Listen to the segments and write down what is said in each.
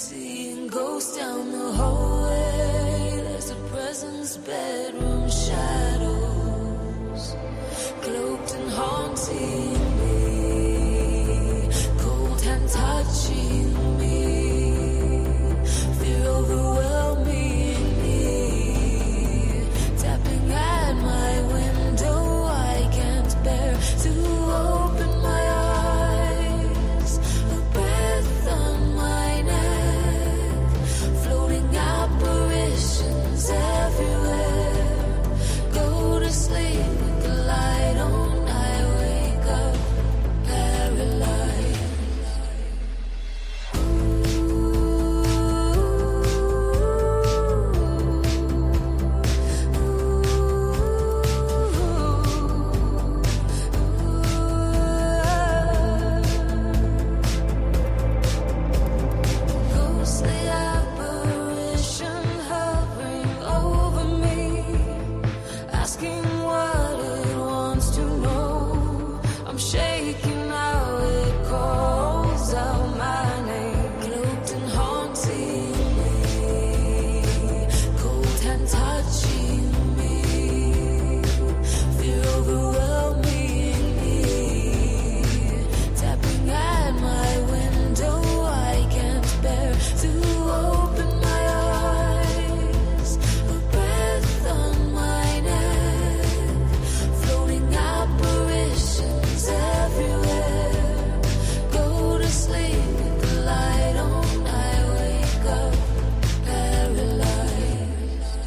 Seeing ghosts down the hallway. There's a presence, bedroom shadows, cloaked and haunting me. Cold hand touching me. Fear overwhelming me. Tapping at my window. I can't bear to open my eyes. A breath on my neck. Floating apparitions everywhere. Go to sleep with the light on. I wake up paralyzed. Ghostly apparition hovering over me, asking what it wants to know. I'm shaking now, it calls out my name. Cloaked and haunting me. Cold hand touching me. Fear overwhelming me. Tapping at my window. I can't bear to open my eyes. A breath on my neck. Floating apparitions everywhere. Go to sleep with the light on. I wake up paralyzed.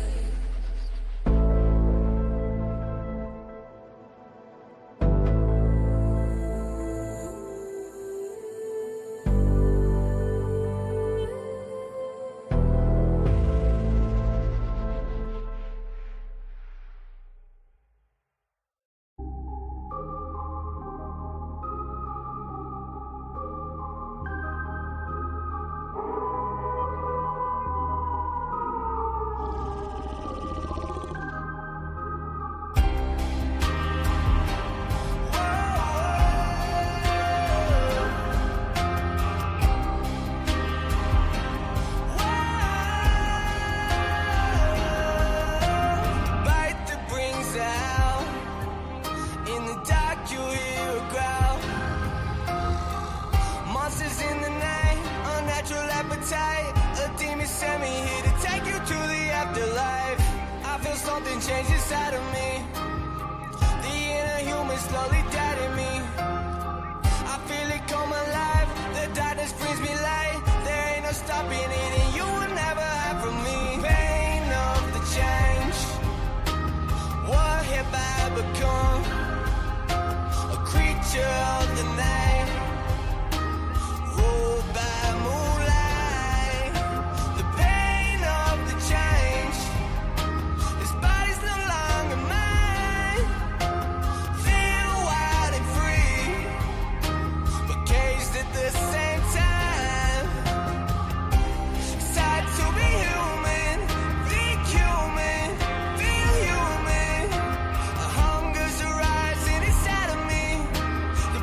Light that brings out. In the dark you hear a growl. Monsters in the night, unnatural appetite. A demon sent me here to take you to the afterlife. I feel something change inside of me. The inner human slowly dead in me. I feel it come alive. The darkness brings me light. There ain't no stopping it, and you will never hide from me. Pain of the change. What have I become? A creature of the night. Ruled by moonlight. The pain of the change. This body's no longer mine. Feel wild and free, but caged at the same time. It's time to be human. Think human. Feel human. A hunger's arising inside of me. The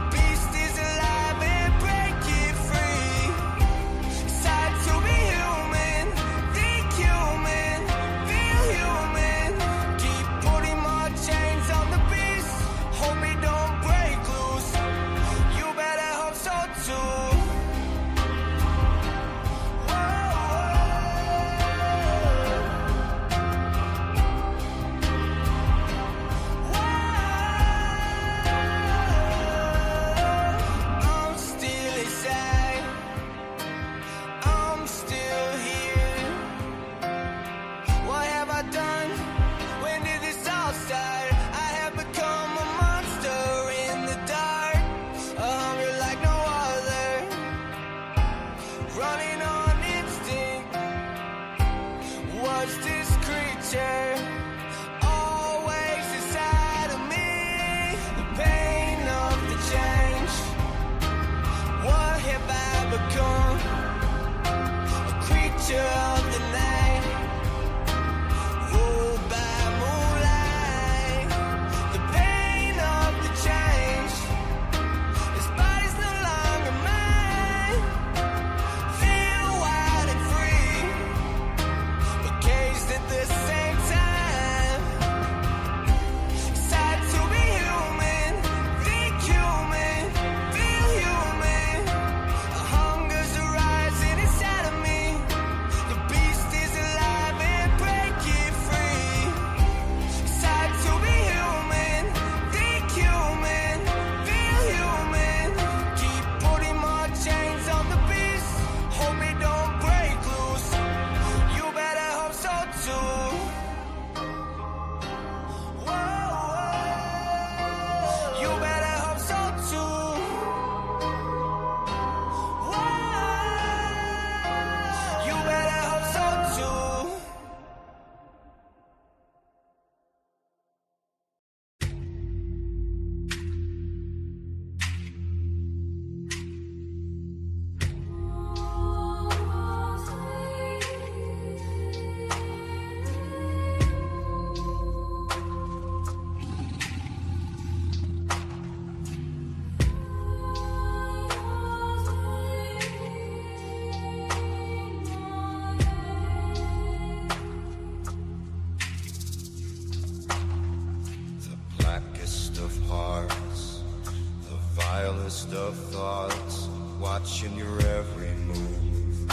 finest of thoughts, watching your every move.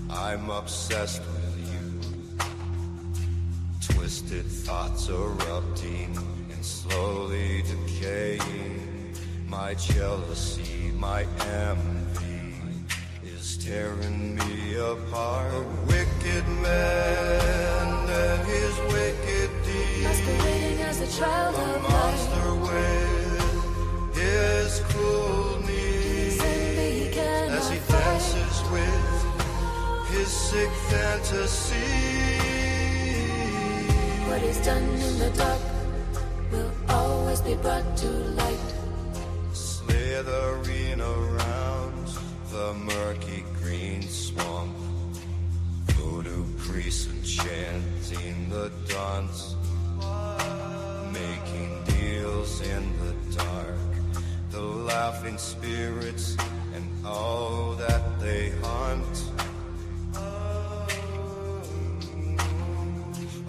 I'm obsessed with you. Twisted thoughts erupting and slowly decaying. My jealousy, my envy is tearing me apart. A wicked man and his wicked deeds, masquerading as a child a of light. monster with his cruel needs, as he dances with his sick fantasy. What is done in the dark will always be brought to light. Slithering around the murky green swamp, voodoo priests enchanting the dance, making deals in the dark. The laughing spirits and all that they hunt.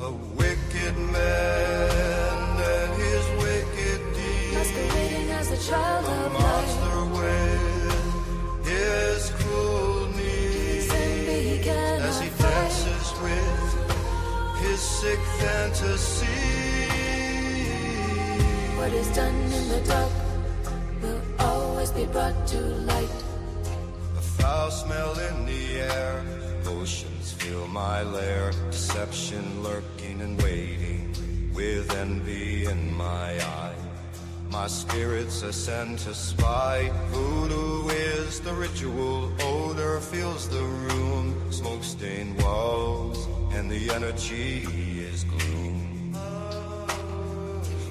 A wicked man and his wicked deeds, Masquerading as a child a of light. monster with his cruel needs, as he dances with his sick fantasy. What is done in the dark will always be brought to light. A foul smell in the air, oceans fill my lair. Deception lurking and waiting, with envy in my eye. My spirits ascend to spy. Voodoo is the ritual, odor fills the room. Smoke-stained walls, and the energy is gloom.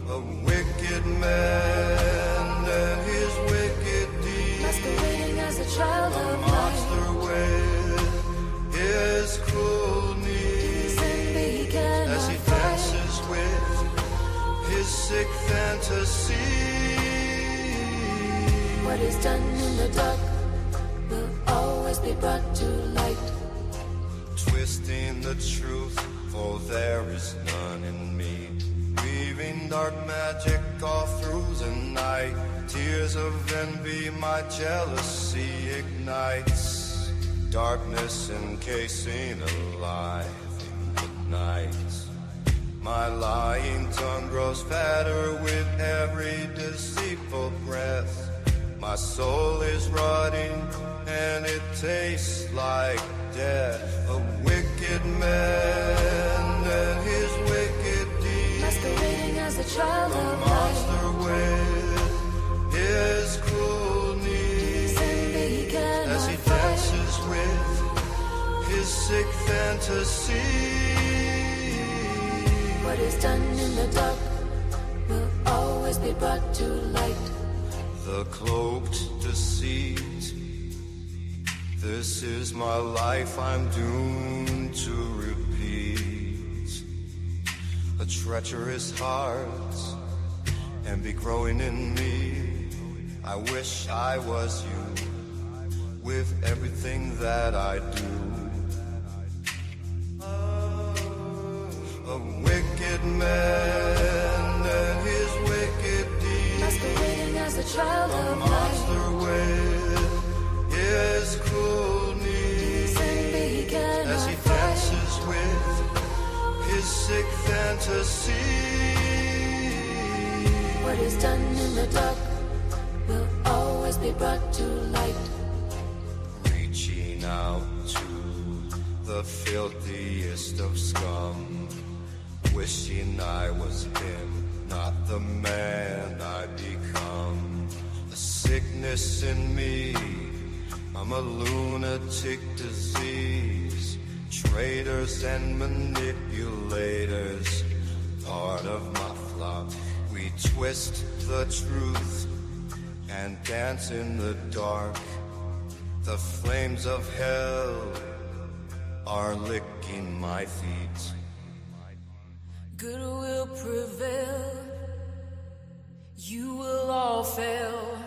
A wicked man and his wicked deeds, Masquerading as a child a of light. monster with his cruel needs, as he dances with his sick fantasy. What is done in the dark will always be brought to light. Twisting the truth, for there is none in me. Weaving dark magic all through the night. Tears of envy, my jealousy ignites. Darkness encasing alive in the night. My lying tongue grows fatter with every deceitful breath. My soul is rotting and it tastes like death. A wicked man and his wicked deeds, Masquerading as a child a of light. monster with his cruel needs, as he dances with his sick fantasy. What is done in the dark will always be brought to light. The cloaked deceit, this is my life, I'm doomed to repeat. A treacherous heart, envy growing in me. I wish I was you, with everything that I do. A wicked man and his wicked deeds, Masquerading as a child a of light. monster with his cruel needs, as he dances with his sick fantasy. What is done in the dark will always be brought to light. Reaching out to the filthiest of scum, wishing I was him, not the man I become. The sickness in me, I'm a lunatic disease. Traitors and manipulators, part of my flock. We twist the truth and dance in the dark. The flames of hell are licking my feet. Good will prevail. You will all fail.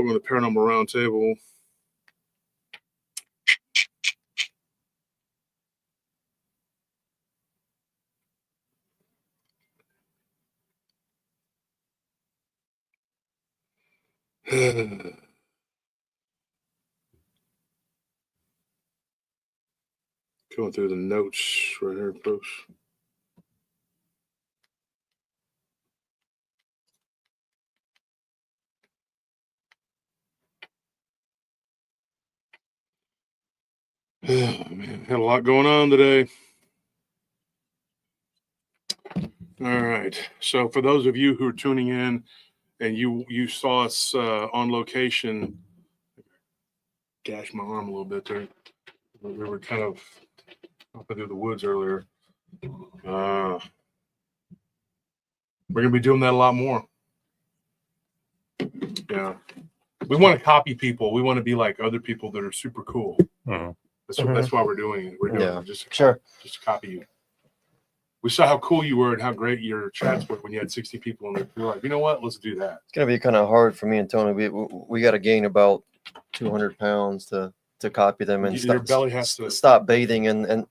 Welcome to the Paranormal Roundtable. Going through the notes right here, folks. Oh, man, had a lot going on today. All right. So for those of you who are tuning in and you saw us on location, gash my arm a little bit there. We were kind of up through the woods earlier. We're going to be doing that a lot more. Yeah. We want to copy people. We want to be like other people that are super cool. That's why we're doing it. We're doing it just to copy you. We saw how cool you were and how great your chats were when you had 60 people in there. We're like, you know what? Let's do that. It's gonna be kind of hard for me and Tony. We got to gain about 200 pounds to copy them and Your belly has to stop bathing and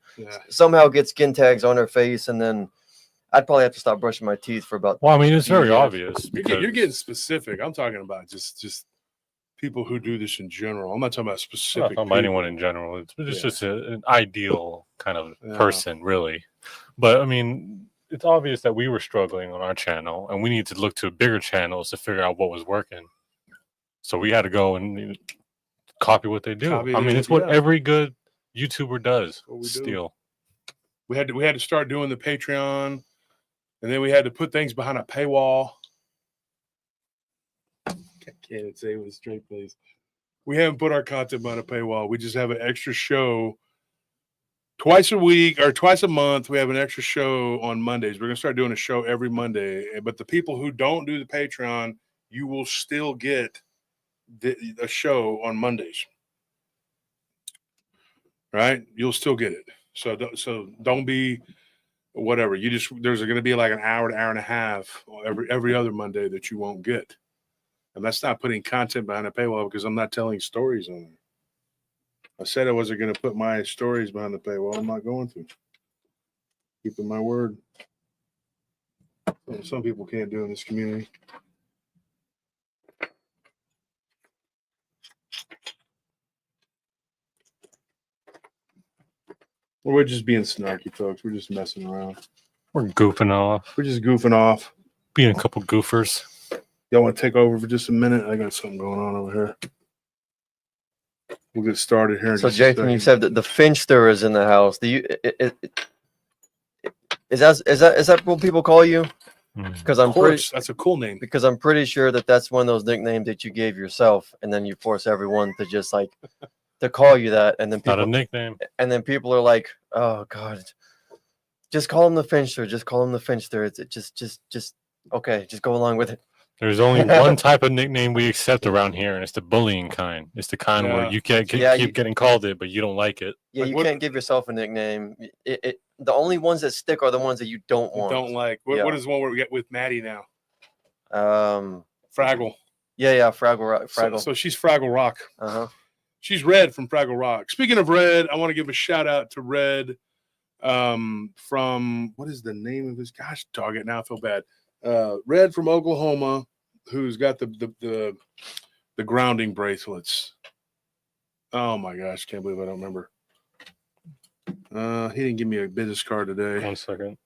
somehow get skin tags on their face, and then I'd probably have to stop brushing my teeth for about. Well, I mean, it's very obvious. You're getting specific. I'm talking about just people who do this in general. I'm not talking about specific. I'm not talking about anyone in general. It's just an ideal kind of person, really. But I mean, it's obvious that we were struggling on our channel, and we need to look to bigger channels to figure out what was working. So we had to go and copy what they do. I mean, it's what every good YouTuber does. Steal. We had to start doing the Patreon, and then we had to put things behind a paywall. I can't say it with a straight face. We haven't put our content behind a paywall. We just have an extra show twice a week or twice a month. We have an extra show on Mondays. We're going to start doing a show every Monday. But the people who don't do the Patreon, you will still get a show on Mondays. Right? You'll still get it. So don't be whatever. There's going to be like an hour to hour and a half every other Monday that you won't get. And that's not putting content behind a paywall because I'm not telling stories on there. I said I wasn't going to put my stories behind the paywall. I'm not going to. Keeping my word. Some people can't do in this community. Well, we're just being snarky, folks. We're just messing around. We're goofing off. We're just goofing off. Being a couple goofers. Y'all want to take over for just a minute? I got something going on over here. We'll get started here. So, Jason, you said that the Finchster is in the house. Is that what people call you? Because that's a cool name. Because I'm pretty sure that's one of those nicknames that you gave yourself, and then you force everyone to just like to call you that, and then people, not a nickname. And then people are like, "Oh God, just call him the Finchster. Just call him the Finchster. It's just okay. Just go along with it." There's only one type of nickname we accept around here, and it's the bullying kind. It's the kind where you can't keep getting called it, but you don't like it. Yeah, you can't give yourself a nickname. The only ones that stick are the ones that you don't want. Don't like. What is one where we get with Maddie now? Fraggle. Yeah, Fraggle. So she's Fraggle Rock. She's Red from Fraggle Rock. Speaking of Red, I want to give a shout out to Red from, what is the name of his? Gosh, dog it now. I feel bad. Red from Oklahoma, who's got the grounding bracelets. Oh my gosh, can't believe I don't remember. He didn't give me a business card today. 1 second.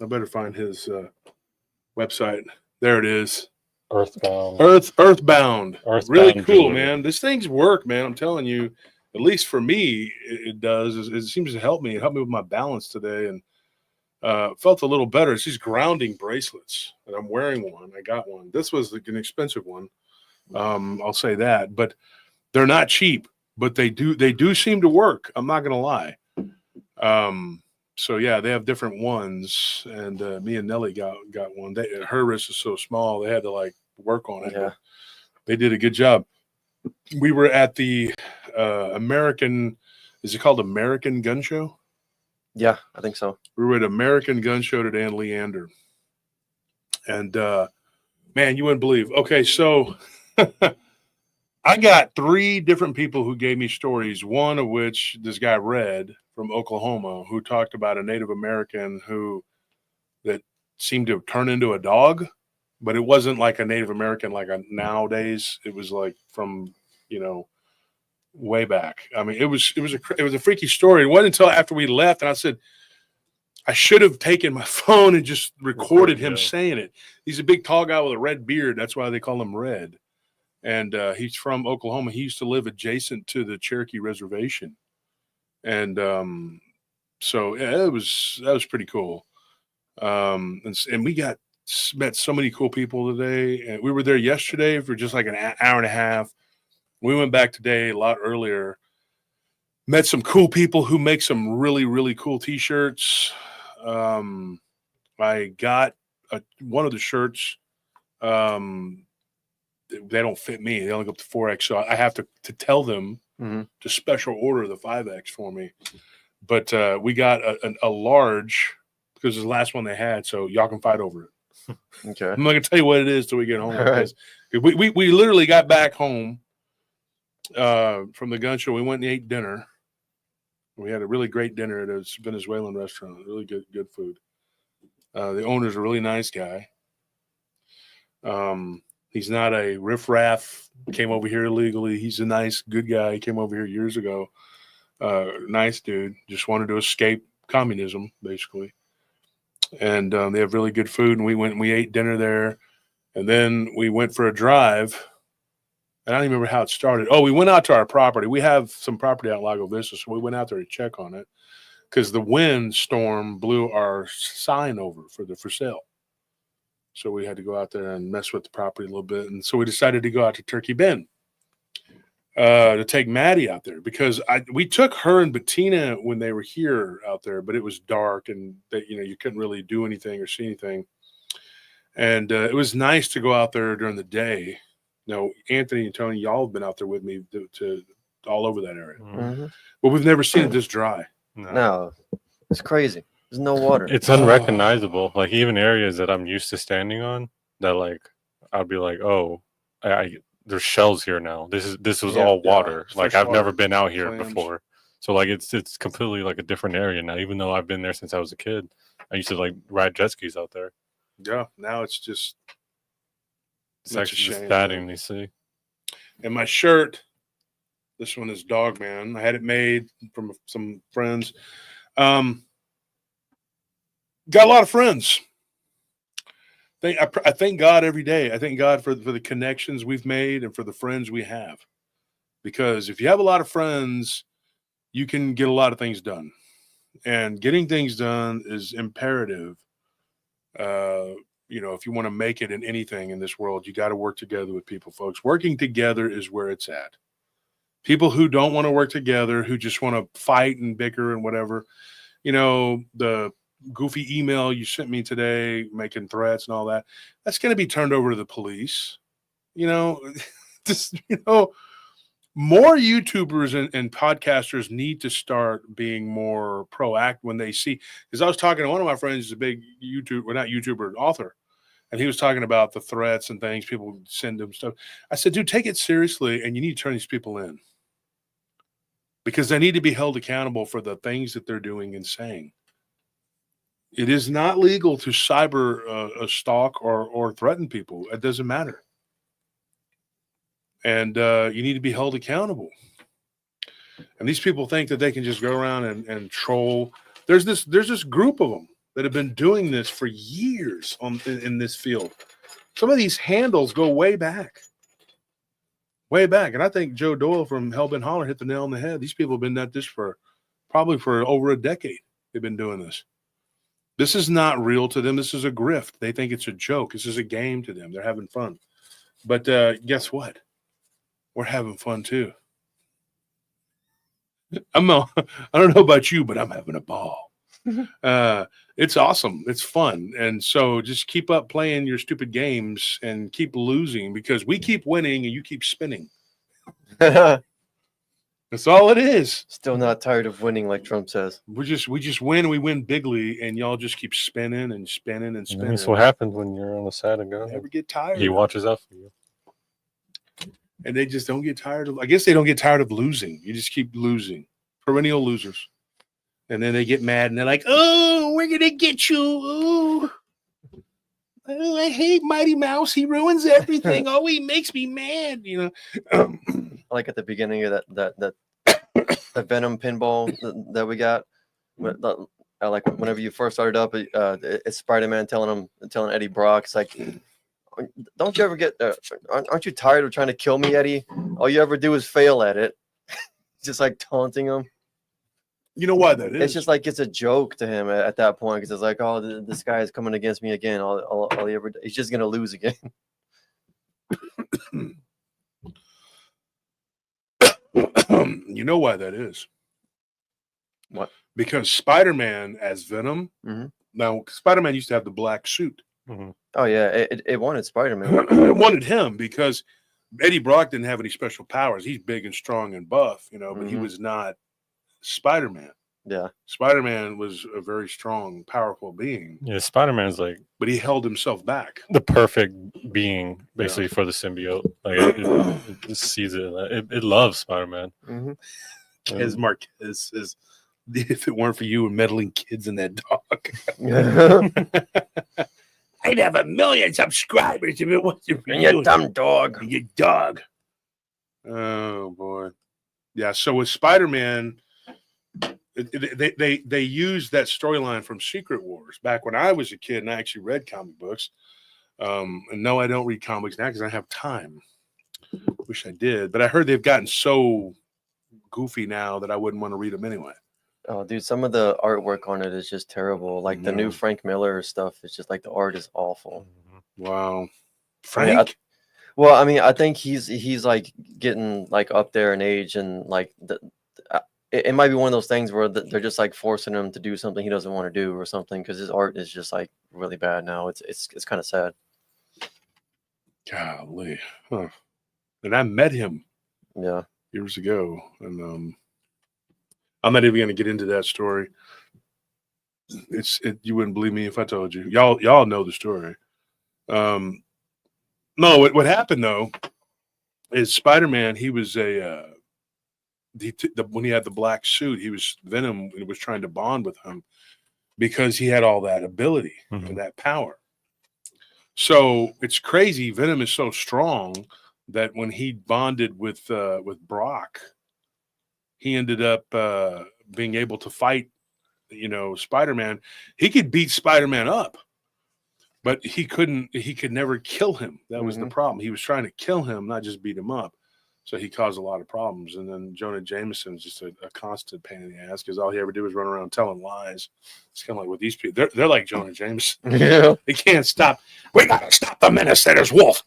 I better find his website. There it is. Earthbound. Earthbound. Really cool, jewelry. man. These things work, man. I'm telling you. At least for me, it does. It seems to help me. It helped me with my balance today, and felt a little better. It's these grounding bracelets, and I'm wearing one. I got one. This was an expensive one. I'll say that, but they're not cheap. But they do seem to work. I'm not gonna lie. So yeah, they have different ones, and me and Nelly got one. Her wrist is so small, they had to like work on it. Yeah. They did a good job. We were at the American. Is it called American Gun Show? Yeah, I think so. We were at American Gun Show today in Leander, and Man, you wouldn't believe. Okay, so I got 3 different people who gave me stories, one of which this guy Red from Oklahoma, who talked about a Native American that seemed to have turned into a dog, but it wasn't like a Native American like a nowadays. It was like from, way back. I mean, it was a freaky story. It wasn't until after we left and I said, I should have taken my phone and just recorded him saying it. He's a big tall guy with a red beard. That's why they call him Red. And he's from Oklahoma. He used to live adjacent to the Cherokee Reservation, and so yeah, that was pretty cool. And we met so many cool people today. And we were there yesterday for just like an hour and a half. We went back today a lot earlier. Met some cool people who make some really really cool T-shirts. I got one of the shirts. They don't fit me. They only go up to 4X. So I have to tell them to special order the 5X for me. But we got a large because it's the last one they had. So y'all can fight over it. Okay. I'm not going to tell you what it is till we get home. Right. We literally got back home from the gun show. We went and ate dinner. We had a really great dinner at a Venezuelan restaurant. Really good food. The owner's a really nice guy. He's not a riffraff, came over here illegally. He's a nice, good guy. He came over here years ago. Nice dude. Just wanted to escape communism, basically. And they have really good food. And we went and we ate dinner there. And then we went for a drive. And I don't even remember how it started. Oh, we went out to our property. We have some property out in Lago Vista, so we went out there to check on it because the wind storm blew our sign over for sale. So we had to go out there and mess with the property a little bit. And so we decided to go out to Turkey Bend to take Maddie out there because we took her and Bettina when they were here out there, but it was dark and you couldn't really do anything or see anything. And it was nice to go out there during the day. Anthony and Tony, y'all have been out there with me to all over that area. Mm-hmm. But we've never seen it this dry. No, it's crazy. There's no water. It's unrecognizable. Like even areas that I'm used to standing on, that like I'd be like, oh, there's shells here now. This was all water. Like I've never been out here before. So like it's completely like a different area now. Even though I've been there since I was a kid, I used to like ride jet skis out there. Yeah, now it's just it's actually just fattening. You see, and my shirt. This one is Dog Man. I had it made from some friends. Got a lot of friends. I thank God every day. I thank God for the connections we've made and for the friends we have. Because if you have a lot of friends, you can get a lot of things done. And getting things done is imperative. If you want to make it in anything in this world, you got to work together with people, folks. Working together is where it's at. People who don't want to work together, who just want to fight and bicker and whatever, the goofy email you sent me today making threats and all that, that's going to be turned over to the police. More YouTubers and podcasters need to start being more proactive when they see, because I was talking to one of my friends who's a big YouTuber, author, and he was talking about the threats and things people send him stuff. I said, dude, take it seriously, and you need to turn these people in because they need to be held accountable for the things that they're doing and saying. It is not legal to cyber stalk or threaten people. It doesn't matter. And you need to be held accountable. And these people think that they can just go around and troll. There's this group of them that have been doing this for years in this field. Some of these handles go way back. Way back. And I think Joe Doyle from Hellbent Holler hit the nail on the head. These people have been at this probably for over a decade. They've been doing this. This is not real to them. This is a grift. They think it's a joke. This is a game to them. They're having fun. But guess what? We're having fun too. I don't know about you, but I'm having a ball. It's awesome. It's fun. And so just keep up playing your stupid games and keep losing because we keep winning and you keep spinning. That's all it is. Still not tired of winning, like Trump says. We just win. We win bigly, and y'all just keep spinning and spinning and And spinning. that's what happens when you're on the side of God. Never get tired. He watches out for you. And they just don't get tired of. I guess they don't get tired of losing. You just keep losing. Perennial losers. And then they get mad and they're like, "Oh, we're gonna get you! Oh, I hate Mighty Mouse. He ruins everything. Oh, he makes me mad." You know. Like at the beginning of that Venom pinball that we got. Like whenever you first started up, it's Spider-Man telling Eddie Brock, it's like, "Don't you ever get? Aren't you tired of trying to kill me, Eddie? All you ever do is fail at it." Just like taunting him. You know why that is? It's just like it's a joke to him at that point because it's like, "Oh, this guy is coming against me again. All he ever he's just gonna lose again." You know why that is? What? Because Spider-Man as Venom. Mhm. Now, Spider-Man used to have the black suit. Mhm. Oh yeah, it wanted Spider-Man. It wanted him because Eddie Brock didn't have any special powers. He's big and strong and buff, you know, but he Mhm. was not Spider-Man. Yeah. Spider-Man was a very strong, powerful being, Yeah, Spider-Man's like but he held himself back. the perfect being, basically, for the symbiote. Like it sees it. It loves Spider-Man. Mm-hmm. As Marquez says, "If it weren't for you and meddling kids and that dog, I'd have 1 million subscribers if it wasn't for And you you dumb dog. and your dog." Oh boy, yeah. So with Spider-Man, they used that storyline from Secret Wars back when I was a kid, and I actually read comic books. And no, I don't read comics now because I don't have time. Wish I did, but I heard they've gotten so goofy now that I wouldn't want to read them anyway. Oh, dude, some of the artwork on it is just terrible. Like the new Mhm. Frank Miller stuff, it's just like the art is awful. Wow, I mean, Frank. Well, I mean, I think he's like getting like up there in age, and like it might be one of those things where they're just like forcing him to do something he doesn't want to do or something because his art is just like really bad now. It's kind of sad. Golly, huh. And I met him Yeah. years ago, and I'm not even going to get into that story. You wouldn't believe me if I told you. Y'all know the story. No, what happened though is Spider-Man. He was when he had the black suit, he was Venom. He was trying to bond with him because he had all that ability and that power. So it's crazy. Venom is so strong that when he bonded with Brock, he ended up being able to fight, Spider-Man. He could beat Spider-Man up, but he couldn't. He could never kill him. That was the problem. He was trying to kill him, not just beat him up. So he caused a lot of problems. And then Jonah Jameson's just a constant pain in the ass because all he ever did was run around telling lies. It's kind of like with these people. They're like Jonah Jameson. Yeah. They can't stop. We got to stop the menace that is Wolf.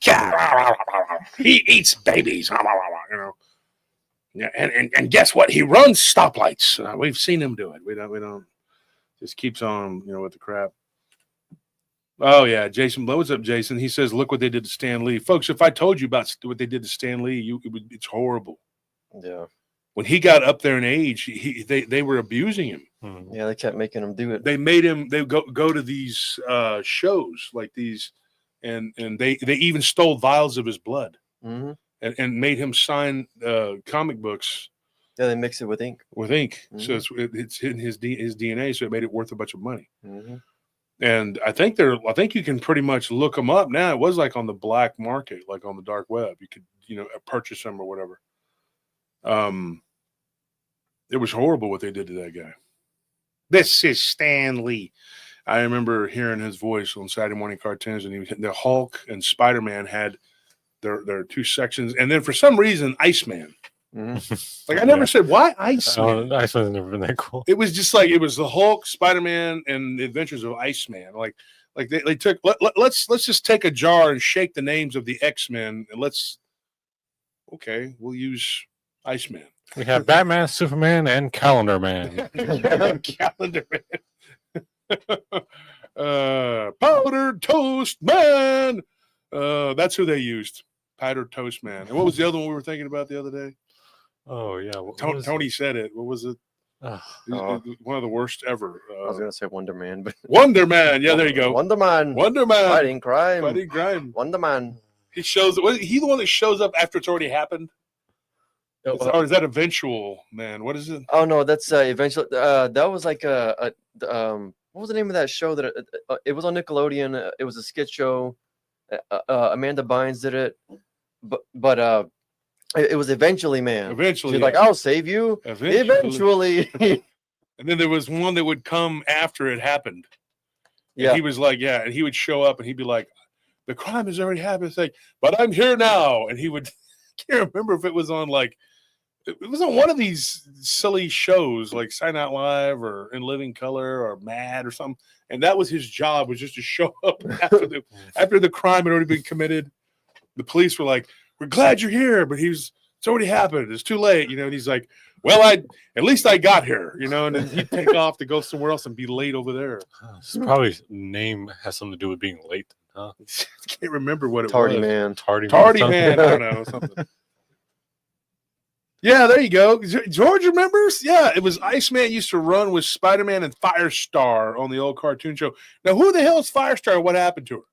He eats babies. Yeah, and guess what? He runs stoplights. We've seen him do it. We don't. Just keeps on, with the crap. Oh yeah, Jason. What's up, Jason? He says, "Look what they did to Stan Lee, folks. If I told you about what they did to Stan Lee, it's horrible. Yeah. When he got up there in age, they were abusing him. Yeah, they kept making him do it. They made him. They go to these shows like these, and they even stole vials of his blood, Mm-hmm. and made him sign comic books. Yeah, they mix it with ink. So it's in his DNA, so it made it worth a bunch of money. Mm-hmm. And I think you can pretty much look them up now. It was like on the black market, like on the dark web. You could, purchase them or whatever. It was horrible what they did to that guy. This is Stan Lee. I remember hearing his voice on Saturday morning cartoons, and the Hulk and Spider-Man had their two sections, and then for some reason, Iceman. Mm-hmm. Like I never said why Iceman. Iceman's never been that cool. It was just like it was the Hulk, Spider-Man, and the Adventures of Iceman. Like they took let's just take a jar and shake the names of the X-Men and we'll use Iceman. We have Batman, Superman, and Calendar Man. Calendar Man. Powdered Toast Man. That's who they used. Powdered Toast Man. And what was the other one we were thinking about the other day? Oh yeah, what was Tony said it. What was it? it? One of the worst ever. I was gonna say Wonder Man, but Wonder Man. Yeah, there you go. Wonder Man, Wonder Man. fighting crime. Fighting crime. Wonder Man. He shows. Was he the one that shows up after it's already happened? Or is that eventual man? What is it? Oh no, that's eventually. That was like what was the name of that show that it was on Nickelodeon? It was a skit show. Amanda Bynes did it, but it was Eventually Man. Eventually, she's like, I'll save you. Eventually. And then there was one that would come after it happened. And Yeah. he was like, yeah, and he would show up and he'd be like, the crime has already happened. It's like, but I'm here now. And he would, I can't remember if it was on like, it was on one of these silly shows like Sign Out Live or In Living Color or Mad or something. And that was his job, was just to show up after the crime had already been committed. The police were like, we're glad you're here, but it's already happened. It's too late, And he's like, well, at least I got here, And then he'd take off to go somewhere else and be late over there. This probably name has something to do with being late, huh? I can't remember what it Tardy was. Man. Tardy Man. I don't know, something. Yeah, there you go. George remembers? Yeah, it was Iceman used to run with Spider-Man and Firestar on the old cartoon show. Now, who the hell is Firestar? What happened to her?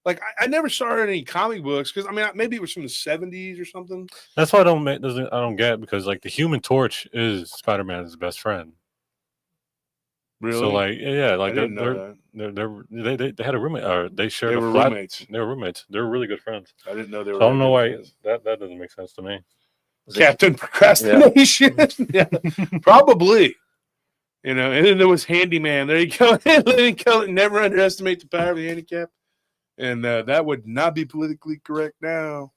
Like, I never saw her in any comic books because maybe it was from the 70s or something. That's why I don't get, because like the Human Torch is Spider-Man's best friend. Really? So like yeah, like I didn't know that. they had a roommate, or they shared They a were flat. roommates. They were roommates. They were really good friends. I didn't know they So were. I don't know why friends. that doesn't make sense to me. Captain Procrastination. Yeah. Probably. And then there was Handyman. There you go. Never underestimate the power of the handicap. And that would not be politically correct now.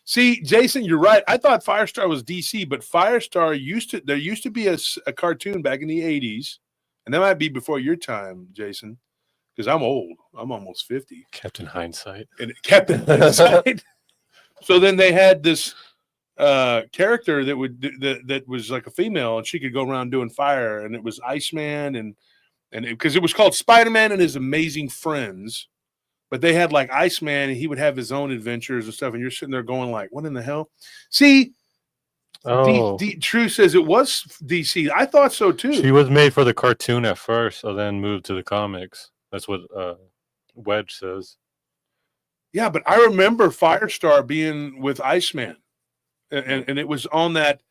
See, Jason, you're right. I thought Firestar was DC, but Firestar there used to be a cartoon back in the 80s, and that might be before your time, Jason, because I'm old. I'm almost 50. Captain Hindsight. And Captain Hindsight. So then they had this character that was like a female, and she could go around doing fire, and it was Iceman, and because it was called Spider-Man and His Amazing Friends. But they had like Iceman, and he would have his own adventures and stuff. And you're sitting there going like, what in the hell? See, True says it was DC. I thought so too. She was made for the cartoon at first, and then moved to the comics. That's what Wedge says. Yeah, but I remember Firestar being with Iceman. And it was on that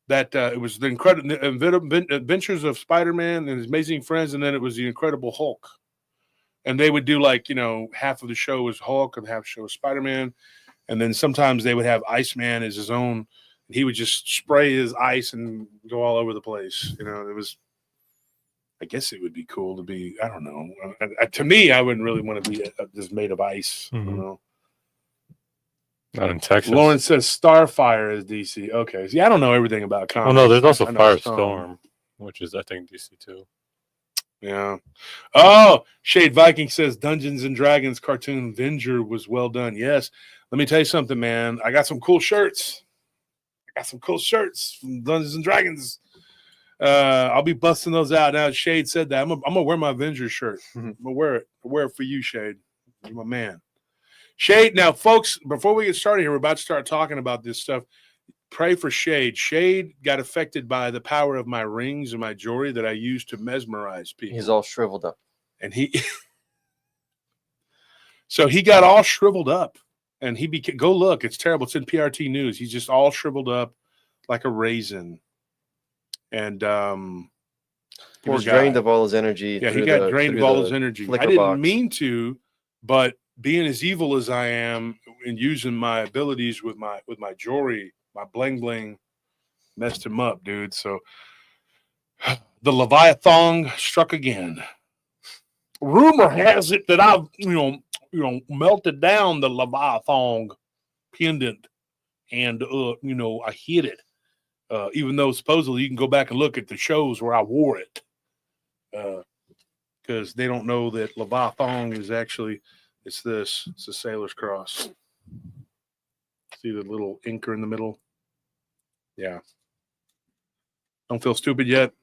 it was the incredible Adventures of Spider-Man and His Amazing Friends, and then it was the Incredible Hulk. And they would do like, half of the show was Hulk and half the show was Spider-Man. And then sometimes they would have Iceman as his own. And he would just spray his ice and go all over the place. It was, I guess it would be cool to be, I don't know. To me, I wouldn't really want to be just made of ice. Mm-hmm. I don't know. Not in Texas. Lawrence says Starfire is DC. Okay. See, I don't know everything about comics. Oh, no, there's also Firestorm, which is, I think, DC too. Yeah. Oh, Shade Viking says Dungeons and Dragons cartoon Venger was well done. Yes. Let me tell you something, man. I got some cool shirts. From Dungeons and Dragons. I'll be busting those out now. Shade said that. I'm gonna wear my Avenger shirt. I'm gonna wear it. I'll wear it for you, Shade. You're my man. Shade. Now, folks, before we get started here, we're about to start talking about this stuff. Pray for Shade. Shade got affected by the power of my rings and my jewelry that I use to mesmerize people. He's all shriveled up. And so he got all shriveled up. And he go look. It's terrible. It's in PRT News. He's just all shriveled up like a raisin. And he was drained of all his energy. Yeah, he got drained of all his energy. I didn't mean to, but being as evil as I am and using my abilities with my jewelry, my bling bling, messed him up, dude. So the Leviathan struck again. Rumor has it that I've melted down the Leviathan pendant, and I hid it. Even though supposedly you can go back and look at the shows where I wore it, because they don't know that Leviathan is actually it's a sailor's cross. See the little anchor in the middle? Yeah. Don't feel stupid yet?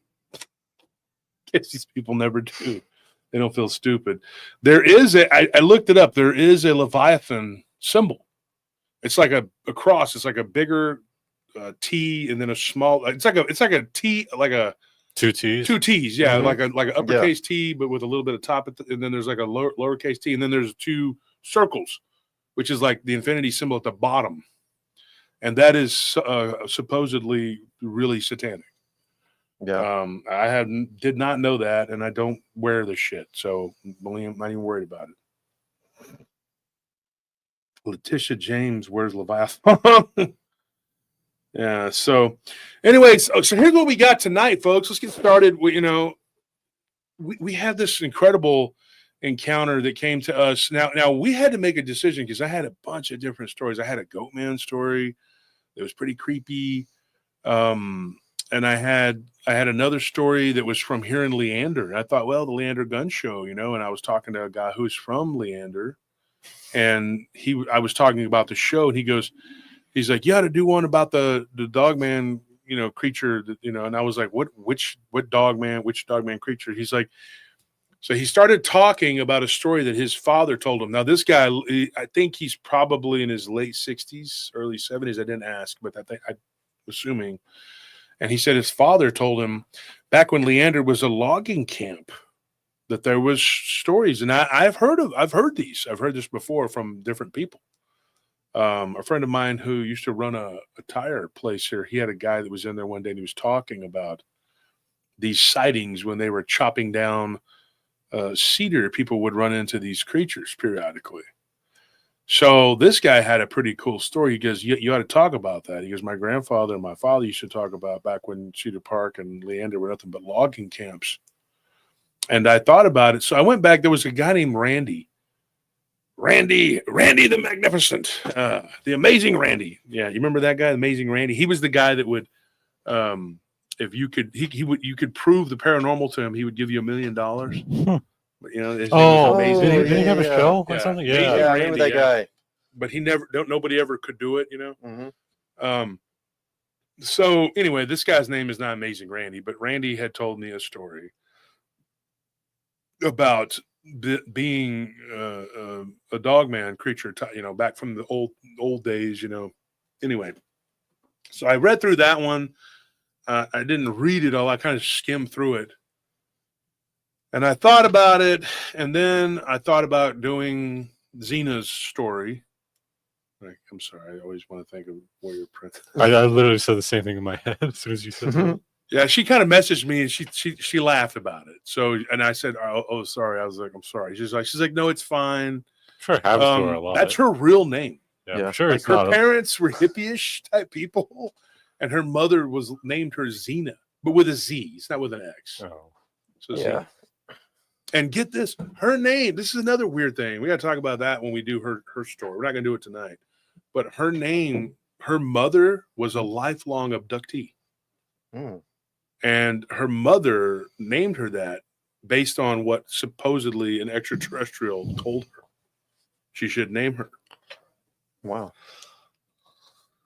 Guess these people never do. They don't feel stupid. There is I looked it up. There is a Leviathan symbol. It's like a cross. It's like a bigger T and then a small. It's like a T, like a Two T's. two T's. Yeah, Mhm. like an uppercase T, but with a little bit of top, and then there's like a lowercase T, and then there's two circles, which is like the infinity symbol at the bottom, and that is supposedly really satanic. Yeah. I did not know that, and I don't wear the shit, so I'm not even worried about it. Letitia James wears Leviathan. Yeah. So, anyways, so here's what we got tonight, folks. Let's get started. We had this incredible encounter that came to us. Now we had to make a decision because I had a bunch of different stories. I had a Goatman story that was pretty creepy. And I had another story that was from here in Leander. I thought, well, the Leander Gun Show, and I was talking to a guy who's from Leander, and I was talking about the show, and he's like, you ought to do one about the Dogman, creature, and I was like, which Dogman creature? He's like, so he started talking about a story that his father told him. Now, this guy, I think he's probably in his late 60s, early 70s. I didn't ask, but I'm assuming. And he said his father told him back when Leander was a logging camp that there was stories. And I've heard these. I've heard this before from different people. A friend of mine who used to run a tire place here, he had a guy that was in there one day and he was talking about these sightings when they were chopping down cedar. People would run into these creatures periodically. So this guy had a pretty cool story. He goes, you ought to talk about that. He goes, my grandfather and my father used to talk about back when Cedar Park and Leander were nothing but logging camps. And I thought about it. So I went back. There was a guy named Randy the Magnificent, the Amazing Randy. Yeah, you remember that guy, Amazing Randy? He was the guy that would, if you could, you could prove the paranormal to him, he would give you $1 million. But, his name was Amazing. Did he have a yeah. show or something? Amazing Yeah, I remember Randy, that guy. But nobody ever could do it, Mm-hmm. So anyway, this guy's name is not Amazing Randy, but Randy had told me a story about being a Dogman creature, back from the old days, Anyway, so I read through that one. I didn't read it all. I kind of skimmed through it. And I thought about it, and then I thought about doing Xena's story. I'm sorry, I always want to think of Warrior Prince. I literally said the same thing in my head as soon as you said that. Yeah, she kind of messaged me, and she laughed about it. So, and I said, "Oh, sorry." I was like, "I'm sorry." She's like, "No, it's fine." Sure, it happens to her a lot. That's her real name. Yeah, Yeah. I'm sure Like it's her not. parents were hippie-ish type people, and her mother was named her Xena, but with a Z. It's not with an X. Oh. So Yeah. Xena. And get this, her name. This is another weird thing. We got to talk about that when we do her story. We're not going to do it tonight. But her name, her mother was a lifelong abductee. Mm. And her mother named her that based on what supposedly an extraterrestrial told her she should name her. Wow.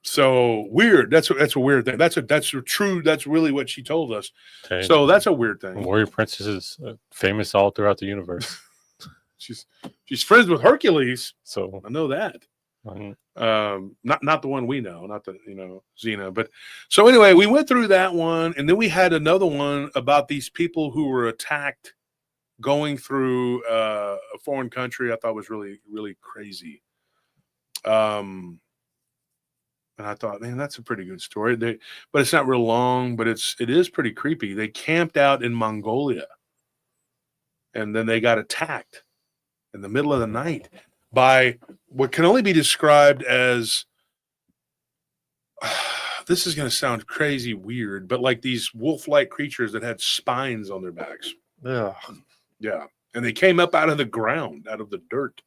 So weird. That's a weird thing. That's true. That's really what she told us. Okay. So that's a weird thing. Warrior Princess is famous all throughout the universe. She's friends with Hercules. So I know that. um, Not the one we know, not the Xena. But so anyway, we went through that one, and then we had another one about these people who were attacked going through a foreign country. I thought was really, really crazy. And I thought, man, that's a pretty good story. But it's not real long, but it is pretty creepy. They camped out in Mongolia, and then they got attacked in the middle of the night by what can only be described as, this is going to sound crazy weird, but like these wolf-like creatures that had spines on their backs. Yeah. Yeah. And they came up out of the ground, out of the dirt.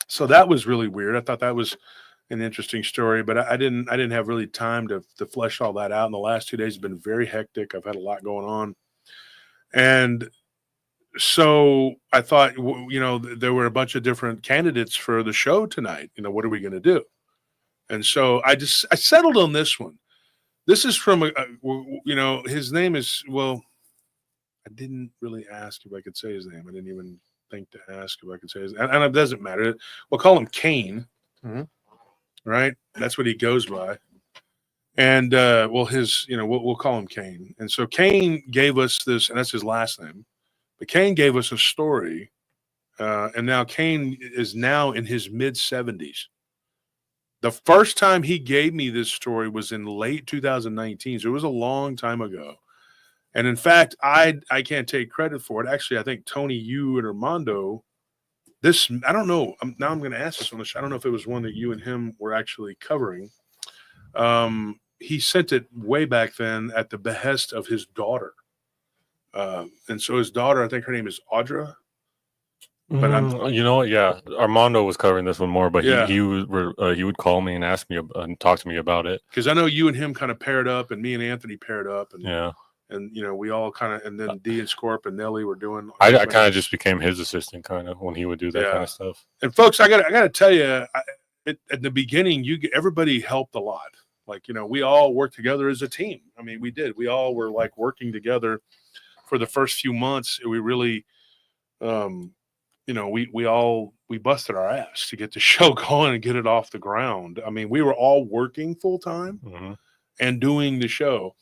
So that was really weird. I thought that was an interesting story, but I didn't have really time to flesh all that out. And the last 2 days have been very hectic. I've had a lot going on. And so I thought, there were a bunch of different candidates for the show tonight. What are we going to do? And so I settled on this one. This is from, his name is, well, I didn't really ask if I could say his name. I didn't even think to ask if I could say his name. And it doesn't matter. We'll call him Kane. Mm-hmm. Right. That's what he goes by. And well, his, we'll call him Kane. And so Kane gave us this, and that's his last name. But Kane gave us a story, and now Kane is now in his mid-70s. The first time he gave me this story was in late 2019, so it was a long time ago. And in fact, I can't take credit for it. Actually, I think Tony, you, and Armando, I don't know. Now I'm going to ask this on the show. I don't know if it was one that you and him were actually covering. He sent it way back then at the behest of his daughter. And so his daughter, I think her name is Audra. But you know what? Yeah, Armando was covering this one more, but Yeah. he would call me and ask me and talk to me about it. Because I know you and him kind of paired up, and me and Anthony paired up, and Yeah, and we all kind of, and then D and Scorp and Nelly were doing. I kind of just became his assistant, kind of, when he would do that kind of stuff. And folks, I gotta tell you, at the beginning, everybody helped a lot. Like, we all worked together as a team. I mean, we did. We all were like working together for the first few months. We really, we busted our ass to get the show going and get it off the ground. I mean, we were all working full time and doing the show.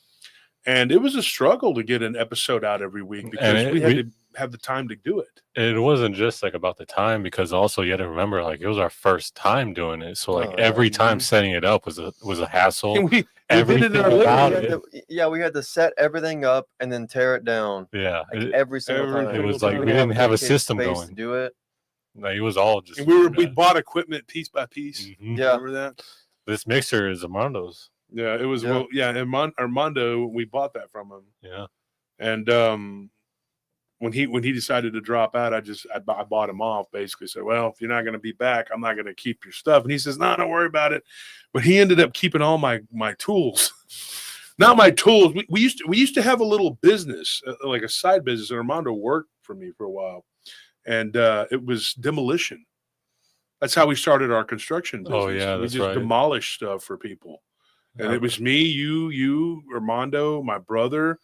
And it was a struggle to get an episode out every week because we had to have the time to do it. It wasn't just like about the time, because also you had to remember, like, it was our first time doing it. So like every time setting it up was a hassle. And we Everything did it in our about living room. it. We had to set everything up and then tear it down. Yeah, Every single time. it was like we didn't have a system going. To do it. Like, it was all just. And we bought equipment piece by piece. Yeah. Remember that? This mixer is Armando's. Yeah, it was. Armando, we bought that from him. Yeah. And when he decided to drop out, I bought him off, basically said, well, if you're not going to be back, I'm not going to keep your stuff. And he says, no, don't worry about it. But he ended up keeping all my tools. Not my tools. We used to have a little business, like a side business, and Armando worked for me for a while. And it was demolition. That's how we started our construction business. Oh, yeah, we that's just right. demolished stuff for people. And it was me, you, Armando, my brother,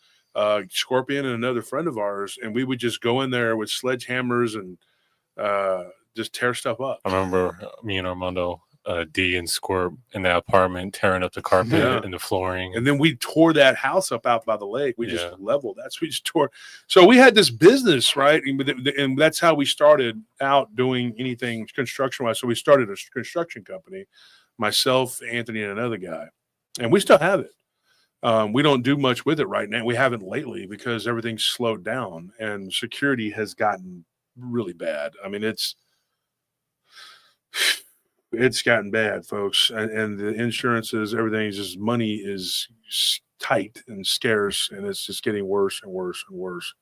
Scorpion, and another friend of ours. And we would just go in there with sledgehammers and just tear stuff up. I remember me and Armando, D and Scorp in that apartment tearing up the carpet and the flooring. And then we tore that house up out by the lake. We just leveled. We just tore. So we had this business, right? And that's how we started out doing anything construction-wise. So we started a construction company, myself, Anthony, and another guy. And we still have it. We don't do much with it right now. We haven't lately because everything's slowed down and security has gotten really bad. I mean, it's gotten bad, folks. And the insurances, everything is just, money is tight and scarce, and it's just getting worse and worse and worse.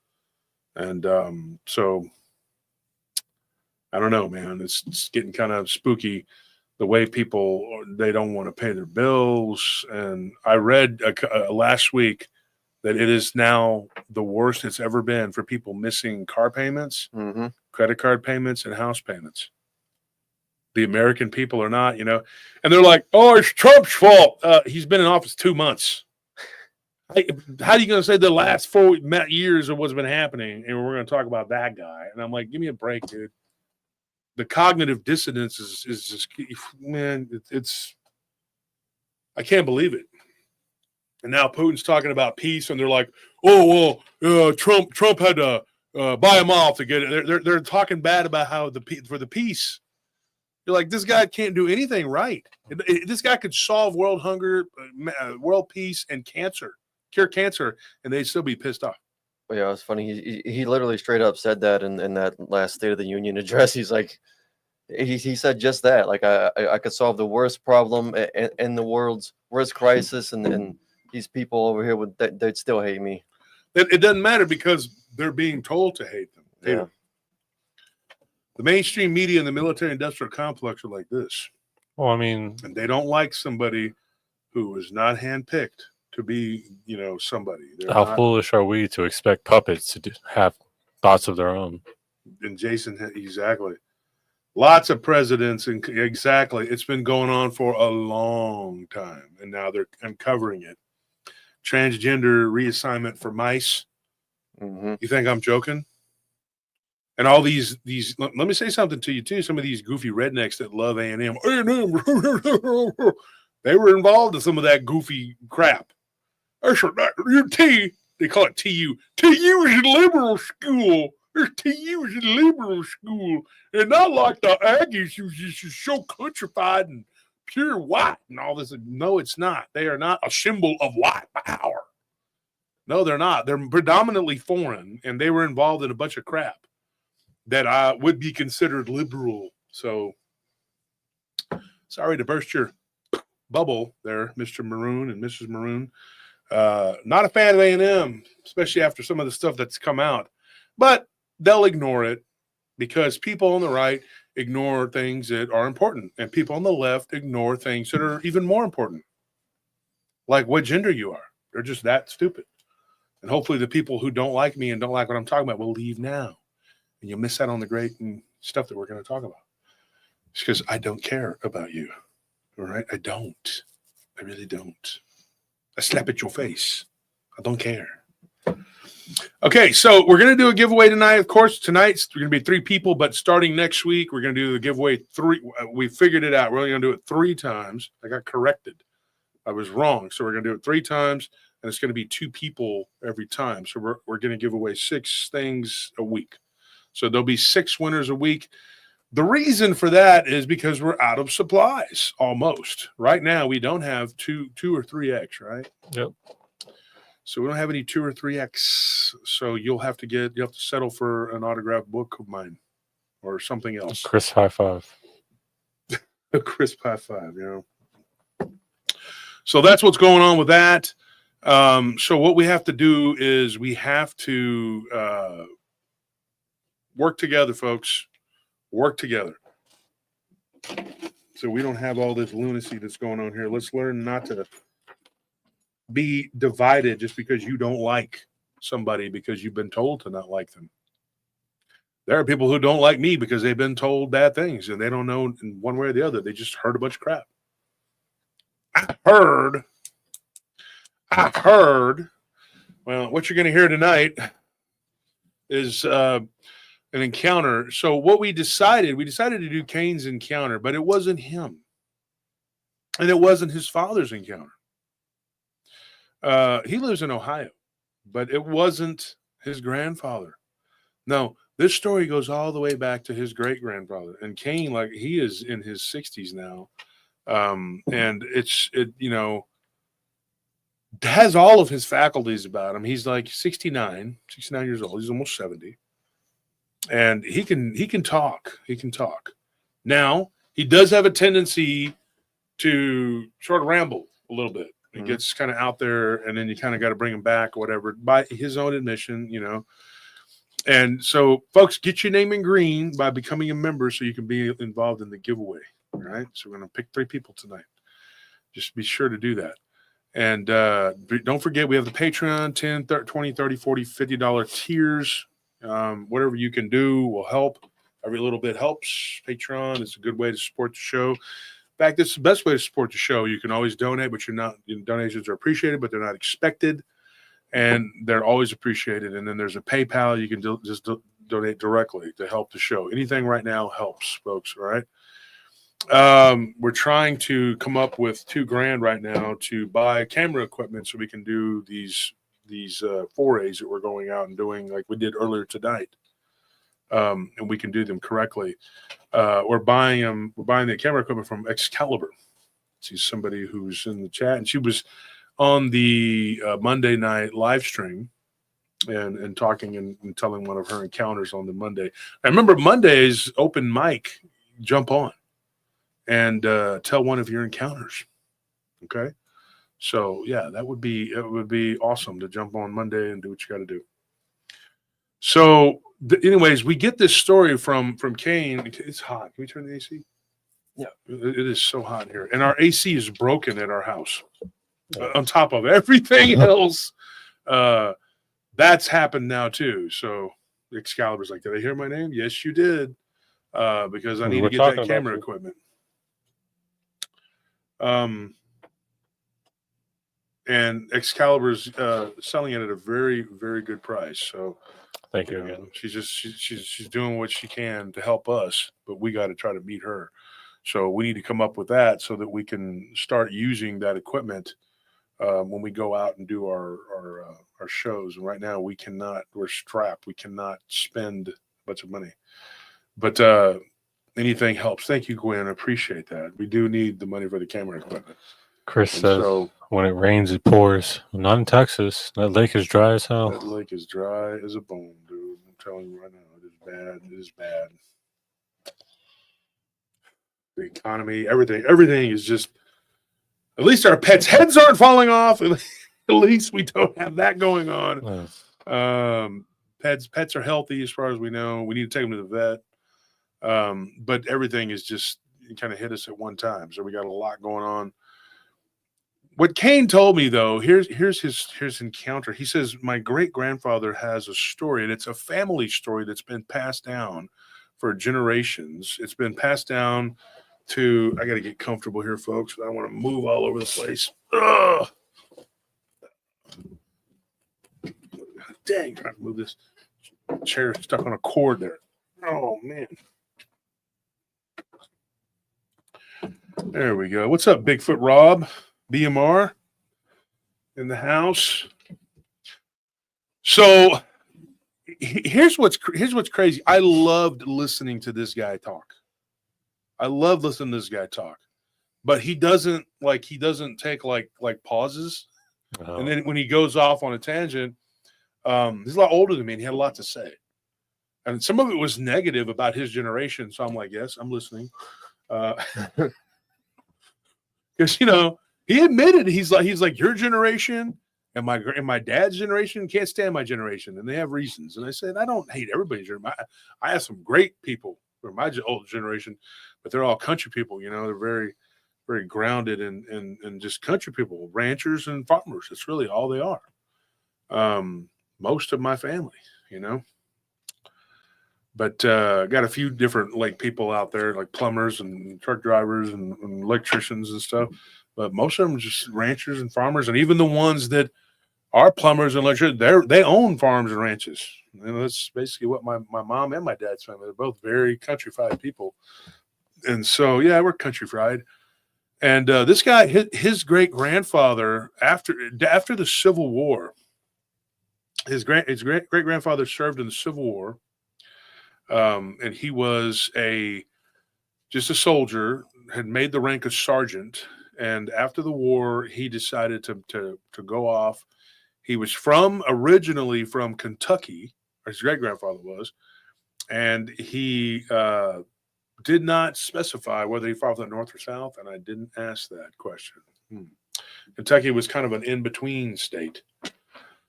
And so I don't know, man. It's getting kind of spooky. The way people, they don't want to pay their bills. And I read last week that it is now the worst it's ever been for people missing car payments, credit card payments, and house payments. The American people are not, and they're like, oh, it's Trump's fault. He's been in office 2 months. How are you going to say the last 4 years of what's been happening? And we're going to talk about that guy. And I'm like, give me a break, dude. The cognitive dissonance is just, man, it's I can't believe it. And now Putin's talking about peace, and they're like, oh, well, Trump had to buy him off to get it. They're talking bad about how for the peace. You're like, this guy can't do anything right. This guy could solve world hunger, world peace, and cure cancer, and they'd still be pissed off. Well, yeah, it's funny. He literally straight up said that in that last State of the Union address. He's like, he said just that. Like, I could solve the worst problem in the world's worst crisis, and these people over here they'd still hate me. It doesn't matter because they're being told to hate them. Yeah. The mainstream media and the military-industrial complex are like this. Well, I mean, and they don't like somebody who is not handpicked to be, somebody. How foolish are we to expect puppets to have thoughts of their own? And Jason, exactly. Lots of presidents, and exactly. It's been going on for a long time, and now they're uncovering it. Transgender reassignment for mice. You think I'm joking? And all these. Let me say something to you too. Some of these goofy rednecks that love A&M. They were involved in some of that goofy crap. Your T, they call it TU. TU is a liberal school. TU is a liberal school. And not like the Aggies who's just so countrified and pure white and all this. No, it's not. They are not a symbol of white power. No, they're not. They're predominantly foreign, and they were involved in a bunch of crap that would be considered liberal. So, sorry to burst your bubble there, Mr. Maroon and Mrs. Maroon. Not a fan of A&M, especially after some of the stuff that's come out. But they'll ignore it because people on the right ignore things that are important, and people on the left ignore things that are even more important, like what gender you are. They're just that stupid. And hopefully the people who don't like me and don't like what I'm talking about will leave now. And you'll miss out on the great stuff that we're going to talk about. It's because I don't care about you. All right? I don't. I really don't. I slap at your face. I don't care. Okay, so we're going to do a giveaway tonight. Of course, tonight's going to be 3 people, but starting next week, we're going to do the giveaway 3. We figured it out. We're only going to do it 3 times. I got corrected. I was wrong. So we're going to do it 3 times, and it's going to be 2 people every time. So we're going to give away 6 things a week. So there'll be 6 winners a week. The reason for that is because we're out of supplies almost. Right now, we don't have 2 or 3X, right? Yep. So we don't have any 2 or 3X. So you'll have to settle for an autographed book of mine or something else. Chris high five. A crisp high five, you know. So that's what's going on with that. So what we have to do is we have to work together, folks. Work together. So we don't have all this lunacy that's going on here. Let's learn not to be divided just because you don't like somebody because you've been told to not like them. There are people who don't like me because they've been told bad things and they don't know in one way or the other. They just heard a bunch of crap. I heard. Well, what you're going to hear tonight is an encounter. So what we decided to do Cain's encounter, but it wasn't him. And it wasn't his father's encounter. He lives in Ohio, but it wasn't his grandfather. No, this story goes all the way back to his great-grandfather. And Cain, like, he is in his 60s now. And it has all of his faculties about him. He's like 69 years old. He's almost 70. And he can talk. He can talk. Now, he does have a tendency to sort of ramble a little bit. He gets kind of out there, and then you kind of got to bring him back or whatever, by his own admission, you know. And so, folks, get your name in green by becoming a member so you can be involved in the giveaway. All right? So we're going to pick 3 people tonight. Just be sure to do that. And don't forget, we have the Patreon, $10, $20, $30, $40, $50 tiers. Whatever you can do will help. Every little bit helps. Patreon is a good way to support the show. In fact, it's the best way to support the show. You can always donate, but donations are appreciated, but they're not expected, and they're always appreciated. And then there's a PayPal. You can just donate directly to help the show. Anything right now helps, folks. All right. We're trying to come up with $2,000 right now to buy camera equipment so we can do these forays that we're going out and doing like we did earlier tonight. And we can do them correctly. We're buying the camera equipment from Excalibur. She's somebody who's in the chat, and she was on the Monday night live stream and talking and telling one of her encounters on the Monday. I remember Monday's open mic. Jump on and tell one of your encounters. Okay, so yeah, it would be awesome to jump on Monday and do what you got to do. So, anyways, we get this story from Cain. It's hot. Can we turn the AC? Yeah, it is so hot in here, and our AC is broken at our house. On top of everything else, that's happened now too. So Excalibur's like, "Did I hear my name? Yes, you did, because I need to get that camera equipment." And Excalibur's selling it at a very, very good price. So. Thank you again. She's doing what she can to help us, but we got to try to meet her. So we need to come up with that so that we can start using that equipment when we go out and do our shows. And right now we're strapped. We cannot spend a bunch of money. But anything helps. Thank you, Gwen. I appreciate that. We do need the money for the camera equipment. Chris And says, so when it rains, it pours. Not in Texas. That lake is dry as hell. that lake is dry as a bone, dude. I'm telling you right now, it is bad. It is bad. The economy, everything is just. At least our pets' heads aren't falling off. At least we don't have that going on. Pets are healthy as far as we know. We need to take them to the vet. But everything is just kind of hit us at one time. So we got a lot going on. What Kane told me, though, here's his encounter. He says, my great-grandfather has a story, and it's a family story that's been passed down for generations. It's been passed down to, I got to get comfortable here, folks. I don't want to move all over the place. Ugh. Dang, trying to move this chair stuck on a cord there. Oh, man. There we go. What's up, Bigfoot Rob? BMR in the house. So here's what's crazy. I loved listening to this guy talk. But he doesn't take like pauses. And then when he goes off on a tangent, he's a lot older than me and he had a lot to say. And some of it was negative about his generation. So I'm like, yes, I'm listening. Because, he admitted he's like your generation and my dad's generation can't stand my generation, and they have reasons. And I said, I don't hate everybody's generation. I have some great people from my old generation, but they're all country people. They're very, very grounded and just country people, ranchers and farmers. That's really all they are. Most of my family, But got a few different people out there, like plumbers and truck drivers and electricians and stuff. But most of them are just ranchers and farmers, and even the ones that are plumbers and electricians, they own farms and ranches. And that's basically what my mom and my dad's family. They're both very country-fried people. And so, yeah, we're country-fried. And this guy, his great-grandfather, after the Civil War, his great-grandfather served in the Civil War. And he was just a soldier, had made the rank of sergeant. And after the war, he decided to go off. He was originally from Kentucky, or his great-grandfather was, and he did not specify whether he fought for the North or South, and I didn't ask that question. Kentucky was kind of an in-between state.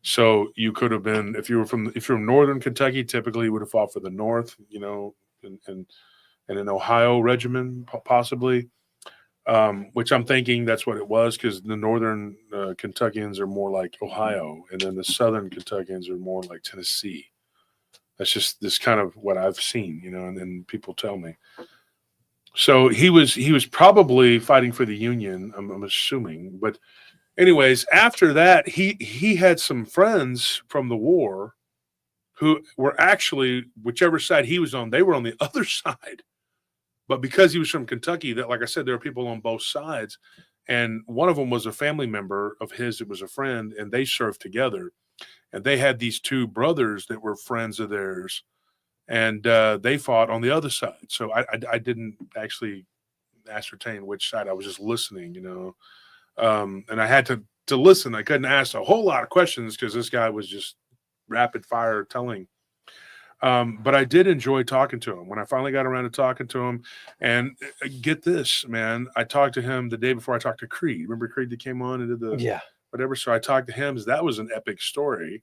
So you could have been, if you're from northern Kentucky, typically you would have fought for the North, and an Ohio regiment, possibly. Which I'm thinking that's what it was, because the northern Kentuckians are more like Ohio, and then the southern Kentuckians are more like Tennessee. That's just this kind of what I've seen, and people tell me. So he was probably fighting for the Union, I'm assuming. But anyways, after that, he had some friends from the war who were actually, whichever side he was on, they were on the other side. But because he was from Kentucky, that, like I said, there are people on both sides. And one of them was a family member of his. It was a friend, and they served together. And they had these two brothers that were friends of theirs. And they fought on the other side. So I didn't actually ascertain which side. I was just listening, and I had to listen. I couldn't ask a whole lot of questions because this guy was just rapid fire telling. But I did enjoy talking to him when I finally got around to talking to him. And get this, man, I talked to him the day before I talked to Creed. Remember Creed that came on and did whatever? So I talked to him. That was an epic story.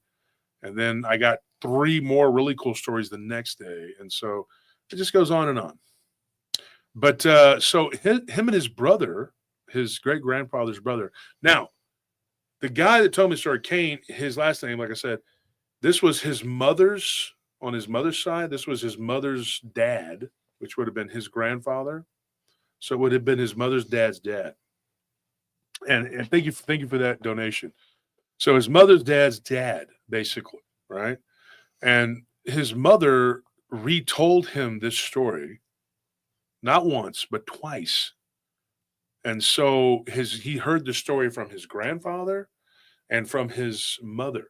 And then I got 3 more really cool stories the next day. And so it just goes on and on. But so him and his brother, his great-grandfather's brother. Now, the guy that told me the story, Kane, his last name, like I said, this was his mother's. On his mother's side, this was his mother's dad, which would have been his grandfather. So it would have been his mother's dad's dad. And thank you for that donation. So his mother's dad's dad, basically, right? And his mother retold him this story not once, but twice. And so he heard the story from his grandfather and from his mother.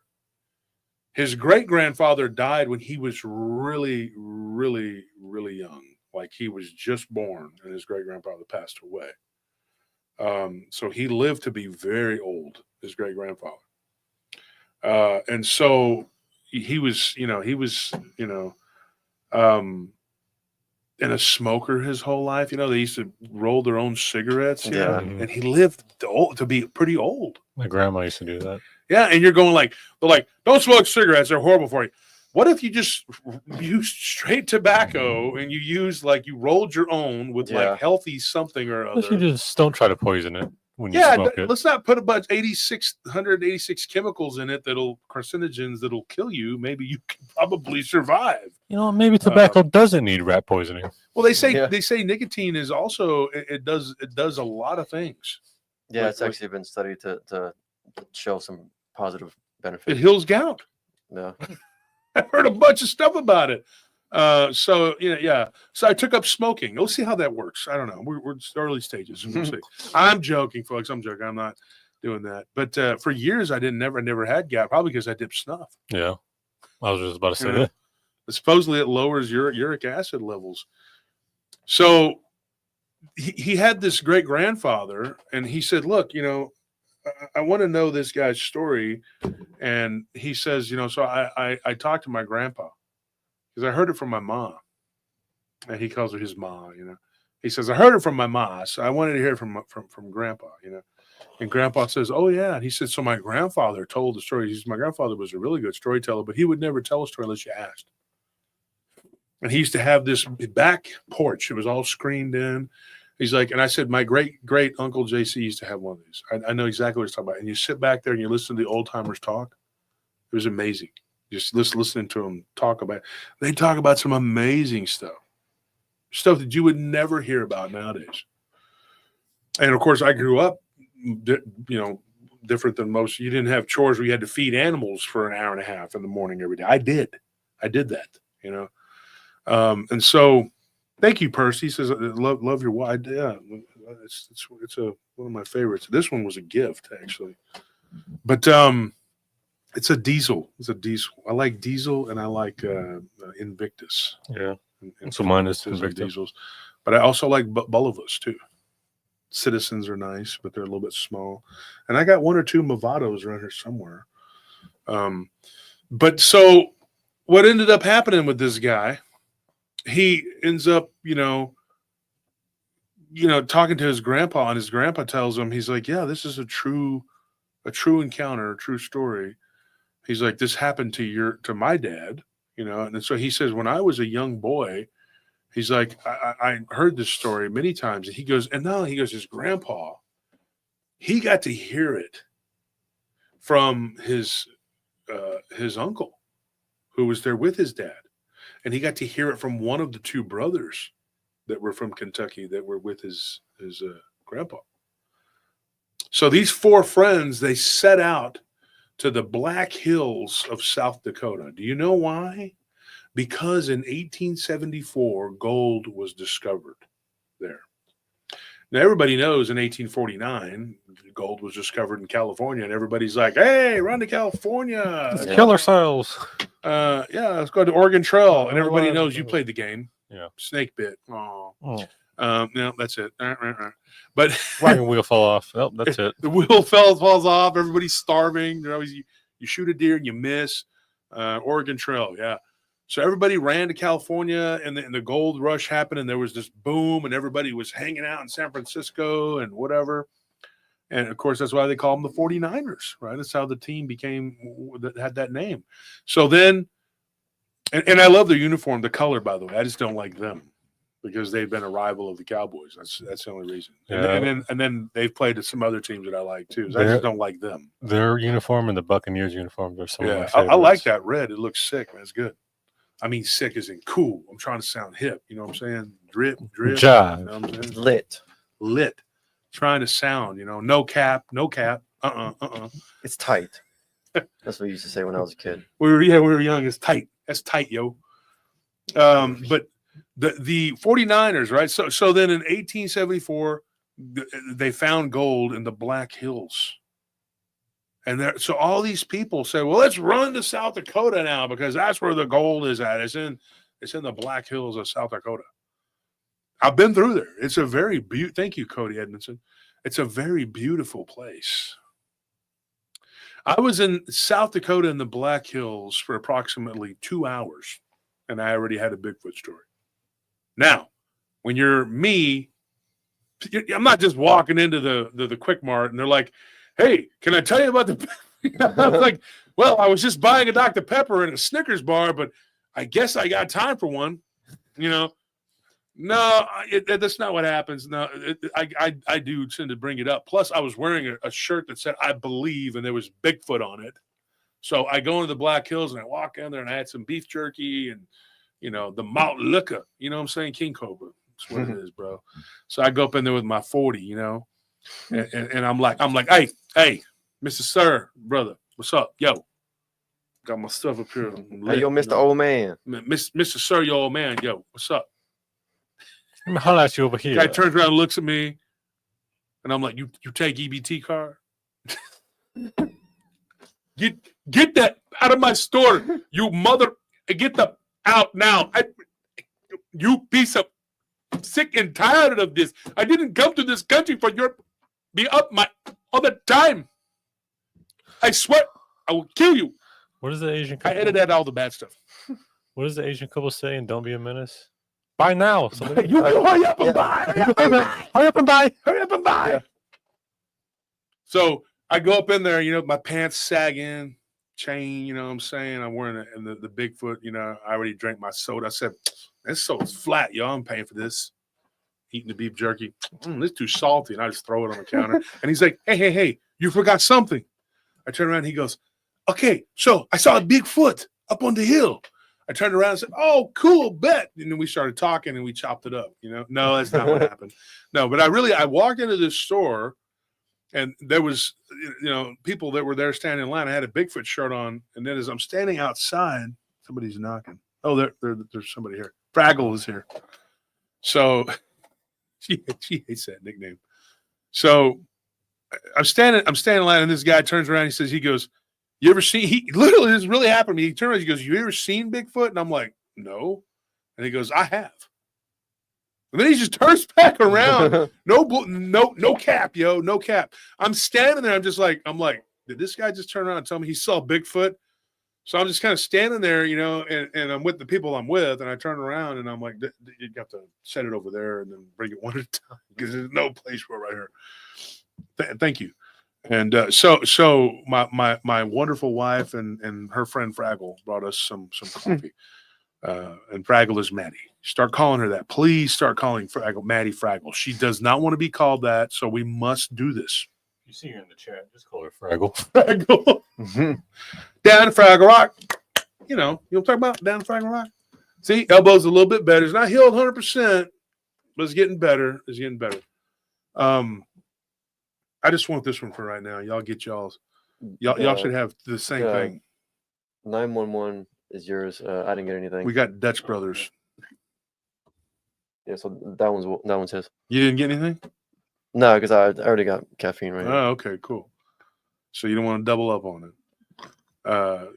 His great-grandfather died when he was really, really, really young. Like he was just born and his great-grandfather passed away. So he lived to be very old, his great-grandfather. And so he was, and a smoker his whole life. They used to roll their own cigarettes. Yeah. And he lived to be pretty old. My grandma used to do that. Yeah, and you're going they're like, don't smoke cigarettes; they're horrible for you. What if you just use straight tobacco and you rolled your own with like healthy something or other? You just don't try to poison it when you smoke it. Let's not put a bunch 186 chemicals in it carcinogens that'll kill you. Maybe you can probably survive. Maybe tobacco doesn't need rat poisoning. Well, they say nicotine is also it does a lot of things. Yeah, it's actually been studied to show some positive benefits. It heals gout. Yeah. I've heard a bunch of stuff about it. So I took up smoking. We'll see how that works. I don't know. We're early stages. We'll see. I'm joking, folks. I'm joking. I'm not doing that. But for years, I never had gout, probably because I dipped snuff. Yeah, I was just about to say that. Supposedly, it lowers uric acid levels. So he had this great grandfather, and he said, "Look, I want to know this guy's story." And he says, so I talked to my grandpa because I heard it from my mom. And he calls her his ma, He says, I heard it from my ma, so I wanted to hear it from grandpa, And grandpa says, oh, yeah. And he said, so my grandfather told the story. He says, my grandfather was a really good storyteller, but he would never tell a story unless you asked. And he used to have this back porch. It was all screened in. He's like, and I said, my great uncle JC used to have one of these. I know exactly what he's talking about. And you sit back there and you listen to the old timers talk. It was amazing. Just listening to them talk about it. They talk about some amazing stuff that you would never hear about nowadays. And of course, I grew up, different than most. You didn't have chores where you had to feed animals for an hour and a half in the morning every day. I did that, and so. Thank you, Percy. He says, love your wife. Yeah, it's one of my favorites. This one was a gift, actually. But it's a diesel. It's a diesel. I like diesel and I like Invictus. Yeah. And so mine is Invictus. Diesels. But I also like Bullivus, too. Citizens are nice, but they're a little bit small. And I got one or two Movados around here somewhere. But so what ended up happening with this guy, he ends up, talking to his grandpa, and his grandpa tells him, he's like, yeah, this is a true encounter, a true story. He's like, this happened to my dad, and so he says, when I was a young boy, he's like, I heard this story many times. And he goes, his grandpa, he got to hear it from his uncle who was there with his dad. And he got to hear it from one of the two brothers that were from Kentucky that were with his grandpa. So these four friends, they set out to the Black Hills of South Dakota. Do you know why? Because in 1874, gold was discovered there. Now, everybody knows in 1849, gold was discovered in California, and everybody's like, hey, run to California. Let's kill ourselves. Let's go to Oregon Trail. And everybody knows you played the game. Yeah. Snake bit. No, that's it. But wagon wheel fell off. Oh, that's it. The wheel falls off. Everybody's starving. You shoot a deer and you miss. Oregon Trail, yeah. So everybody ran to California, and the gold rush happened, and there was this boom, and everybody was hanging out in San Francisco and whatever. And, of course, that's why they call them the 49ers, right? That's how the team had that name. So then, and I love their uniform, the color, by the way. I just don't like them because they've been a rival of the Cowboys. That's the only reason. Yeah. And then they've played some other teams that I like, too. So I just don't like them. Their uniform and the Buccaneers uniform, they're some of my favorites. I like that red. It looks sick, man. It's good. I mean, sick as in cool. I'm trying to sound hip. You know what I'm saying? Drip. Jive. You know what I'm saying? Lit. Trying to sound, no cap. It's tight. That's what we used to say when I was a kid. We were young. It's tight. That's tight, yo. But the 49ers, right? So then in 1874, they found gold in the Black Hills. And so all these people say, well, let's run to South Dakota now because that's where the gold is at. It's in the Black Hills of South Dakota. I've been through there. It's a very beautiful. Thank you, Cody Edmondson. It's a very beautiful place. I was in South Dakota in the Black Hills for approximately 2 hours, and I already had a Bigfoot story. Now, when you're me, I'm not just walking into the Quick Mart and they're like, hey, can I tell you about the I was like, well, I was just buying a Dr. Pepper and a Snickers bar, but I guess I got time for one. No, that's not what happens. No, I do tend to bring it up. Plus, I was wearing a shirt that said, I believe, and there was Bigfoot on it. So I go into the Black Hills and I walk in there and I had some beef jerky and, the malt liquor. You know what I'm saying? King Cobra. That's what it is, bro. So I go up in there with my 40, and I'm like, hey, Mr. Sir, brother, what's up? Yo, got my stuff up here. Hey, yo, Mr. Old Man. Mr. Sir, your old man. Yo, what's up? Let me holler at you over here. Guy turns around and looks at me, and I'm like, you take EBT card? Get that out of my store, you mother. Get the out now. You piece of sick and tired of this. I didn't come to this country for your be up my all the time. I swear I will kill you. What does the Asian couple? I edited out all the bad stuff. What does the Asian couple say? And don't be a menace. Buy now. You hurry up and buy. Hurry up and buy. Hurry up and buy. Hurry up and buy. Yeah. So I go up in there, my pants sagging, chain, what I'm saying? I'm wearing the Bigfoot, I already drank my soda. I said, this soda's flat, yo. I'm paying for this. Eating the beef jerky. This is too salty. And I just throw it on the counter. And he's like, hey, you forgot something. I turn around and he goes, okay, so I saw a Bigfoot up on the hill. I turned around and said, oh, cool, bet. And then we started talking and we chopped it up, No, that's not what happened. No, but I walked into this store and there was, people that were there standing in line. I had a Bigfoot shirt on. And then as I'm standing outside, somebody's knocking. Oh, there's somebody here. Fraggle is here. So she hates that nickname. So I'm standing in line and this guy turns around. He goes, you ever seen, this really happened to me. He turned around, he goes, you ever seen Bigfoot? And I'm like, no. And he goes, I have. And then he just turns back around. No cap, yo, no cap. I'm standing there. I'm like, did this guy just turn around and tell me he saw Bigfoot? So I'm just kind of standing there, and I'm with the people I'm with, and I turn around and I'm like, you have to set it over there and then bring it one at a time because there's no place for it right here. Thank you. And so my wonderful wife and her friend Fraggle brought us some coffee. And Fraggle is Maddie. Start calling her that. Please start calling Fraggle Maddie Fraggle. She does not want to be called that, so we must do this. You see her in the chat. Just call her Fraggle. Fraggle. Down to Fraggle Rock. You know what I'm talking about? Down to Fraggle Rock. See, elbow's a little bit better. It's not healed 100%, but it's getting better. I just want this one for right now. Y'all get y'all's. Y'all should have the same thing. 911 is yours. I didn't get anything. We got Dutch Brothers. Yeah, so that one's his. You didn't get anything? No, because I already got caffeine right now. Oh, okay, cool. So you don't want to double up on it.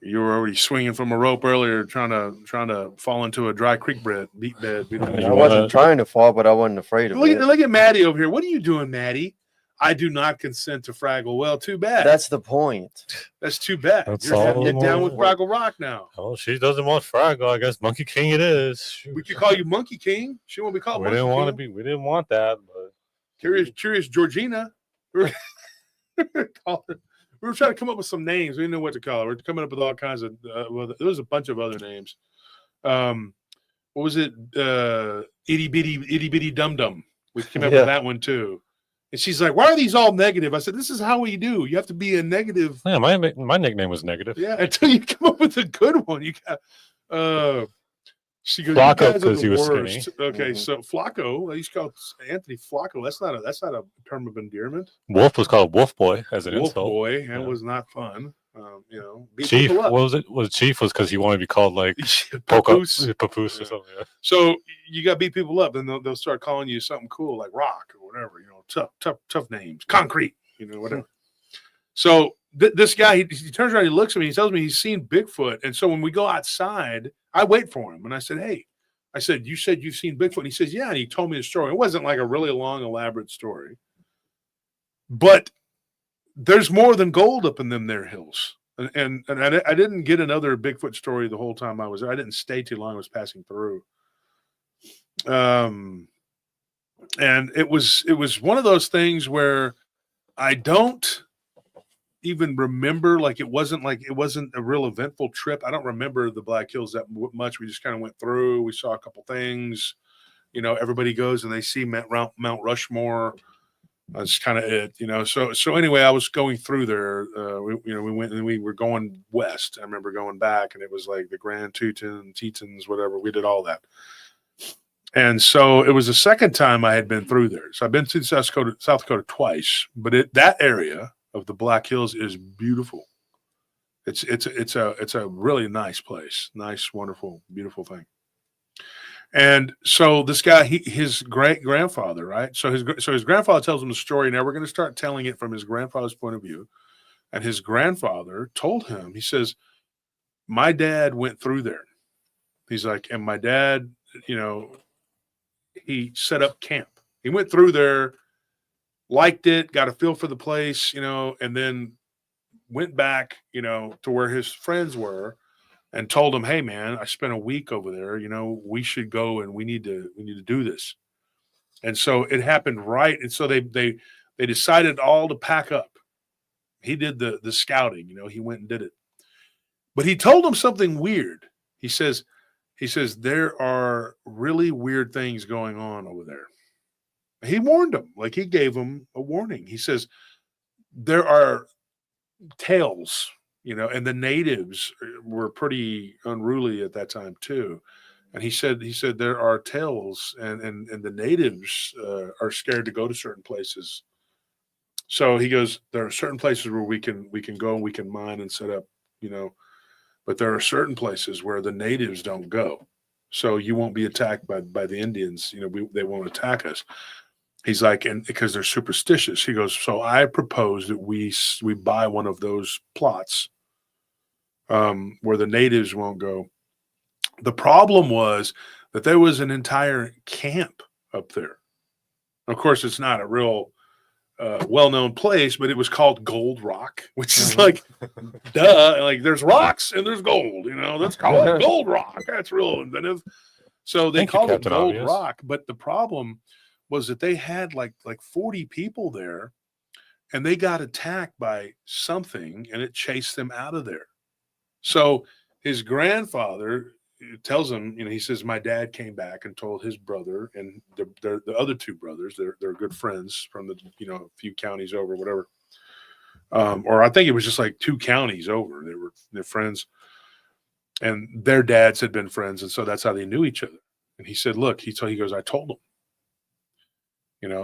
You were already swinging from a rope earlier, trying to fall into a dry creek beat bed. I wasn't trying to fall, but I wasn't afraid of it. Look at Maddie over here. What are you doing, Maddie? I do not consent to Fraggle. Well, too bad. That's the point. That's too bad. You're going to get down with Fraggle Rock now. Oh, she doesn't want Fraggle. I guess Monkey King it is. Shoot. We could call you Monkey King. She won't be called Monkey King. We didn't want that. But Curious Georgina. We were trying to come up with some names. We didn't know what to call her. We're coming up with all kinds of. There was a bunch of other names. What was it? Itty bitty dum dum. We came up with that one too. And she's like, "Why are these all negative?" I said, "This is how we do. You have to be a negative." Yeah, my nickname was negative. Yeah, until you come up with a good one. You got. She goes, Flacco because he was skinny. Okay, so Flacco. I used to call Anthony Flacco. That's not a term of endearment. Wolf was called Wolf Boy as an Wolf insult. Boy. That was not fun. Beat Chief, people up. what was it? Was Chief was because he wanted to be called like Papoose or something. Yeah. So you got to beat people up, and they'll start calling you something cool like Rock or whatever. Tough names, Concrete, whatever. So this guy, he turns around, he looks at me, he tells me he's seen Bigfoot, and so when we go outside, I wait for him, and I said, "Hey," I said, "You said you've seen Bigfoot?" And he says, "Yeah," and he told me the story. It wasn't like a really long, elaborate story, but there's more than gold up in them there hills. And I didn't get another Bigfoot story the whole time I was there. I didn't stay too long. I was passing through. And it was one of those things where I don't even remember, like it wasn't a real eventful trip. I don't remember the Black Hills that much. We just kind of went through. We saw a couple things. Everybody goes and they see Mount Rushmore. That's kind of it, So anyway, I was going through there. We went and we were going west. I remember going back, and it was like the Grand Tetons, whatever. We did all that, and so it was the second time I had been through there. So I've been to South Dakota twice, but that area of the Black Hills is beautiful. It's a really nice place, nice, wonderful, beautiful thing. And so this guy, his great grandfather, right? So his grandfather tells him the story. Now we're going to start telling it from his grandfather's point of view. And his grandfather told him, he says, "My dad went through there." He's like, and my dad, he set up camp. He went through there, liked it, got a feel for the place, and then went back, to where his friends were. And told him, "Hey man, I spent a week over there. We should go and we need to do this." And so it happened right. And so they decided all to pack up. He did the scouting. He went and did it. But he told them something weird. He says there are really weird things going on over there. He warned them, like he gave them a warning. He says there are tales. And the natives were pretty unruly at that time too. And he said there are tales, and the natives are scared to go to certain places. So he goes, there are certain places where we can go and we can mine and set up, but there are certain places where the natives don't go. So you won't be attacked by the Indians. They won't attack us. He's like, and because they're superstitious, he goes, so I propose that we buy one of those plots where the natives won't go. The problem was that there was an entire camp up there. Of course, it's not a real well-known place, but it was called Gold Rock, which is like, duh, like there's rocks and there's gold, that's called Gold Rock. That's real inventive. So they called it Gold Rock, but the problem was that they had like 40 people there, and they got attacked by something, and it chased them out of there. So his grandfather tells him, he says, my dad came back and told his brother and the other two brothers, they're good friends from the, a few counties over, whatever. Or I think it was just like 2 counties over. They're friends, and their dads had been friends. And so that's how they knew each other. And he said, look, he goes, I told them,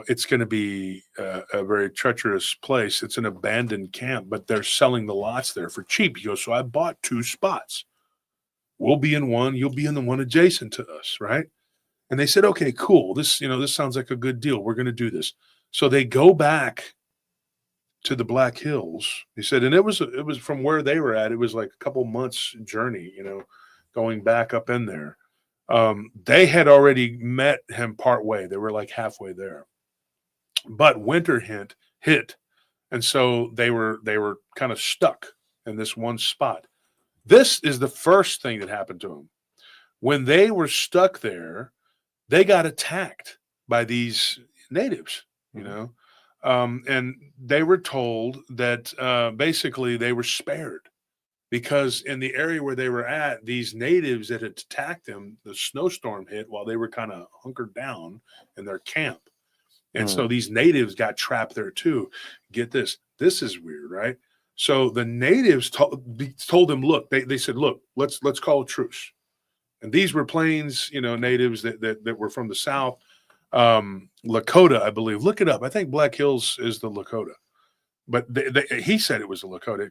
it's going to be a very treacherous place. It's an abandoned camp, but they're selling the lots there for cheap. He goes, so I bought 2 spots. We'll be in one. You'll be in the one adjacent to us, right? And they said, okay, cool. This sounds like a good deal. We're going to do this. So they go back to the Black Hills. He said, and it was from where they were at. It was like a couple months journey, going back up in there. They had already met him part way. They were like halfway there, but winter hit. And so they were kind of stuck in this one spot. This is the first thing that happened to them. When they were stuck there, they got attacked by these natives, and they were told that basically they were spared. Because in the area where they were at, these natives that had attacked them, the snowstorm hit while they were kind of hunkered down in their camp. And so these natives got trapped there too. Get this. This is weird, right? So the natives told them, look, they said, look, let's call a truce. And these were Plains, natives that were from the South. Lakota, I believe. Look it up. I think Black Hills is the Lakota. but he said it was a Lakota.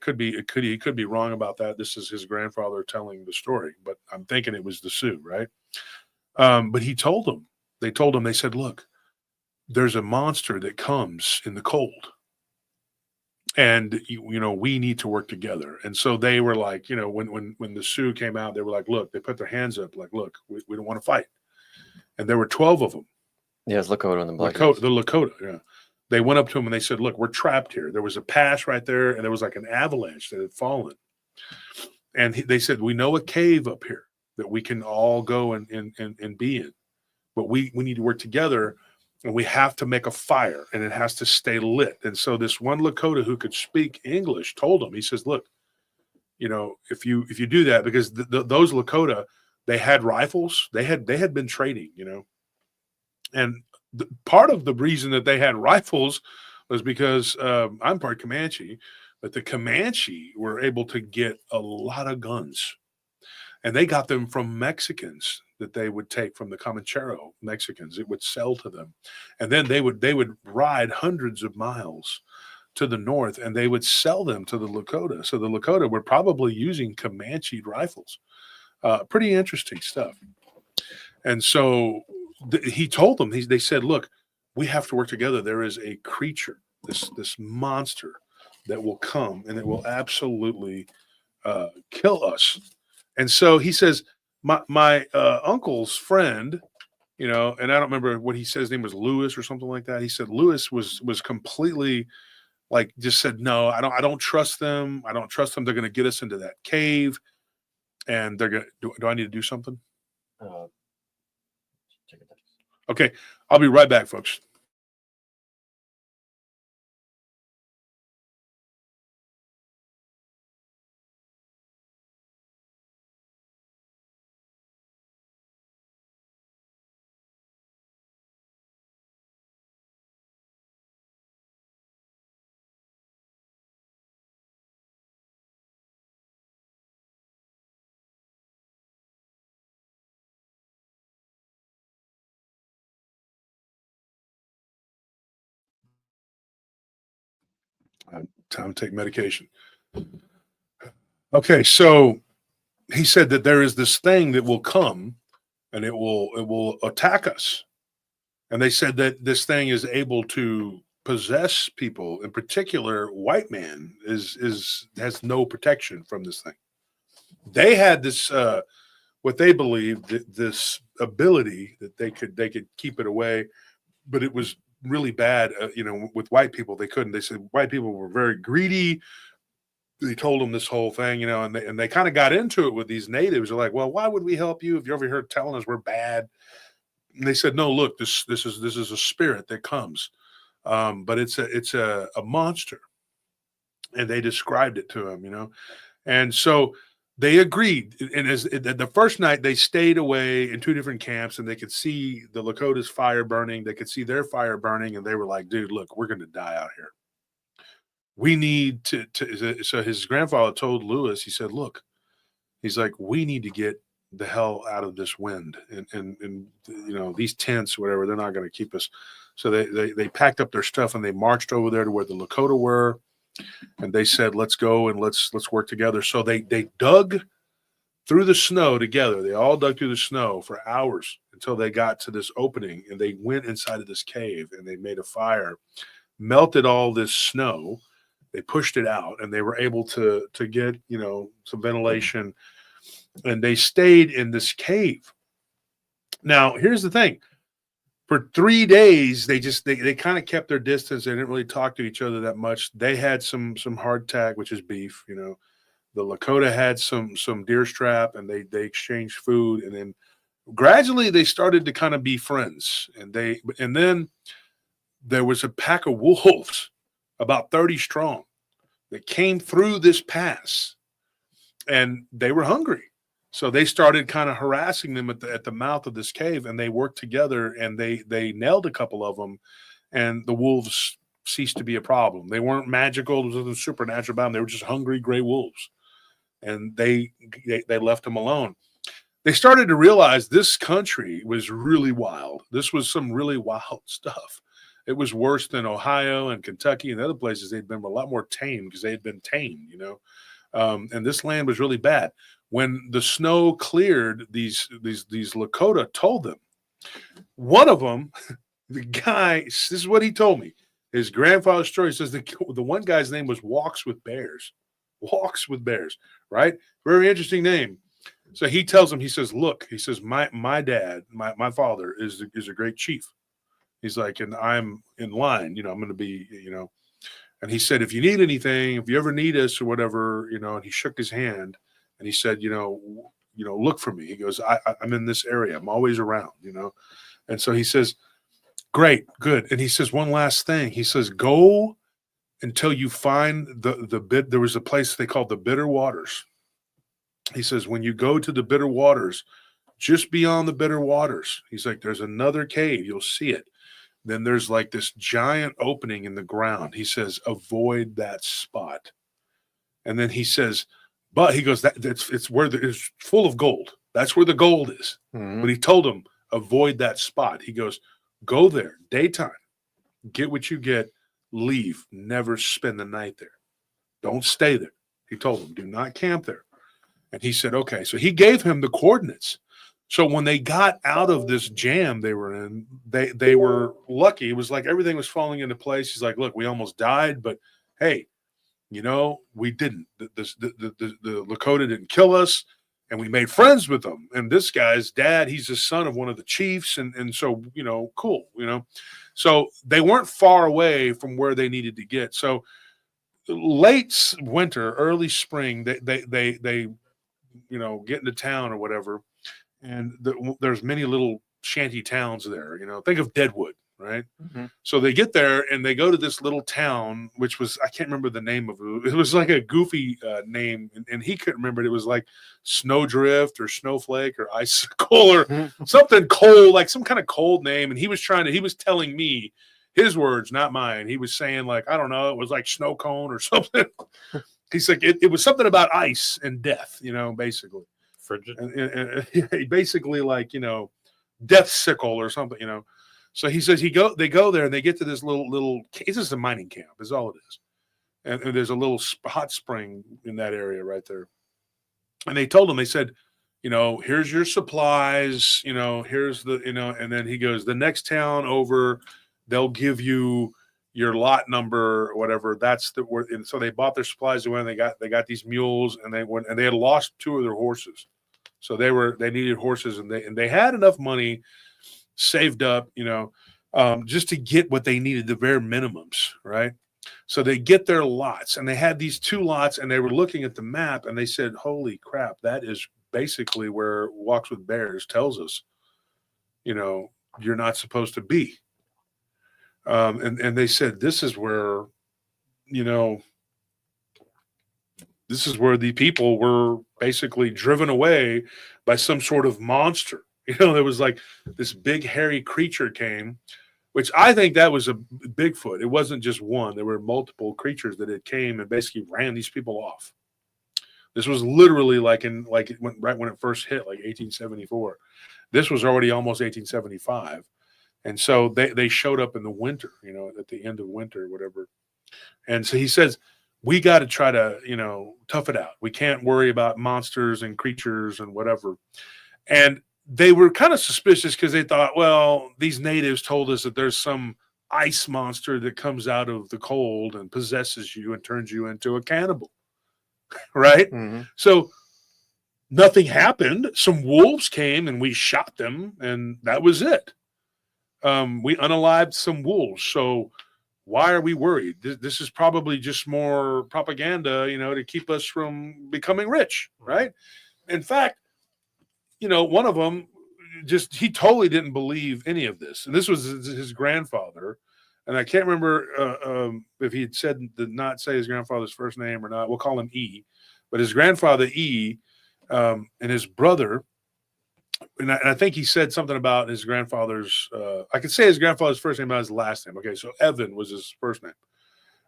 He could be wrong about that. This is his grandfather telling the story, but I'm thinking it was the Sioux, right? But he told them. They said, look, there's a monster that comes in the cold, and we need to work together. And so they were like, when the Sioux came out, they were like, look, they put their hands up, like, look, we don't want to fight. And there were 12 of them. Yeah, it's Lakota and the Black. The Lakota, yeah. They went up to him and they said, look, we're trapped here. There was a pass right there, and there was like an avalanche that had fallen. And they said, we know a cave up here that we can all go and be in. But we need to work together, and we have to make a fire, and it has to stay lit. And so this one Lakota who could speak English told him, he says, look, if you do that, because those Lakota, they had rifles, they had been trading, and part of the reason that they had rifles was because I'm part Comanche, but the Comanche were able to get a lot of guns, and they got them from Mexicans that they would take from the Comanchero Mexicans. It would sell to them, and then they would ride hundreds of miles to the north, and they would sell them to the Lakota. So the Lakota were probably using Comanche rifles. Pretty interesting stuff. And so he told them, they said, look, we have to work together. There is a creature, this monster that will come, and it will absolutely kill us. And so he says, my uncle's friend, and I don't remember what he said, his name was Lewis or something like that. He said Lewis was completely just said, no, I don't trust them. I don't trust them. They're going to get us into that cave, and they're going to, do I need to do something? Check it out. Okay. I'll be right back, folks. Time to take medication. Okay, so he said that there is this thing that will come, and it will attack us. And they said that this thing is able to possess people. In particular, white man has no protection from this thing. They had this what they believed, this ability that they could keep it away, but it was really bad. With white people, they couldn't. They said white people were very greedy. They told them this whole thing, and they kind of got into it with these natives. They're like, well, why would we help you if you're over here telling us we're bad? And they said, no, look, this is a spirit that comes, but it's a monster, and they described it to him, and so they agreed. And as the first night, they stayed away in two different camps, and they could see the Lakota's fire burning. They could see their fire burning, and they were like, dude, look, we're going to die out here. We need to. So his grandfather told Lewis, he said, look, he's like, we need to get the hell out of this wind, and these tents, whatever, they're not going to keep us. So they packed up their stuff, and they marched over there to where the Lakota were. And they said, let's go and let's work together. So they dug through the snow together. They all dug through the snow for hours until they got to this opening, and they went inside of this cave, and they made a fire, melted all this snow. They pushed it out, and they were able to get, some ventilation, and they stayed in this cave. Now, here's the thing. For 3 days, they kind of kept their distance. They didn't really talk to each other that much. They had some hardtack, which is beef. The Lakota had some deer strap, and they exchanged food. And then gradually they started to kind of be friends. And then there was a pack of wolves, about 30 strong, that came through this pass, and they were hungry. So they started kind of harassing them at the mouth of this cave, and they worked together, and they nailed a couple of them, and the wolves ceased to be a problem. They weren't magical. There was nothing supernatural about them. They were just hungry gray wolves, and they left them alone. They started to realize this country was really wild. This was some really wild stuff. It was worse than Ohio and Kentucky and other places. They'd been a lot more tame because they had been tamed, and this land was really bad. When the snow cleared, these Lakota told them. One of them, the guy, this is what he told me. His grandfather's story says the one guy's name was Walks with Bears. Walks with Bears, right? Very interesting name. So he tells him, he says, look, he says, my dad, my father is a great chief. He's like, and I'm in line, I'm going to be, and he said, if you need anything, if you ever need us or whatever, and he shook his hand and he said, look for me. He goes, I'm in this area. I'm always around, And so he says, great, good. And he says, one last thing. He says, go until you find the bit. There was a place they called the Bitter Waters. He says, when you go to the Bitter Waters, just beyond the Bitter Waters, he's like, there's another cave. You'll see it. Then there's like this giant opening in the ground. He says, avoid that spot. And then he says, but he goes, it's where it's full of gold. That's where the gold is. Mm-hmm. But he told him, avoid that spot. He goes, go there, daytime, get what you get, leave, never spend the night there. Don't stay there. He told him, do not camp there. And he said, okay. So he gave him the coordinates. So when they got out of this jam they were in, they were lucky. It was like everything was falling into place. He's like, look, we almost died, but hey, we didn't. The Lakota didn't kill us, and we made friends with them. And this guy's dad, he's the son of one of the chiefs, and so cool, So they weren't far away from where they needed to get. So late winter, early spring, they get into town or whatever, and there's many little shanty towns there. Think of Deadwood. Right. Mm-hmm. So they get there and they go to this little town, which was, I can't remember the name of it. It was like a goofy name, and he couldn't remember it. It was like Snowdrift or Snowflake or Icicle or something cold, like some kind of cold name. And he was telling me his words, not mine. He was saying, like, I don't know, it was like snow cone or something. He's like, it was something about ice and death, basically. Frigid. And basically like, death sickle or something, So he says they go there and they get to this little it's just a mining camp is all it is. And there's a little hot spring in that area right there. And they told him, they said, here's your supplies, here's the, and then he goes, the next town over, they'll give you your lot number or whatever. That's the word. And so they bought their supplies away and they got these mules and they had lost 2 of their horses. So they needed horses and they had enough money saved up, just to get what they needed, the bare minimums, right? So they get their lots, and they had these 2 lots, and they were looking at the map, and they said, holy crap, that is basically where Walks with Bears tells us, you're not supposed to be. And they said, this is where the people were basically driven away by some sort of monster. There was like this big hairy creature came, which I think that was a Bigfoot. It wasn't just one. There were multiple creatures that had came and basically ran these people off. This was literally right when it first hit, like 1874. This was already almost 1875. And so they showed up in the winter, at the end of winter or whatever. And so he says, we got to try to, tough it out. We can't worry about monsters and creatures and whatever. And they were kind of suspicious because they thought, well, these natives told us that there's some ice monster that comes out of the cold and possesses you and turns you into a cannibal. Right? Mm-hmm. So nothing happened. Some wolves came and we shot them, and that was it. We unalived some wolves. So why are we worried? This is probably just more propaganda, to keep us from becoming rich. Right? In fact, one of them he totally didn't believe any of this. And this was his grandfather. And I can't remember if he had did not say his grandfather's first name or not. We'll call him E. But his grandfather, E, and his brother, and I think he said something about his grandfather's, I could say his grandfather's first name, not his last name. Okay, so Evan was his first name.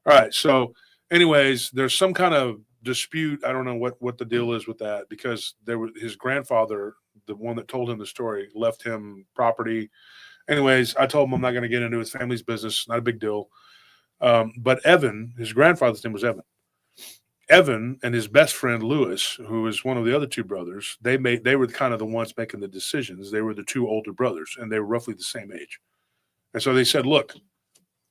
All right, so anyways, there's some kind of dispute. I don't know what the deal is with that, because his grandfather, the one that told him the story, left him property, Anyways, I told him I'm not going to get into his family's business. Not a big deal. But Evan, his grandfather's name was Evan. Evan and his best friend Lewis, who is one of the other two brothers, they were kind of the ones making the decisions. They were the two older brothers, and they were roughly the same age. And so they said, "Look,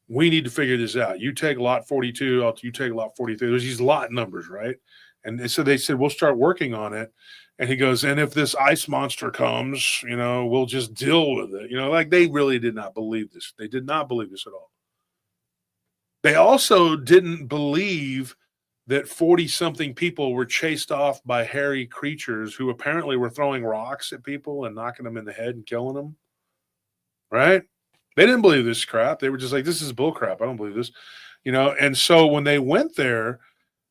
we need to figure this out. You take lot 42, you take lot 43. There's these lot numbers, right?" And so they said, "We'll start working on it." And he goes, "And if this ice monster comes, we'll just deal with it." Like they really did not believe this. They did not believe this at all. They also didn't believe that 40-something people were chased off by hairy creatures who apparently were throwing rocks at people and knocking them in the head and killing them. Right? They didn't believe this crap. They were just like, this is bull crap. I don't believe this. And so when they went there,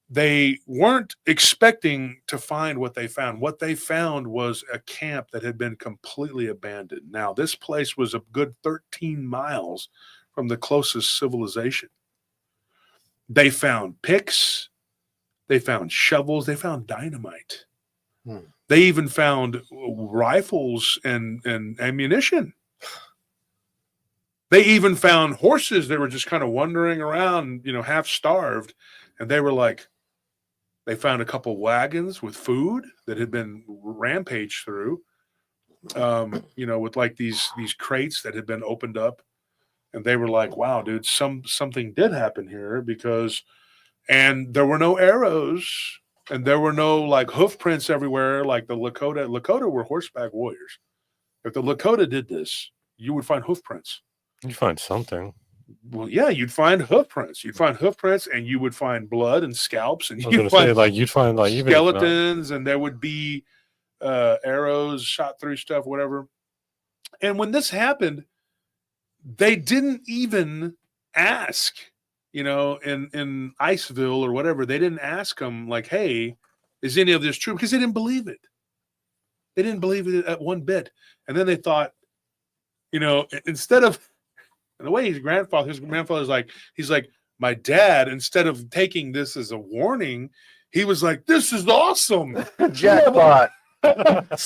they weren't expecting to find what they found. What they found was a camp that had been completely abandoned. Now, this place was a good 13 miles from the closest civilization. They found picks. They found shovels. They found dynamite. They even found rifles and ammunition. They even found horses that were just kind of wandering around, half starved. And they were like, they found a couple wagons with food that had been rampaged through, with like these crates that had been opened up. And they were like, wow, dude, something did happen here and there were no arrows and there were no like hoof prints everywhere. Like the Lakota were horseback warriors. If the Lakota did this, you would find hoof prints. You find something. Well, yeah, you'd find hoof prints. You'd find hoof prints, and you would find blood and scalps, and you'd find skeletons, and there would be arrows shot through stuff, whatever. And when this happened, they didn't even ask, in Iceville or whatever. They didn't ask them like, "Hey, is any of this true?" Because they didn't believe it. They didn't believe it at one bit. And then they thought, instead of. And the way his grandfather's like, he's like, my dad, instead of taking this as a warning, he was like, this is awesome. Jackpot.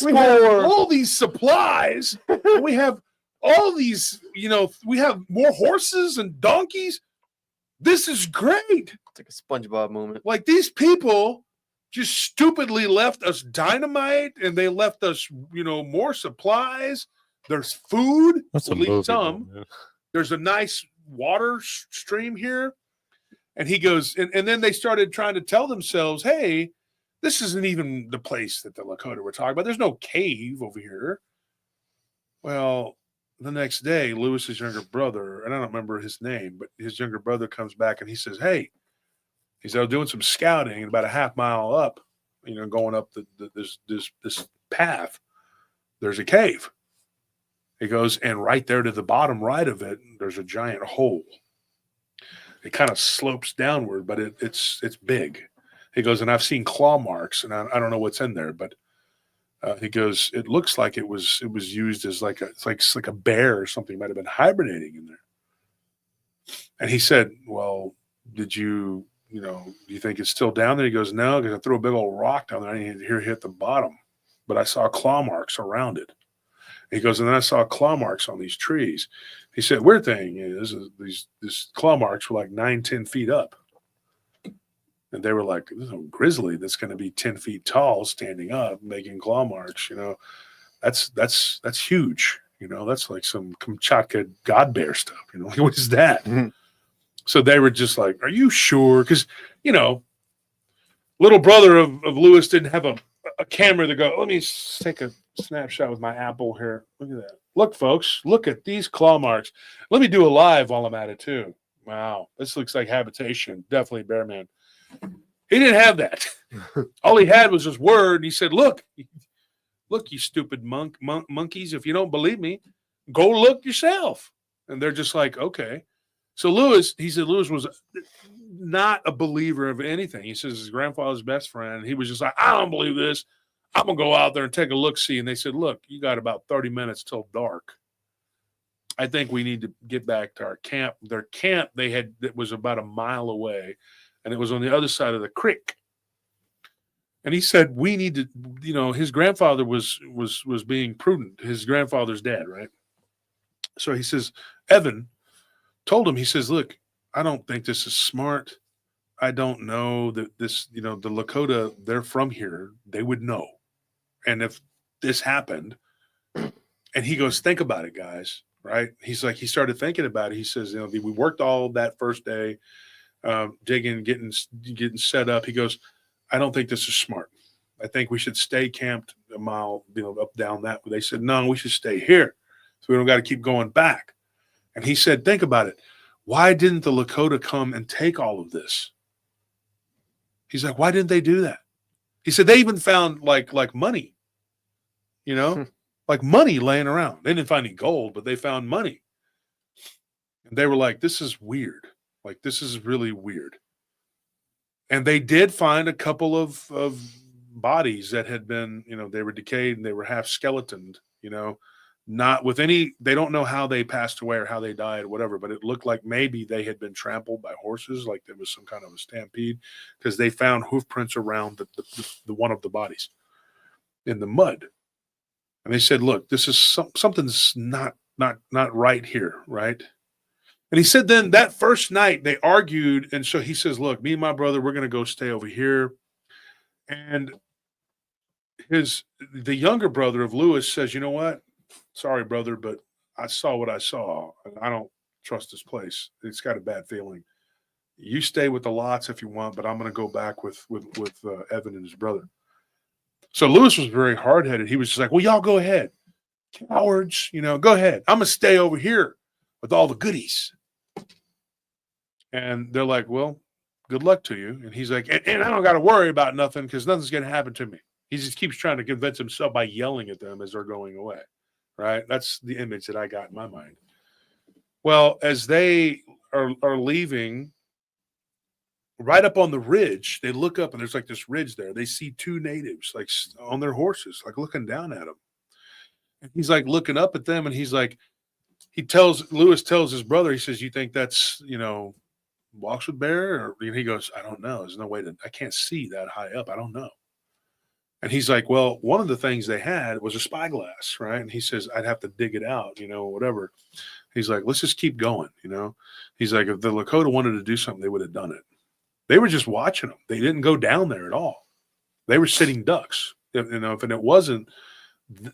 We have all these supplies. And we have all these, we have more horses and donkeys. This is great. It's like a SpongeBob moment. Like these people just stupidly left us dynamite and they left us, more supplies. There's food. That's at least some. There's a nice water stream here. And he goes, and then they started trying to tell themselves, hey, this isn't even the place that the Lakota were talking about. There's no cave over here. Well, the next day, Lewis's younger brother, and I don't remember his name, but his younger brother comes back and he says, hey, he said, I was doing some scouting and about a half mile up, going up this path, there's a cave. He goes, and right there to the bottom right of it, there's a giant hole. It kind of slopes downward, but it's big. He goes, and I've seen claw marks, and I don't know what's in there, but he goes, it looks like it was used as like a bear or something might have been hibernating in there. And he said, well, did you, do you think it's still down there? He goes, no, because I threw a big old rock down there. I didn't hear it hit the bottom, but I saw claw marks around it. He goes, and then I saw claw marks on these trees. He said, weird thing is these claw marks were like 9-10 feet up. And they were like, there's no grizzly that's going to be 10 feet tall standing up making claw marks. That's huge. That's like some Kamchatka god bear stuff. What is that? Mm-hmm. So they were just like, are you sure? Because, little brother of Lewis didn't have a camera to go, let me take a snapshot with my Apple here. Look at that. Look, folks, look at these claw marks. Let me do a live while I'm at it too. Wow. This looks like habitation. Definitely bear man. He didn't have that. All he had was his word. And he said, look, you stupid monkeys. If you don't believe me, go look yourself. And they're just like, okay. So Lewis was not a believer of anything. He says his grandfather's best friend. He was just like, I don't believe this. I'm going to go out there and take a look-see. And they said, look, you got about 30 minutes till dark. I think we need to get back to our camp. Their camp, that was about a mile away, and it was on the other side of the creek. And he said, we need to, his grandfather was being prudent. His grandfather's dead, right? So he says, Evan told him, he says, look, I don't think this is smart. I don't know that this, the Lakota, they're from here. They would know. And if this happened, and he goes, think about it, guys, right? He's like, he started thinking about it. He says, we worked all that first day, digging, getting set up. He goes, I don't think this is smart. I think we should stay camped a mile, up, down that. They said, no, we should stay here. So we don't got to keep going back. And he said, think about it. Why didn't the Lakota come and take all of this? He's like, why didn't they do that? He said, they even found like money, like money laying around. They didn't find any gold, but they found money. And they were like, this is weird. Like, this is really weird. And they did find a couple of bodies that had been, they were decayed and they were half skeletoned, not with any, they don't know how they passed away or how they died or whatever, but it looked like maybe they had been trampled by horses, like there was some kind of a stampede, because they found hoof prints around the one of the bodies in the mud. And they said, look, this is something's not right here, right? And he said then that first night they argued, and so he says, look, me and my brother, we're going to go stay over here. And the younger brother of Lewis says, you know what? Sorry, brother, but I saw what I saw, and I don't trust this place. It's got a bad feeling. You stay with the Lots if you want, but I'm going to go back with Evan and his brother. So Lewis was very hard-headed. He was just like, well, y'all go ahead. Cowards, go ahead. I'm going to stay over here with all the goodies. And they're like, well, good luck to you. And he's like, and I don't got to worry about nothing because nothing's going to happen to me. He just keeps trying to convince himself by yelling at them as they're going away. Right? That's the image that I got in my mind. Well, as they are leaving, right up on the ridge, they look up and there's like this ridge there. They see two natives like on their horses, like looking down at them. And he's like looking up at them, and he's like, Lewis tells his brother, he says, you think that's, walks with bear? Or he goes, I don't know. There's no way I can't see that high up. I don't know. And he's like, well, one of the things they had was a spyglass, right? And he says, I'd have to dig it out, whatever. He's like, let's just keep going, He's like, if the Lakota wanted to do something, they would have done it. They were just watching them. They didn't go down there at all. They were sitting ducks, if it wasn't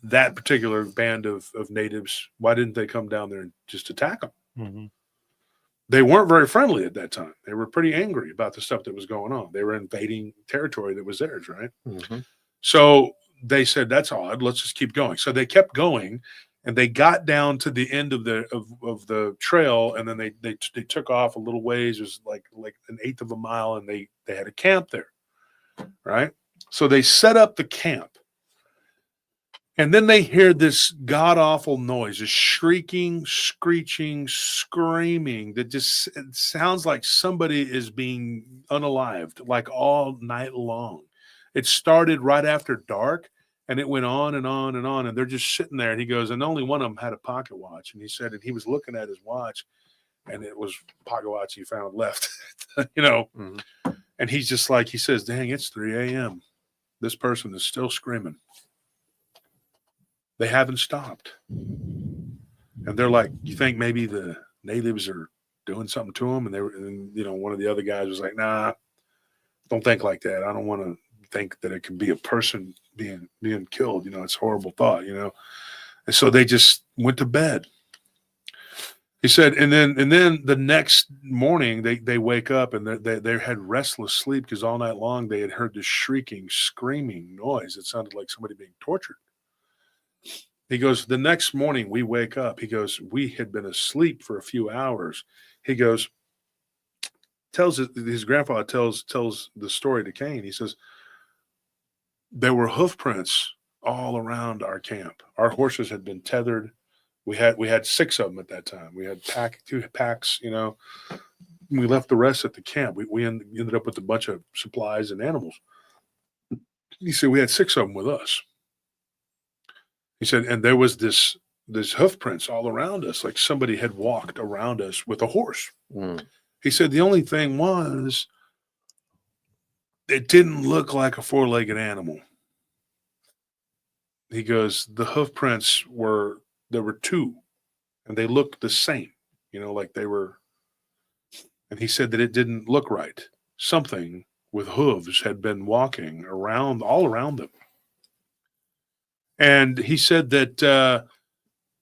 that particular band of natives, why didn't they come down there and just attack them? Mm-hmm. They weren't very friendly at that time. They were pretty angry about the stuff that was going on. They were invading territory that was theirs, right? Mm-hmm. So they said, that's odd. Let's just keep going. So they kept going, and they got down to the end of the trail, and then they took off a little ways. It was like an eighth of a mile, and they had a camp there, right? So they set up the camp, and then they hear this god-awful noise, this shrieking, screeching, screaming that just sounds like somebody is being unalived, like all night long. It started right after dark, and it went on and on and on, and they're just sitting there. And he goes, and only one of them had a pocket watch. And he said, and he was looking at his watch, and it was pocket watch he found left, Mm-hmm. And he's just like, he says, dang, it's 3 a.m. This person is still screaming. They haven't stopped. And they're like, you think maybe the natives are doing something to them? And one of the other guys was like, nah, don't think like that. I don't want to think that it could be a person being killed. It's a horrible thought, And so they just went to bed. He said, and then the next morning they wake up, and they had restless sleep because all night long they had heard this shrieking, screaming noise. It sounded like somebody being tortured. He goes, the next morning we wake up. He goes, we had been asleep for a few hours. He goes, his grandfather tells the story to Kane. He says, there were hoof prints all around our camp. Our horses had been tethered. We had 6 of them at that time. We had 2 packs, We left the rest at the camp. We ended up with a bunch of supplies and animals. He said we had 6 of them with us. He said, and there was this hoof prints all around us, like somebody had walked around us with a horse. Mm. He said the only thing was it didn't look like a 4-legged animal. He goes, the hoof prints there were 2, and they looked the same, like they were. And he said that it didn't look right. Something with hooves had been walking all around them. And he said that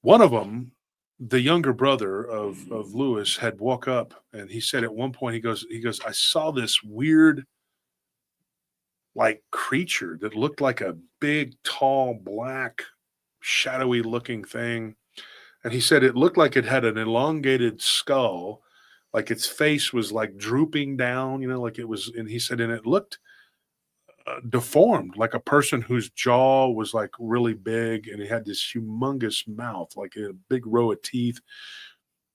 one of them, the younger brother of Lewis, had woke up, and he said at one point, he goes, I saw this weird, like, creature that looked like a big, tall, black, shadowy looking thing. And he said it looked like it had an elongated skull, like its face was like drooping down, like it was. And he said, and it looked deformed, like a person whose jaw was like really big, and it had this humongous mouth, like a big row of teeth.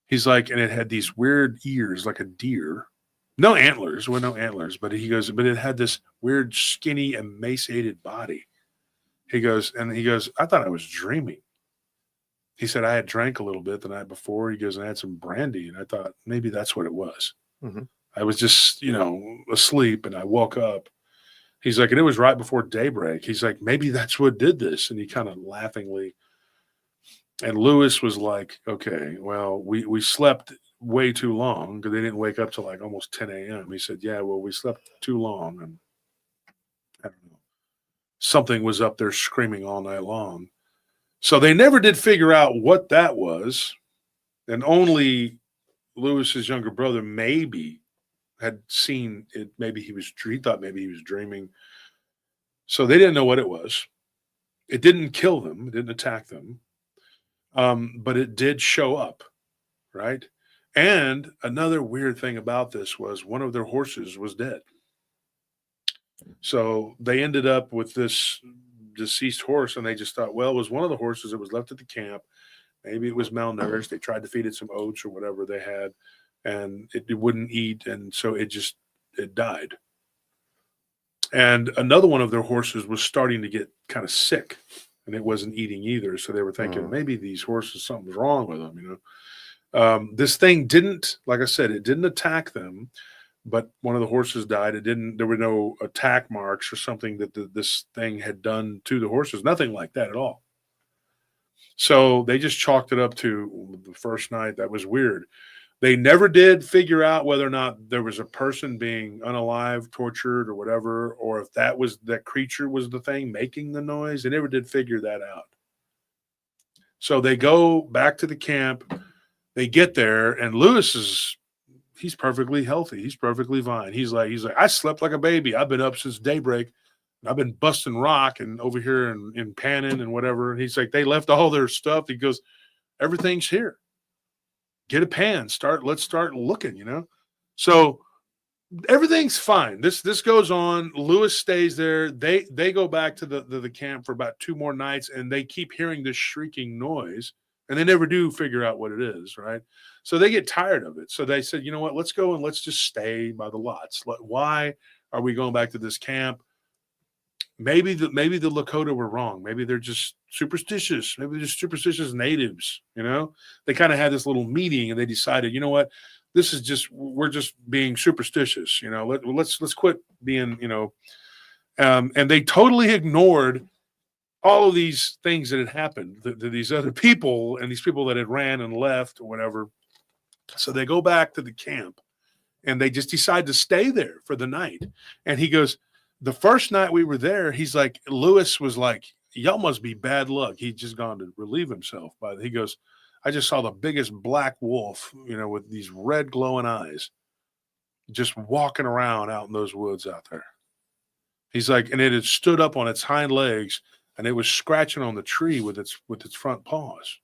He's like, and it had these weird ears, like a deer. No antlers, no antlers, but he goes, but it had this weird, skinny, emaciated body. He goes, I thought I was dreaming. He said, I had drank a little bit the night before. He goes, and I had some brandy, and I thought maybe that's what it was. Mm-hmm. I was just, asleep, and I woke up. He's like, and it was right before daybreak. He's like, maybe that's what did this. And he kind of laughingly, and Lewis was like, okay, well, we slept way too long because they didn't wake up till like almost 10 a.m. He said, yeah, well, we slept too long. And I don't know, something was up there screaming all night long. So they never did figure out what that was. And only Lewis's younger brother maybe had seen it. Maybe he thought maybe he was dreaming. So they didn't know what it was. It didn't kill them. It didn't attack them. But it did show up, right? And another weird thing about this was one of their horses was dead. So they ended up with this deceased horse, and they just thought, well, it was one of the horses that was left at the camp. Maybe it was malnourished. They tried to feed it some oats or whatever they had, and it wouldn't eat, and so it died. And another one of their horses was starting to get kind of sick, and it wasn't eating either. So they were thinking maybe these horses, something's wrong with them, This thing didn't, like I said, it didn't attack them, but one of the horses died. There were no attack marks or something that this thing had done to the horses. Nothing like that at all. So they just chalked it up to the first night. That was weird. They never did figure out whether or not there was a person being unalive, tortured, or whatever, or if that creature was the thing making the noise. They never did figure that out. So they go back to the camp. They get there, and Lewis he's perfectly healthy. He's perfectly fine. He's like, I slept like a baby. I've been up since daybreak. I've been busting rock and over here and panning and whatever. And he's like, they left all their stuff. He goes, everything's here. Get a pan. Let's start looking, So everything's fine. This goes on. Lewis stays there. They go back to the camp for about 2 more nights, and they keep hearing this shrieking noise, and they never do figure out what it is, right? So they get tired of it. So they said, you know what, let's go and let's just stay by the lots. Why are we going back to this camp? Maybe the Lakota were wrong. Maybe they're just superstitious. Maybe they're just superstitious natives. They kind of had this little meeting, and they decided, you know what, we're just being superstitious. Let's quit being, and they totally ignored all of these things that had happened to these other people and these people that had ran and left or whatever. So they go back to the camp, and they just decide to stay there for the night. And he goes, the first night we were there, he's like, Lewis was like, y'all must be bad luck. He'd just gone to relieve himself. But he goes, I just saw the biggest black wolf, with these red glowing eyes, just walking around out in those woods out there. He's like, and it had stood up on its hind legs, and it was scratching on the tree with its front paws.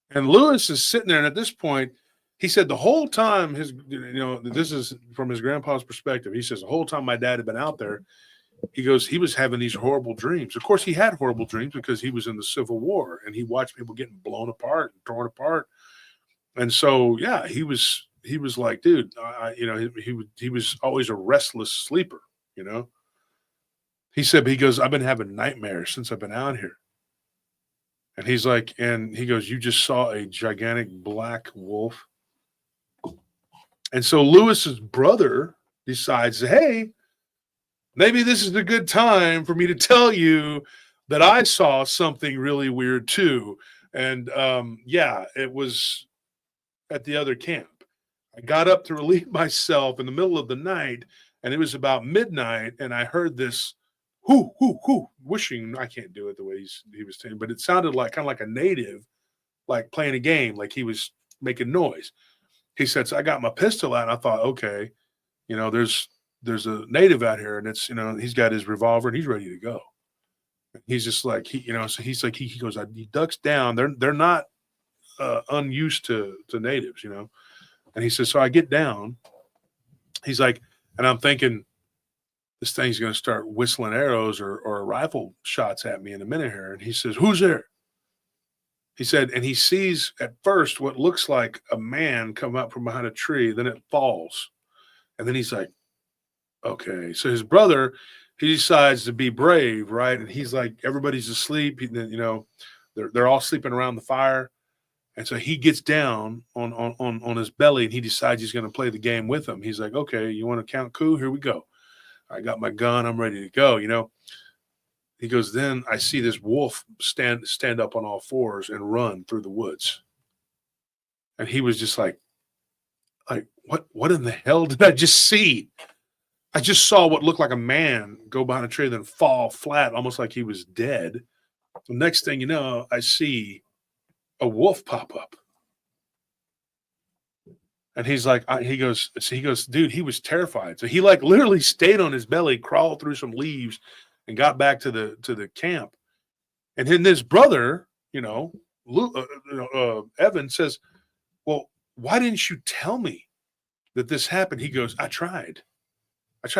And Lewis is sitting there, and at this point, he said the whole time this is from his grandpa's perspective. He says the whole time my dad had been out there, he goes, he was having these horrible dreams. Of course, he had horrible dreams because he was in the Civil War, and he watched people getting blown apart and torn apart. And so, yeah, he was like, dude, he was always a restless sleeper, He said, he goes, I've been having nightmares since I've been out here. And he's like, and he goes, you just saw a gigantic black wolf. And so Lewis's brother decides, hey, maybe this is a good time for me to tell you that I saw something really weird too. And yeah, it was at the other camp. I got up to relieve myself in the middle of the night, and it was about midnight, and I heard this whoo, whoo, whoo, whooshing. I can't do it the way he was saying, but it sounded like kind of like a native, like playing a game, like he was making noise. He said, so I got my pistol out, and I thought, okay, you know, there's a native out here, and it's, you know, he's got his revolver, and he's ready to go. He's just like, you know, so he's like, he goes, he ducks down. They're not unused to natives, you know. And he says, so I get down. He's like, and I'm thinking, this thing's going to start whistling arrows or rifle shots at me in a minute here. And he says, who's there? He said, and he sees at first what looks like a man come up from behind a tree. Then it falls. And then he's like, okay. So his brother, he decides to be brave, right? And he's like, everybody's asleep. You know, they're all sleeping around the fire. And so he gets down on his belly, and he decides he's going to play the game with them. He's like, okay, you want to count coup? Here we go. I got my gun. I'm ready to go, you know. He goes, then I see this wolf stand up on all fours and run through the woods. And he was just like, what in the hell did I just see? I just saw what looked like a man go behind a tree, then fall flat, almost like he was dead. The next thing you know, I see a wolf pop up. And he's like, he goes, dude, he was terrified. So he like literally stayed on his belly, crawled through some leaves, and got back to the camp. And then his brother, you know, Evan says, well, why didn't you tell me that this happened? He goes, I tried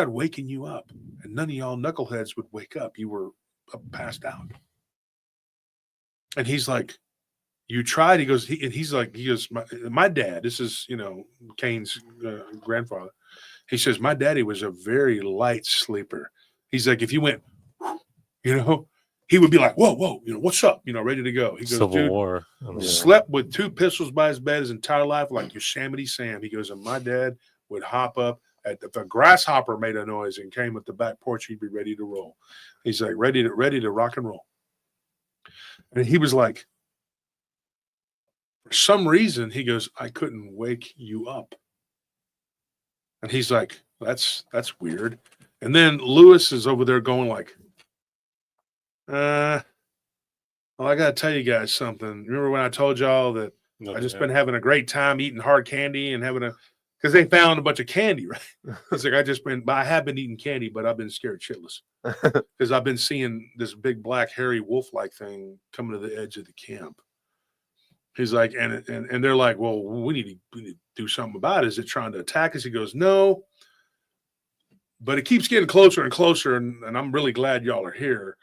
waking you up, and none of y'all knuckleheads would wake up. You were passed out. And he's like, you tried? He goes, he's like, my dad, this is, you know, Kane's grandfather. He says, my daddy was a very light sleeper. He's like, if you went, you know, he would be like, whoa, you know, what's up? You know, ready to go. He goes, Civil War. Slept with 2 pistols by his bed his entire life like Yosemite Sam. He goes, and my dad would hop up. If a grasshopper made a noise and came at the back porch, he'd be ready to roll. He's like, ready to rock and roll. And he was like, for some reason, he goes, I couldn't wake you up. And he's like, that's weird. And then Lewis is over there going like, well, I got to tell you guys something. Remember when I told y'all that I just been having a great time eating hard candy and because they found a bunch of candy, right? It's like, I have been eating candy, but I've been scared shitless because I've been seeing this big black hairy wolf-like thing coming to the edge of the camp. He's like, and they're like, well, we need to do something about it. Is it trying to attack us? He goes, no, but it keeps getting closer and closer, and I'm really glad y'all are here.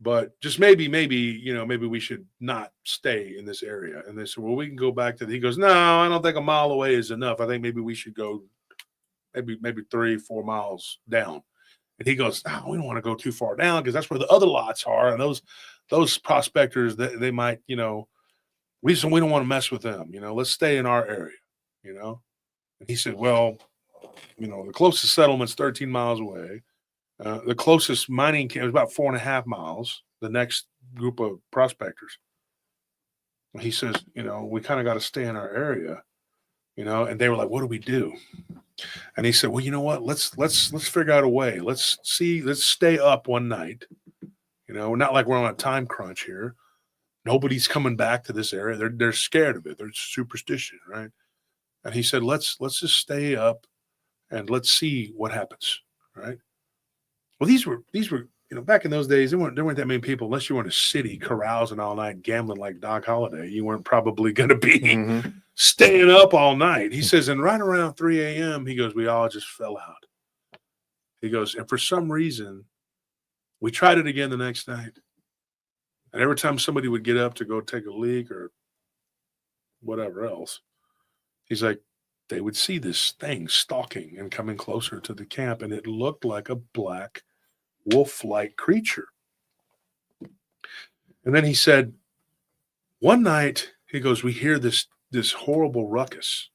But just maybe, you know, maybe we should not stay in this area. And they said, well, we can go back to he goes, no, I don't think a mile away is enough. I think maybe we should go maybe 3-4 miles down. And he goes, oh, we don't want to go too far down because that's where the other lots are. And those prospectors, they might, you know, we don't want to mess with them. You know, let's stay in our area, you know. And he said, well, you know, the closest settlement's 13 miles away. The closest mining camp was about 4.5 miles. The next group of prospectors. He says, you know, we kind of got to stay in our area, you know. And they were like, what do we do? And he said, well, you know what? Let's figure out a way. Let's stay up one night. You know, not like we're on a time crunch here. Nobody's coming back to this area. They're scared of it. They're superstition, right? And he said, let's just stay up and let's see what happens, right? Well, these were, you know, back in those days, there weren't that many people, unless you were in a city carousing all night, gambling like Doc Holliday. You weren't probably going to be staying up all night. He says, and right around 3 a.m., he goes, we all just fell out. He goes, and for some reason, we tried it again the next night. And every time somebody would get up to go take a leak or whatever else, he's like, they would see this thing stalking and coming closer to the camp, and it looked like a black wolf-like creature. And then he said, one night, he goes, we hear this horrible ruckus.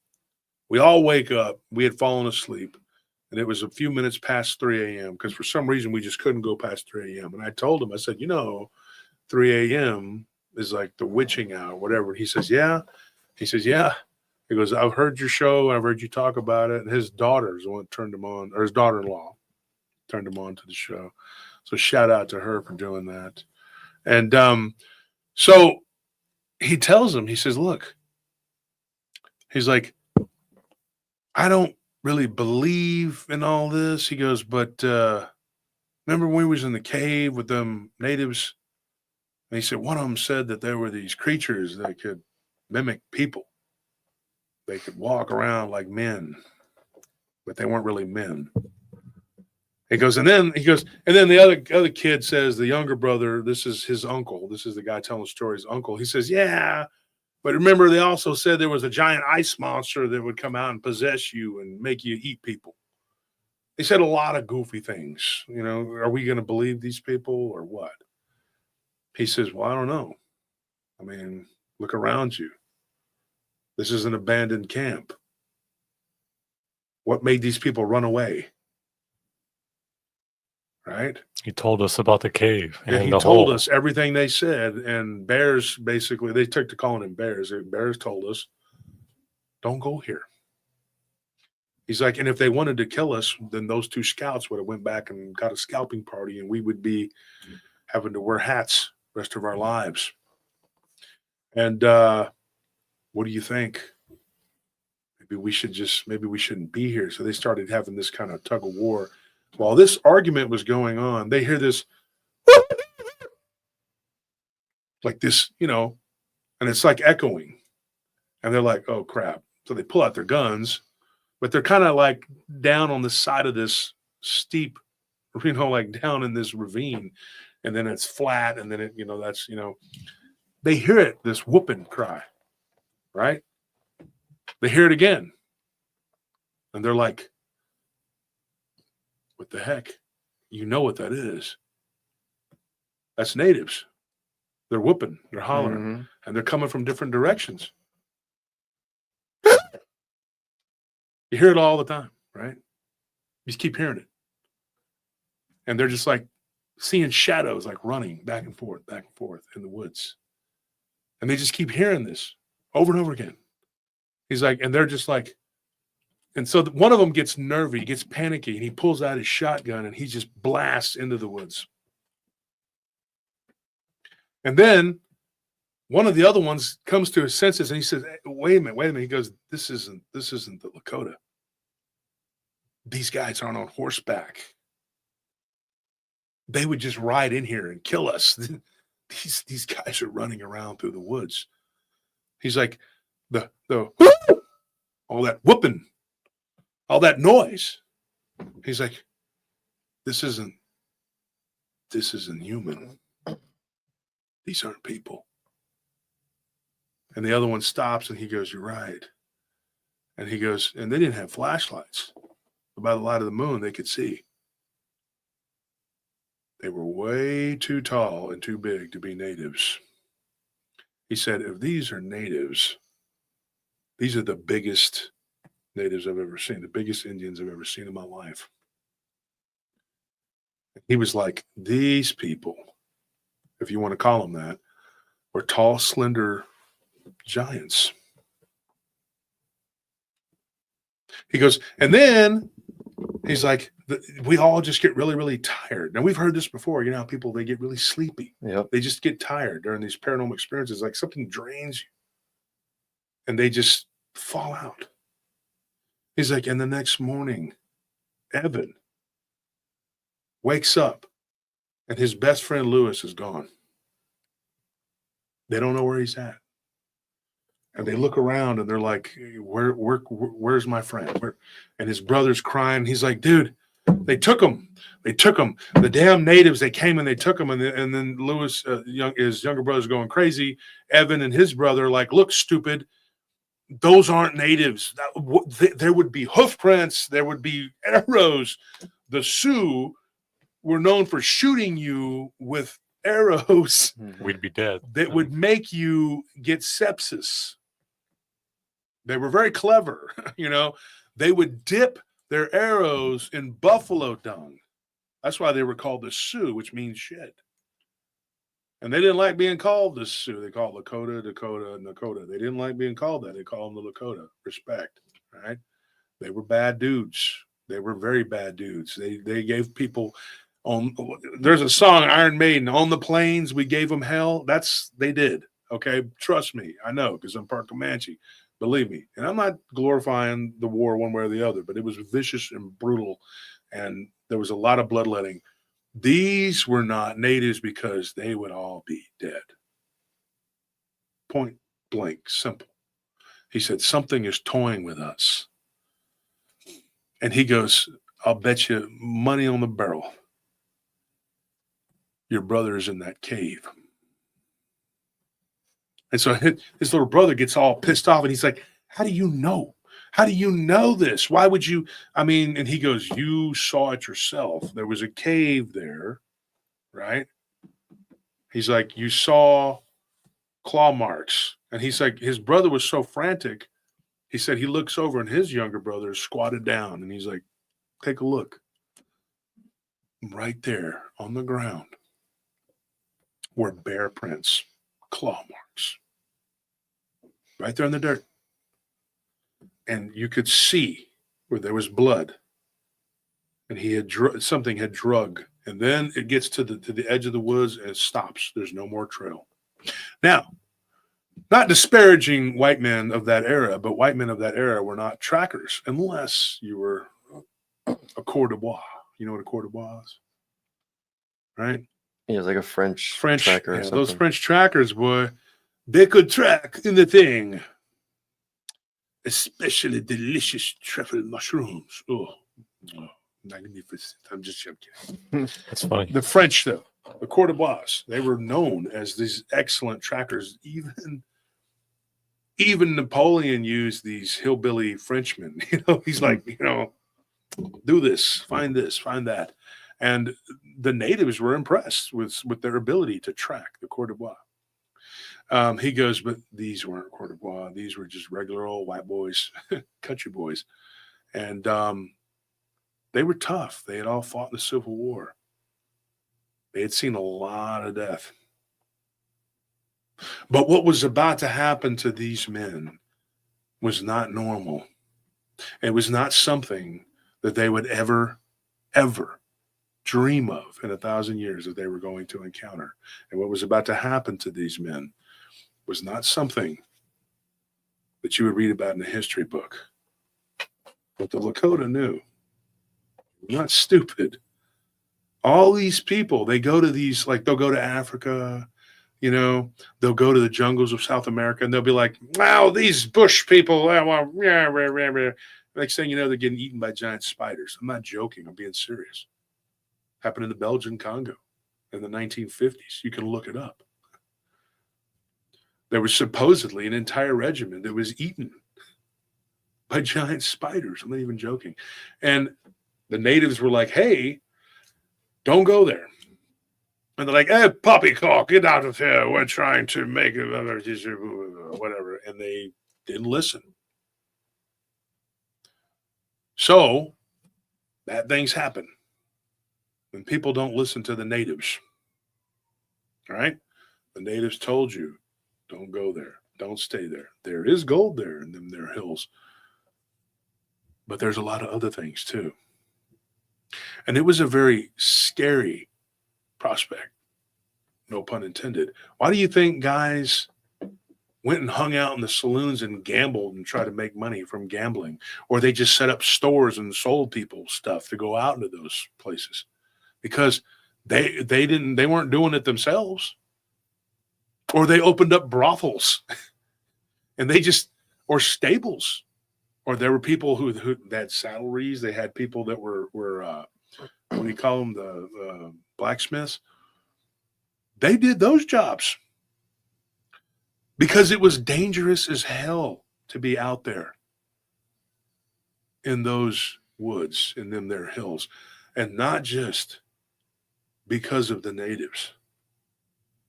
We all wake up. We had fallen asleep, and it was a few minutes past 3 a.m. because for some reason we just couldn't go past 3 a.m. And I told him, I said, you know, 3 a.m., is like the witching hour, whatever. He says, yeah. He says, yeah. He goes, I've heard your show. I've heard you talk about it. And his daughter's the one that turned him on, or his daughter-in-law turned him on to the show. So shout out to her for doing that. And so he tells him, he says, look, he's like, I don't really believe in all this. He goes, but remember when we was in the cave with them natives? And he said, one of them said that there were these creatures that could mimic people. They could walk around like men, but they weren't really men. He goes, and then the other kid says, the younger brother, this is his uncle. This is the guy telling the story, his uncle. He says, yeah, but remember, they also said there was a giant ice monster that would come out and possess you and make you eat people. They said a lot of goofy things. You know, are we going to believe these people or what? He says, well, I don't know. I mean, look around you. This is an abandoned camp. What made these people run away? Right? He told us about the cave. And he told us everything they said. And bears, basically, they took to calling him bears. Bears told us, don't go here. He's like, and if they wanted to kill us, then those two scouts would have went back and got a scalping party, and we would be having to wear hats the rest of our lives. And what do you think? Maybe we shouldn't be here. So they started having this kind of tug of war. While this argument was going on, they hear this like this, you know, and it's like echoing. And they're like, oh, crap. So they pull out their guns, but they're kind of like down on the side of this steep, you know, like down in this ravine. And then it's flat. And then it, you know, that's, you know, they hear it, this whooping cry, right? They hear it again. And they're like, what the heck? You know what that is. That's natives. They're whooping, they're hollering, and they're coming from different directions. You hear it all the time, right? You just keep hearing it. And they're just like seeing shadows like running back and forth in the woods. And they just keep hearing this over and over again. He's like, and they're just like, and so one of them gets nervy, he gets panicky, and he pulls out his shotgun and he just blasts into the woods. And then one of the other ones comes to his senses and he says, hey, wait a minute. He goes, this isn't the Dakota. These guys aren't on horseback. They would just ride in here and kill us. These guys are running around through the woods. He's like, the all that whooping, all that noise. He's like, this isn't human. These aren't people. And the other one stops and he goes, you're right. And he goes, and they didn't have flashlights. But by the light of the moon, they could see. They were way too tall and too big to be natives. He said, if these are natives, these are the biggest natives I've ever seen, the biggest Indians I've ever seen in my life. He was like, these people, if you want to call them that, were tall, slender giants. He goes, and then he's like, we all just get really, really tired. Now, we've heard this before. You know, people, they get really sleepy. Yep. They just get tired during these paranormal experiences. Like something drains you. And they just fall out. He's like, and the next morning, Evan wakes up and his best friend Lewis is gone. They don't know where he's at. And they look around and they're like, where's my friend? And his brother's crying. He's like, dude, they took him. They took him. The damn natives, they came and they took him. And then Lewis, his younger brother's going crazy. Evan and his brother like, look, stupid. Those aren't natives. There would be hoof prints. There would be arrows. The Sioux were known for shooting you with arrows. We'd be dead. That would make you get sepsis. They were very clever. You know, they would dip their arrows in buffalo dung. That's why they were called the Sioux, which means shit. And they didn't like being called the Sioux. They called Lakota, Dakota, and Dakota. They didn't like being called that. They called them the Lakota. Respect, right? They were bad dudes. They were very bad dudes. They gave people on. There's a song, Iron Maiden, on the plains. We gave them hell. They did. Okay, trust me. I know because I'm part Comanche. Believe me. And I'm not glorifying the war one way or the other, but it was vicious and brutal, and there was a lot of bloodletting. These were not natives because they would all be dead. Point blank, simple. He said, something is toying with us. And he goes, I'll bet you money on the barrel. Your brother is in that cave. And so his little brother gets all pissed off and he's like, how do you know? How do you know this? Why would you? I mean, and he goes, you saw it yourself. There was a cave there, right? He's like, you saw claw marks. And he's like, his brother was so frantic. He said he looks over and his younger brother is squatted down. And he's like, take a look. Right there on the ground were bear prints, claw marks. Right there in the dirt. And you could see where there was blood. And he had something had drug. And then it gets to the edge of the woods and it stops. There's no more trail. Now, not disparaging white men of that era, but white men of that era were not trackers unless you were a Coeur de Bois. You know what a Coeur de Bois is? Right? Yeah, it's like a French Yeah, tracker or something. those French trackers, boy, they could track anything. Especially delicious truffle mushrooms. Oh, magnificent. I'm just joking. That's funny. The French, though, the Coeur de Bois, they were known as these excellent trackers. Even Napoleon used these hillbilly Frenchmen. He's like, do this, find that. And the natives were impressed with their ability to track the Coeur de Bois. He goes, but these weren't Coeur de Bois. These were just regular old white boys, country boys. And they were tough. They had all fought in the Civil War. They had seen a lot of death. But what was about to happen to these men was not normal. It was not something that they would ever dream of in 1,000 years that they were going to encounter. And what was about to happen to these men was not something that you would read about in a history book. But the Lakota knew. Not stupid. All these people, they go to these, like they'll go to Africa, they'll go to the jungles of South America and they'll be like, wow, these bush people, next thing you know, they're getting eaten by giant spiders. I'm not joking. I'm being serious. Happened in the Belgian Congo in the 1950s. You can look it up. There was supposedly an entire regiment that was eaten by giant spiders. I'm not even joking. And the natives were like, hey, don't go there. And they're like, hey, poppycock, get out of here. We're trying to make it, whatever. And they didn't listen. So bad things happen when people don't listen to the natives. All right? The natives told you, don't go there. Don't stay there. There is gold there in them there hills. But there's a lot of other things too. And it was a very scary prospect. No pun intended. Why do you think guys went and hung out in the saloons and gambled and tried to make money from gambling? Or they just set up stores and sold people stuff to go out into those places? Because they weren't doing it themselves. Or they opened up brothels and or stables, or there were people who had saddleries. They had people that were what do you call them? The blacksmiths. They did those jobs because it was dangerous as hell to be out there in those woods, in them there hills, and not just because of the natives.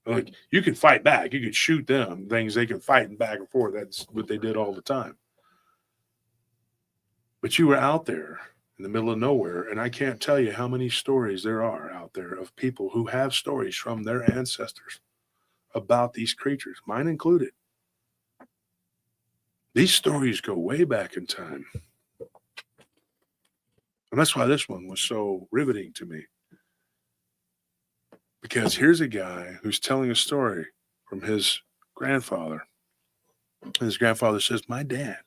Like, you could fight back. You could shoot them. Things they could fight back and forth. That's what they did all the time. But you were out there in the middle of nowhere, and I can't tell you how many stories there are out there of people who have stories from their ancestors about these creatures, mine included. These stories go way back in time. And that's why this one was so riveting to me. Because here's a guy who's telling a story from his grandfather. And his grandfather says, my dad.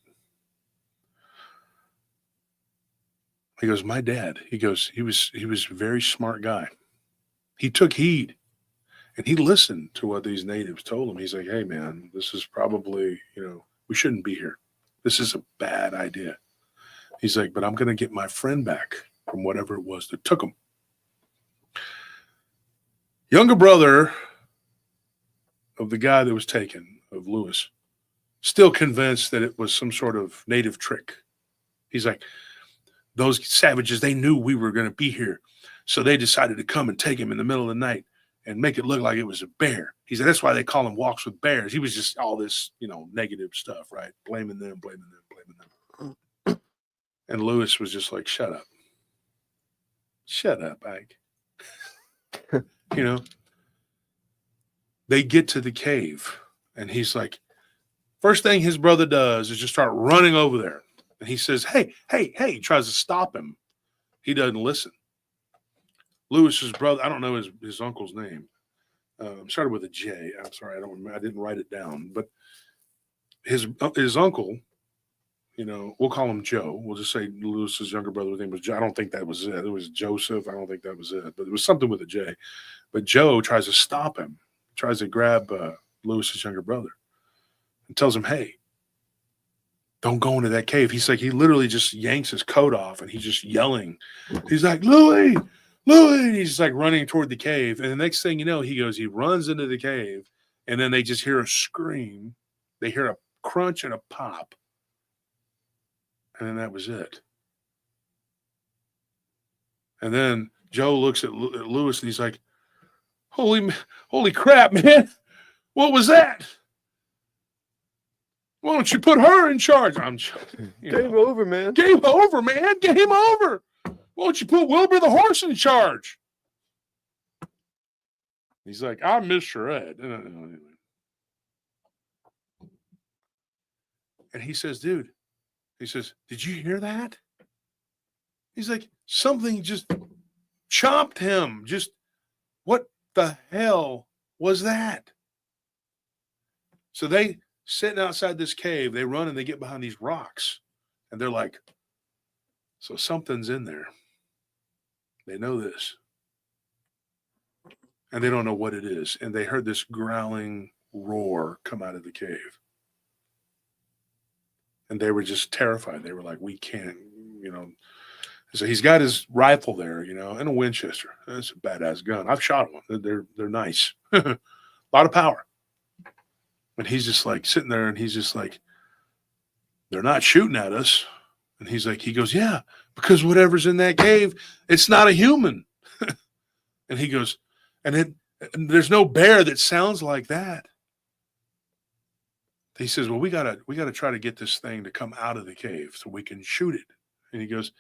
He goes, my dad. He goes, he was a very smart guy. He took heed and he listened to what these natives told him. He's like, hey man, this is probably, we shouldn't be here. This is a bad idea. He's like, but I'm going to get my friend back from whatever it was that took him. Younger brother of the guy that was taken, of Lewis, still convinced that it was some sort of native trick. He's like, those savages, they knew we were going to be here. So they decided to come and take him in the middle of the night and make it look like it was a bear. He said, that's why they call him walks with bears. He was just all this, negative stuff, right? Blaming them. And Lewis was just like, shut up. Shut up, Ike. They get to the cave and he's like, first thing his brother does is just start running over there. And he says, hey, he tries to stop him. He doesn't listen. Lewis's brother, I don't know his uncle's name. Started with a J. I'm sorry, I don't remember. I didn't write it down. But his uncle, we'll call him Joe. We'll just say Lewis's younger brother's name was Joe. I don't think that was it. It was Joseph. I don't think that was it. But it was something with a J. But Joe tries to stop him. Tries to grab Lewis's younger brother and tells him, hey, don't go into that cave. He's like, he literally just yanks his coat off and he's just yelling. He's like, Louis. And he's like running toward the cave. And the next thing you know, he runs into the cave and then they just hear a scream. They hear a crunch and a pop. And then that was it. And then Joe looks at Lewis and he's like, holy crap, man. What was that? Why don't you put her in charge? I'm joking. Game over, man. Game over, man. Game over. Why don't you put Wilbur the horse in charge? He's like, I'm Mr. Ed. And he says, dude, did you hear that? He's like, something just chopped him. Just what the hell was that? So they sitting outside this cave, they run and they get behind these rocks and they're like, so something's in there. They know this. And they don't know what it is. And they heard this growling roar come out of the cave. And they were just terrified. They were like, we can't, So he's got his rifle there, and a Winchester. That's a badass gun. I've shot one. They're nice. A lot of power. And he's just like sitting there and he's just like, they're not shooting at us. And he goes, yeah, because whatever's in that cave, it's not a human. And he goes, and there's no bear that sounds like that. He says, well, we gotta try to get this thing to come out of the cave so we can shoot it. And he goes,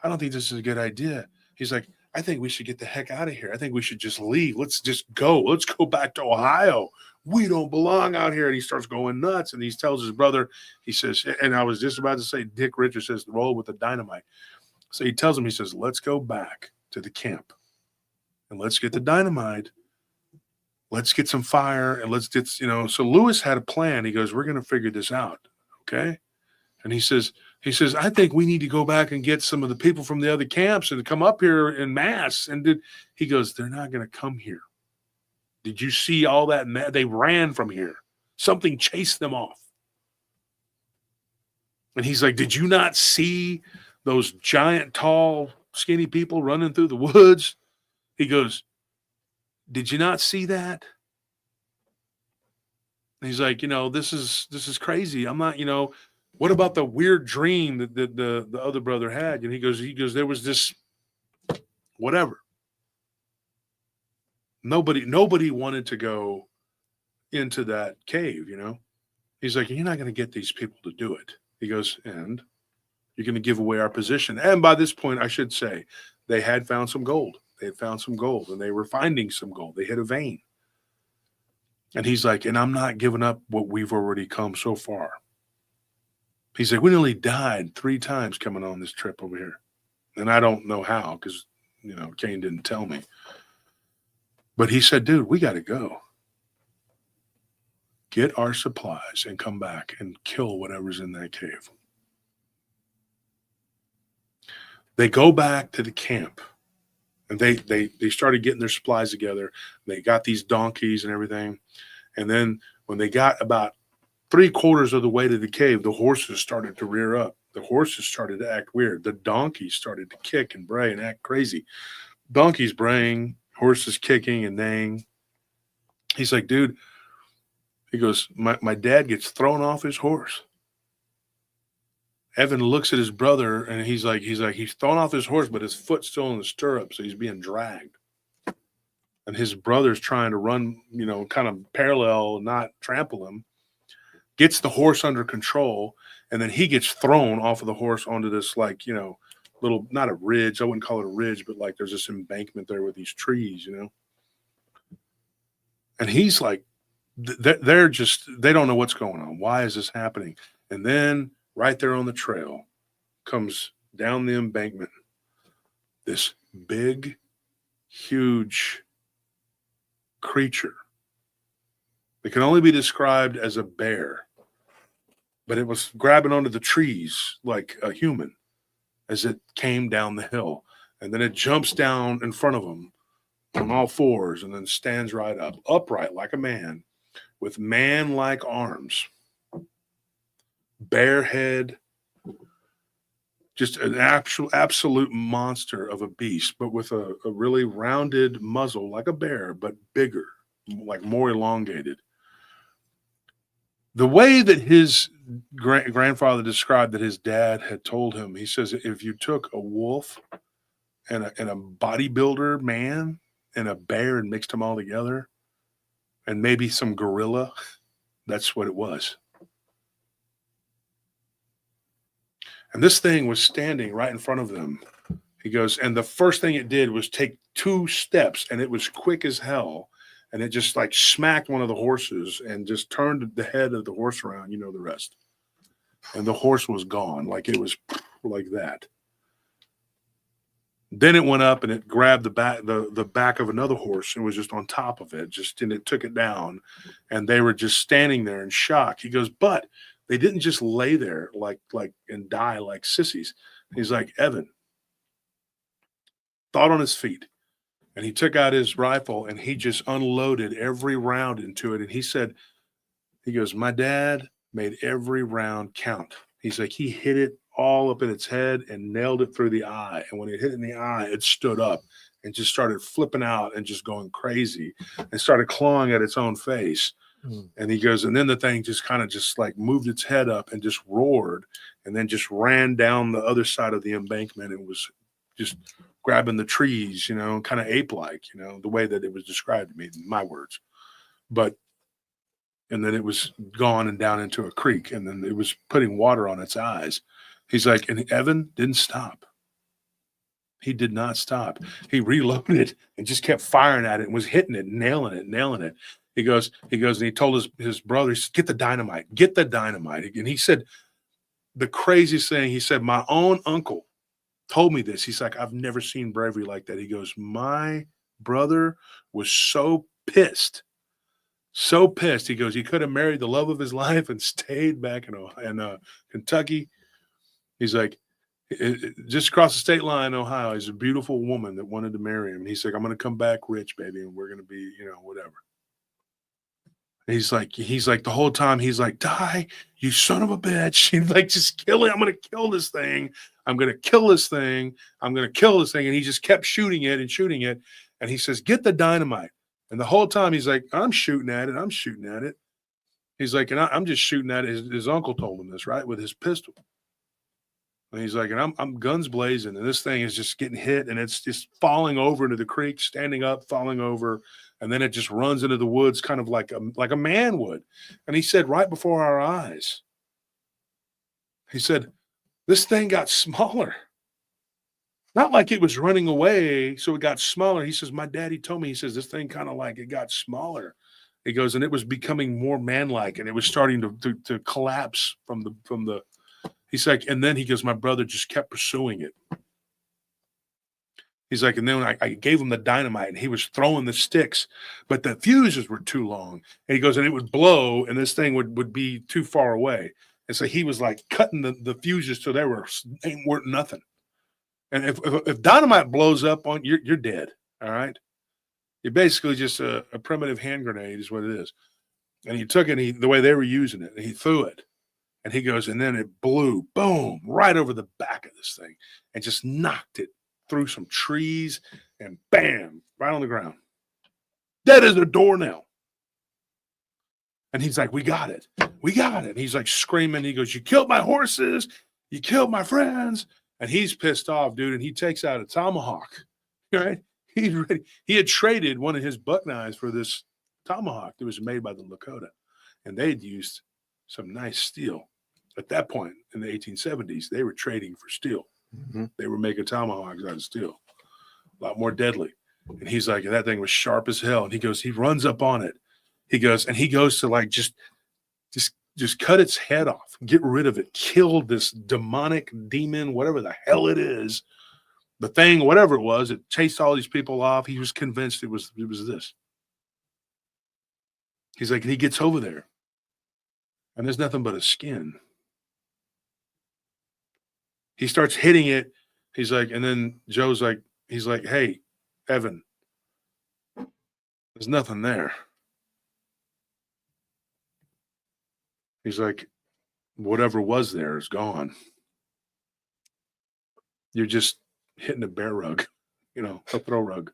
I don't think this is a good idea. He's like, I think we should get the heck out of here. I think we should just leave. Let's just go. Let's go back to Ohio. We don't belong out here. And he starts going nuts. And he tells his brother, he says, and I was just about to say, Dick Richards says, roll with the dynamite. So he tells him, he says, let's go back to the camp and let's get the dynamite. Let's get some fire and let's get, so Lewis had a plan. He goes, we're going to figure this out. Okay. And he says, I think we need to go back and get some of the people from the other camps and come up here in mass. And he goes, they're not going to come here. Did you see all that? They ran from here. Something chased them off. And he's like, did you not see those giant, tall, skinny people running through the woods? He goes, did you not see that? And he's like, this is crazy. I'm not, what about the weird dream that the other brother had? And he goes, there was this whatever. Nobody wanted to go into that cave, He's like, you're not going to get these people to do it. He goes, and you're going to give away our position. And by this point, I should say, they had found some gold. They had found some gold, and they were finding some gold. They hit a vein. And he's like, and I'm not giving up what we've already come so far. He's like, we nearly died 3 times coming on this trip over here. And I don't know how, because, Kane didn't tell me. But he said, dude, we got to go. Get our supplies and come back and kill whatever's in that cave. They go back to the camp. And they started getting their supplies together. They got these donkeys and everything. And then when they got about 3/4 of the way to the cave, the horses started to rear up. The horses started to act weird. The donkeys started to kick and bray and act crazy. Donkeys braying, horses kicking and neighing. He's like, dude, he goes, my dad gets thrown off his horse. Evan looks at his brother and he's thrown off his horse, but his foot's still in the stirrup, so he's being dragged. And his brother's trying to run, kind of parallel, not trample him. Gets the horse under control, and then he gets thrown off of the horse onto this, little, not a ridge. I wouldn't call it a ridge, but there's this embankment there with these trees, And he's like, they don't know what's going on. Why is this happening? And then right there on the trail comes down the embankment this big, huge creature. It can only be described as a bear, but it was grabbing onto the trees like a human as it came down the hill. And then it jumps down in front of him on all fours and then stands right up, upright like a man, with man-like arms, bare head, just an absolute monster of a beast, but with a really rounded muzzle like a bear, but bigger, like more elongated. The way that his grandfather described that his dad had told him, he says, if you took a wolf and a bodybuilder man and a bear and mixed them all together, and maybe some gorilla, that's what it was. And this thing was standing right in front of them. He goes, and the first thing it did was take 2 steps, and it was quick as hell. And it just smacked one of the horses and just turned the head of the horse around, the rest. And the horse was gone, it was like that. Then it went up and it grabbed the back of another horse and was just on top of it, and it took it down. And they were just standing there in shock. He goes, but they didn't just lay there and die like sissies. He's like, Evan, thought on his feet. And he took out his rifle and he just unloaded every round into it. And he goes, my dad made every round count. He's like, he hit it all up in its head and nailed it through the eye. And when it hit in the eye, it stood up and just started flipping out and just going crazy and started clawing at its own face. And he goes, and then the thing just kind of moved its head up and just roared and then just ran down the other side of the embankment and was just grabbing the trees, kind of ape-like, the way that it was described to me, in my words. And then it was gone and down into a creek, and then it was putting water on its eyes. He's like, and Evan didn't stop. He did not stop. He reloaded and just kept firing at it and was hitting it, nailing it. He goes, and he told his brother, get the dynamite. And he said the craziest thing, he said, my own uncle told me this. He's like, I've never seen bravery like that. He goes, my brother was so pissed. He goes, he could have married the love of his life and stayed back in Kentucky. He's like, just across the state line, Ohio, is a beautiful woman that wanted to marry him. And he's like, I'm going to come back rich, baby, and we're going to be, whatever. And he's like, the whole time, he's like, die, you son of a bitch. He's like, just kill it. I'm going to kill this thing. I'm going to kill this thing. I'm going to kill this thing. And he just kept shooting it. And he says, get the dynamite. And the whole time he's like, I'm shooting at it. He's like, and I'm just shooting at it. His uncle told him this, right, with his pistol. And he's like, and I'm guns blazing. And this thing is just getting hit. And it's just falling over into the creek, standing up, falling over. And then it just runs into the woods kind of like a man would. And he said, right before our eyes, he said, this thing got smaller. Not like it was running away, so it got smaller. He says, my daddy told me, he says, this thing kind of it got smaller. He goes, and it was becoming more manlike, and it was starting to collapse from the. He's like, and then he goes, my brother just kept pursuing it. He's like, and then I gave him the dynamite, and he was throwing the sticks, but the fuses were too long. And he goes, and it would blow, and this thing would be too far away. And so he was like cutting the fuses till they weren't nothing. And if dynamite blows up on you're dead. All right. You're basically just a primitive hand grenade is what it is. And he took it, the way they were using it, and he threw it. And he goes, and then it blew, boom, right over the back of this thing and just knocked it through some trees and bam, right on the ground. Dead as a doornail. And he's like, we got it. We got it. And he's like screaming. He goes, you killed my horses. You killed my friends. And he's pissed off, dude. And he takes out a tomahawk. Right? He's ready. He had traded one of his buck knives for this tomahawk that was made by the Dakota. And they had used some nice steel. At that point in the 1870s, they were trading for steel. Mm-hmm. They were making tomahawks out of steel. A lot more deadly. And he's like, that thing was sharp as hell. And he goes, he runs up on it. He goes to like just cut its head off, get rid of it, kill this demonic demon, whatever the hell it is. The thing, whatever it was, it chased all these people off. He was convinced it was this. He's like, and he gets over there, and there's nothing but a skin. He starts hitting it. He's like, and then Joe's like, he's like, hey, Evan, there's nothing there. He's like, whatever was there is gone. You're just hitting a bear rug, a throw rug.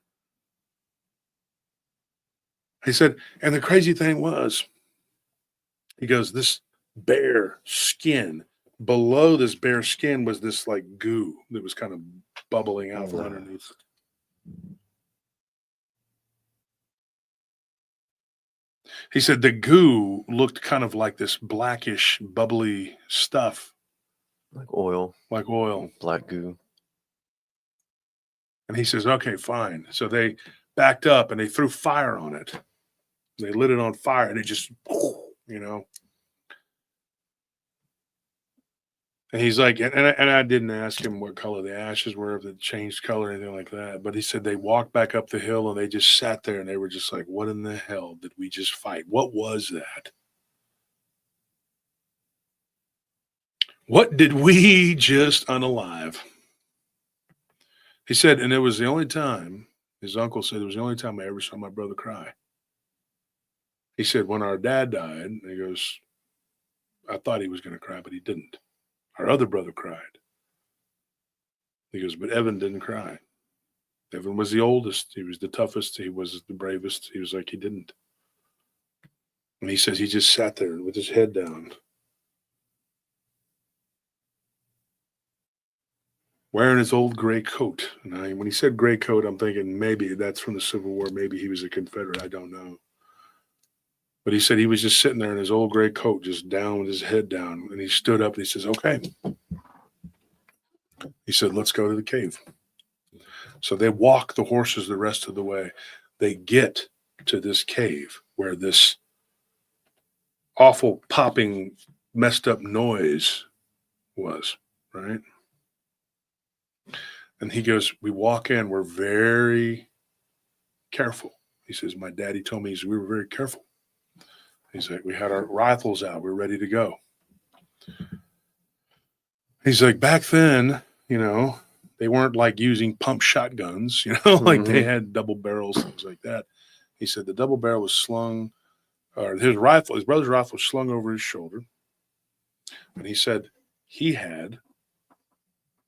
He said, and the crazy thing was, he goes, this bear skin, below this bear skin was this like goo that was kind of bubbling out from underneath. He said the goo looked kind of like this blackish, bubbly stuff. Like oil. Black goo. And he says, okay, fine. So they backed up and they threw fire on it. They lit it on fire and it just, And he's like, and I didn't ask him what color the ashes were, if it changed color or anything like that. But he said they walked back up the hill and they just sat there and they were just like, what in the hell did we just fight? What was that? What did we just unalive? He said, and it was the only time, his uncle said, it was the only time I ever saw my brother cry. He said, when our dad died, he goes, I thought he was going to cry, but he didn't. Our other brother cried. He goes, but Evan didn't cry. Evan was the oldest. He was the toughest. He was the bravest. He was like, he didn't. And he says he just sat there with his head down, wearing his old gray coat. And when he said gray coat, I'm thinking maybe that's from the Civil War. Maybe he was a Confederate. I don't know. But he said he was just sitting there in his old gray coat, just down with his head down. And he stood up and he says, okay. He said, let's go to the cave. So they walk the horses the rest of the way. They get to this cave where this awful popping, messed up noise was, right? And he goes, we walk in, we're very careful. He says, my daddy told me, we were very careful. He's like, we had our rifles out. We're ready to go. He's like, back then, they weren't like using pump shotguns, like they had double barrels, things like that. He said the double barrel was slung, or his brother's rifle was slung over his shoulder. And he said he had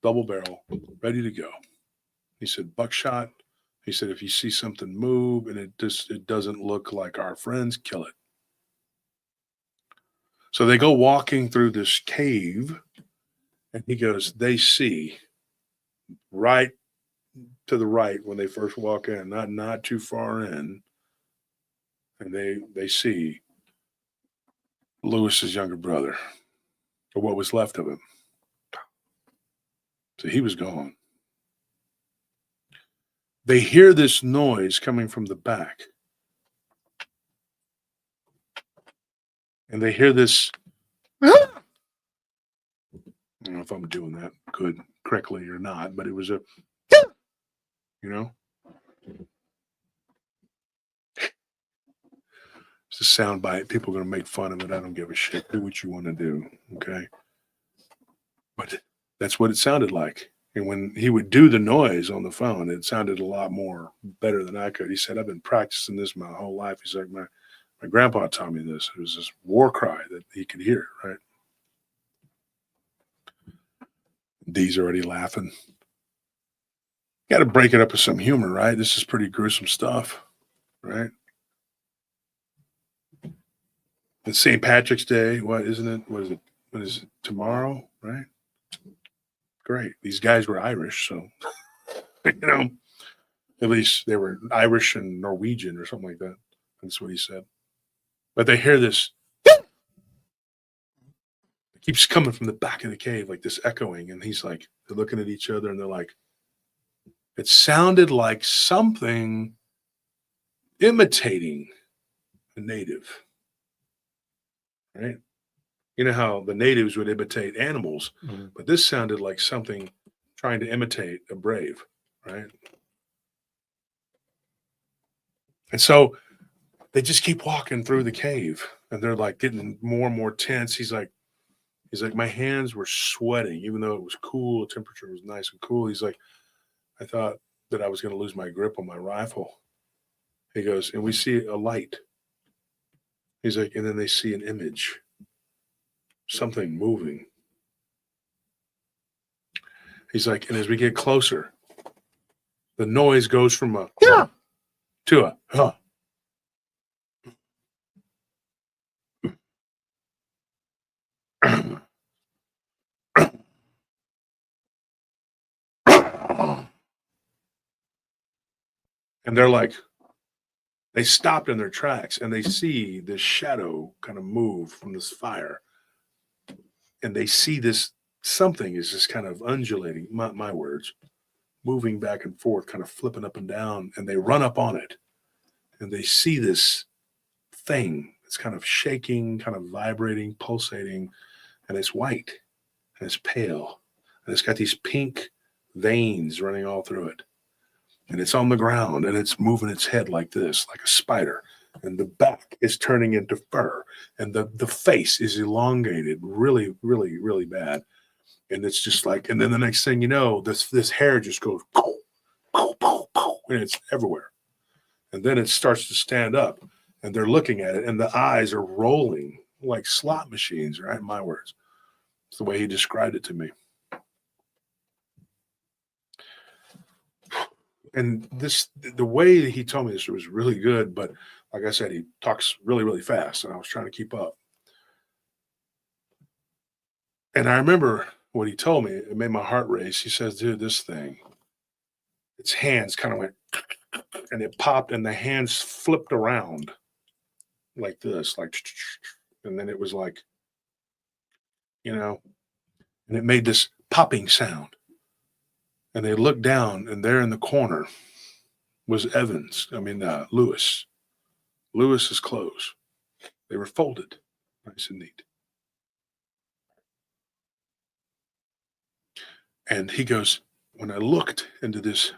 double barrel ready to go. He said, buckshot. He said, if you see something move and it doesn't look like our friends, kill it. So they go walking through this cave, and he goes, they see right to the right when they first walk in, not too far in, and they see Lewis's younger brother, or what was left of him. So he was gone. They hear this noise coming from the back. and they hear this. I don't know if I'm doing that good correctly or not, but it was a, you know, it's a sound bite. People are going to make fun of it. I don't give a shit. Do what you want to do. Okay. But that's what it sounded like. And when he would do the noise on the phone, it sounded a lot more better than I could. He said, I've been practicing this my whole life. He's like, my grandpa taught me this. It was this war cry that he could hear, right? Dee's already laughing. Got to break it up with some humor, right? This is pretty gruesome stuff, right? It's St. Patrick's Day. What isn't it? What is it? What is it? Tomorrow, right? Great. These guys were Irish, so you know, at least they were Irish and Norwegian or something like that. That's what he said. But they hear this. It keeps coming from the back of the cave, like this echoing, and he's like, they're looking at each other, and they're like, it sounded like something imitating a native, right? You know how the natives would imitate animals, but this sounded like something trying to imitate a brave, right? And so they just keep walking through the cave, and they're like getting more and more tense. He's like, my hands were sweating, even though it was cool. The temperature was nice and cool. He's like, I thought that I was going to lose my grip on my rifle. He goes, and we see a light. He's like, and then they see an image. Something moving. He's like, and as we get closer, the noise goes from a to a huh. And they're like, they stopped in their tracks and they see this shadow kind of move from this fire. And they see this something is just kind of undulating, my words, moving back and forth, kind of flipping up and down. And they run up on it and they see this thing. It's kind of shaking, kind of vibrating, pulsating, and it's white and it's pale. And it's got these pink veins running all through it. And it's on the ground and it's moving its head like this, like a spider. And the back is turning into fur. And the face is elongated really, really, really bad. And it's just like, and then the next thing you know, this hair just goes, pow, pow, pow, pow, and it's everywhere. And then it starts to stand up and they're looking at it and the eyes are rolling like slot machines, right? My words. It's the way he described it to me. And the way that he told me this was really good, but like I said, he talks really, really fast, and I was trying to keep up. And I remember what he told me. It made my heart race. He says, dude, this thing, its hands kind of went, and it popped, and the hands flipped around like this, like, and then it was like, you know, and it made this popping sound. And they looked down, and there in the corner was Lewis. Lewis's clothes. They were folded, nice and neat. And he goes, when I looked into this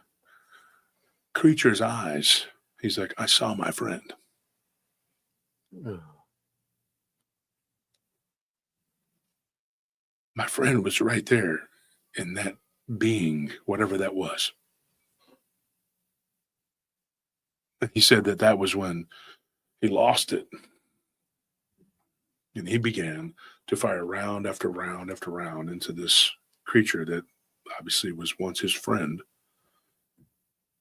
creature's eyes, he's like, I saw my friend. My friend was right there in that being, whatever that was. And he said that was when he lost it. And he began to fire round after round after round into this creature that obviously was once his friend.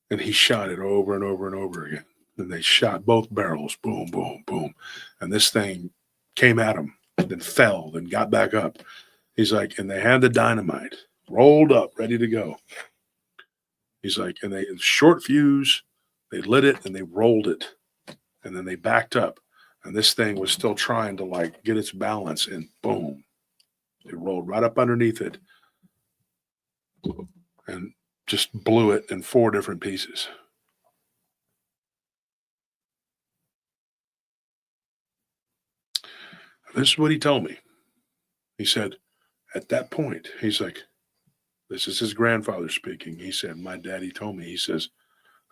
And he shot it over and over and over again. And they shot both barrels, boom, boom, boom. And this thing came at him, then fell, then got back up. He's like, and they had the dynamite rolled up, ready to go. He's like, and they, short fuse, they lit it and they rolled it. And then they backed up. And this thing was still trying to like get its balance, and boom, it rolled right up underneath it and just blew it in 4 different pieces. This is what he told me. He said, at that point, he's like, this is his grandfather speaking. He said, my daddy told me, he says,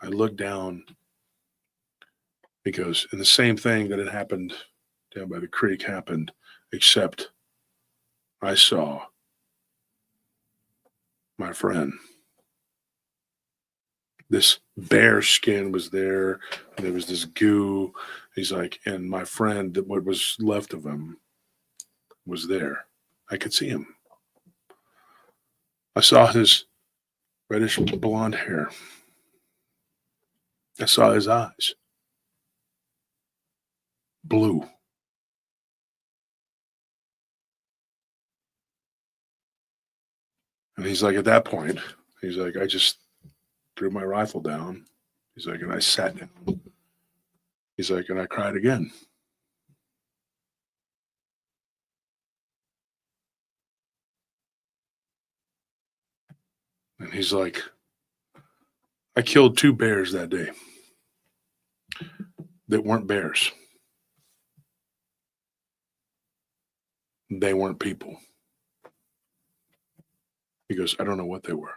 I looked down. He goes, and the same thing that had happened down by the creek happened, except I saw my friend. This bear skin was there, and there was this goo. He's like, and my friend, what was left of him, was there. I could see him. I saw his reddish blonde hair. I saw his eyes. Blue. And he's like, at that point, he's like, I just threw my rifle down. He's like, and I sat down. He's like, and I cried again. And he's like, I killed 2 bears that day that weren't bears. They weren't people. He goes, I don't know what they were.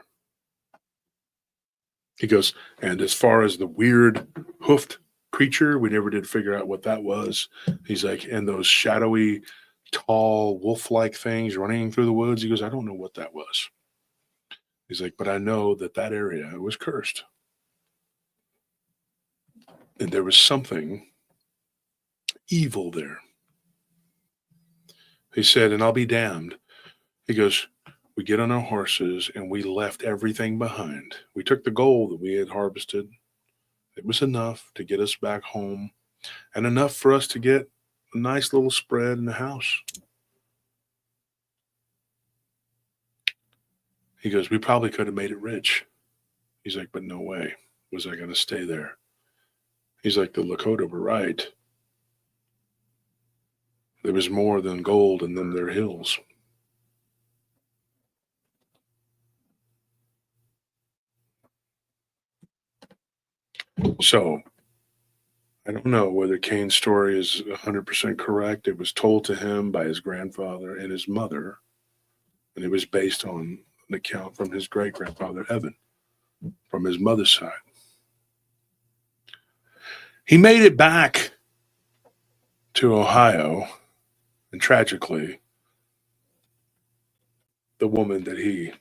He goes, and as far as the weird hoofed creature, we never did figure out what that was. He's like, and those shadowy, tall, wolf-like things running through the woods. He goes, I don't know what that was. He's like, but I know that that area was cursed. And there was something evil there. He said, and I'll be damned. He goes, we get on our horses and we left everything behind. We took the gold that we had harvested. It was enough to get us back home and enough for us to get a nice little spread in the house. He goes, we probably could have made it rich. He's like, but no way was I going to stay there. He's like, the Dakota were right. There was more than gold in them their hills. So, I don't know whether Cain's story is 100% correct. It was told to him by his grandfather and his mother, and it was based on an account from his great-grandfather, Evan, from his mother's side. He made it back to Ohio, and tragically, the woman that he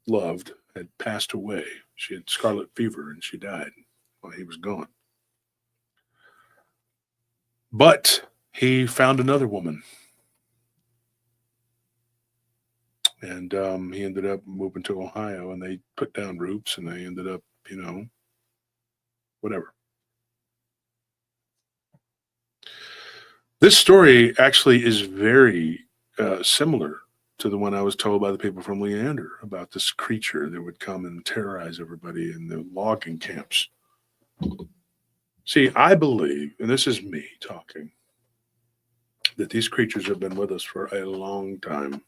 loved had passed away. She had scarlet fever, and she died while he was gone. But he found another woman. And he ended up moving to Ohio, and they put down roots, and they ended up, whatever. This story actually is very similar to the one I was told by the people from Leander about this creature that would come and terrorize everybody in the logging camps. See, I believe, and this is me talking, that these creatures have been with us for a long time.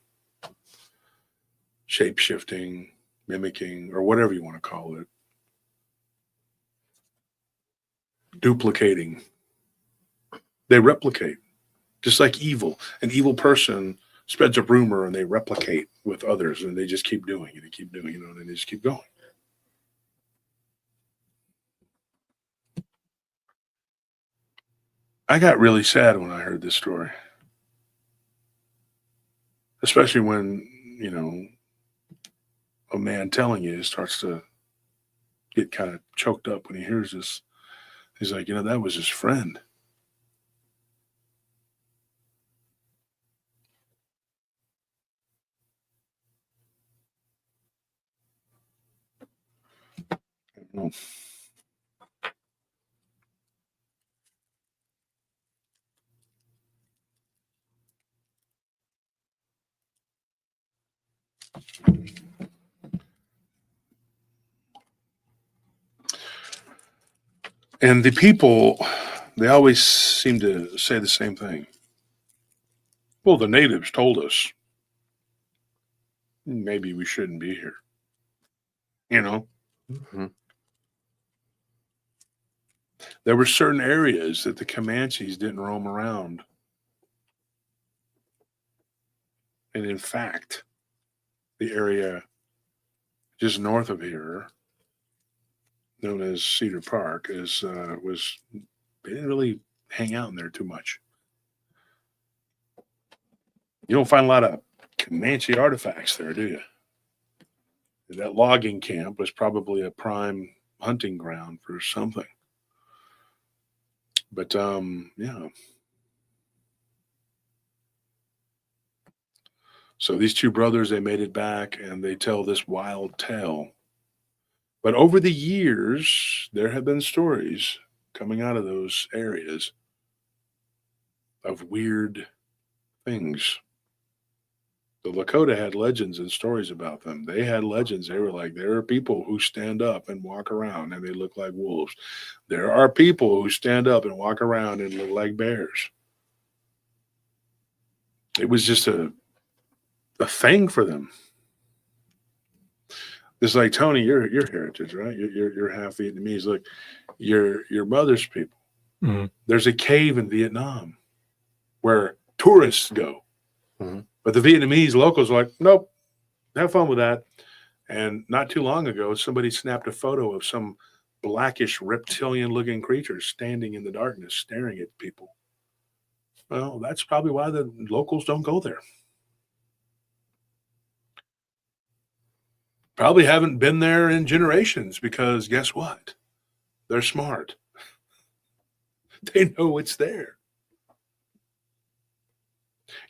Shape-shifting, mimicking, or whatever you want to call it. Duplicating. They replicate, just like evil. An evil person spreads a rumor and they replicate with others, and they just keep doing it and keep doing it, and they just keep going. I got really sad when I heard this story. Especially when, a man telling you starts to get kind of choked up when he hears this. He's like, that was his friend. I don't know. And the people, they always seem to say the same thing. Well, the natives told us maybe we shouldn't be here. Mm-hmm. There were certain areas that the Comanches didn't roam around. And in fact, the area just north of here, known as Cedar Park, they didn't really hang out in there too much. You don't find a lot of Comanche artifacts there, do you? That logging camp was probably a prime hunting ground for something. But yeah. So these two brothers, they made it back and they tell this wild tale. But over the years, there have been stories coming out of those areas of weird things. The Lakota had legends and stories about them. They had legends. They were like, there are people who stand up and walk around and they look like wolves. There are people who stand up and walk around and look like bears. It was just a thing for them. It's like, Tony, your heritage, right? You're half Vietnamese. Look, your mother's people. Mm-hmm. There's a cave in Vietnam where tourists go. Mm-hmm. But the Vietnamese locals are like, nope, have fun with that. And not too long ago, somebody snapped a photo of some blackish reptilian-looking creature standing in the darkness, staring at people. Well, that's probably why the locals don't go there. Probably haven't been there in generations because guess what? They're smart. They know it's there.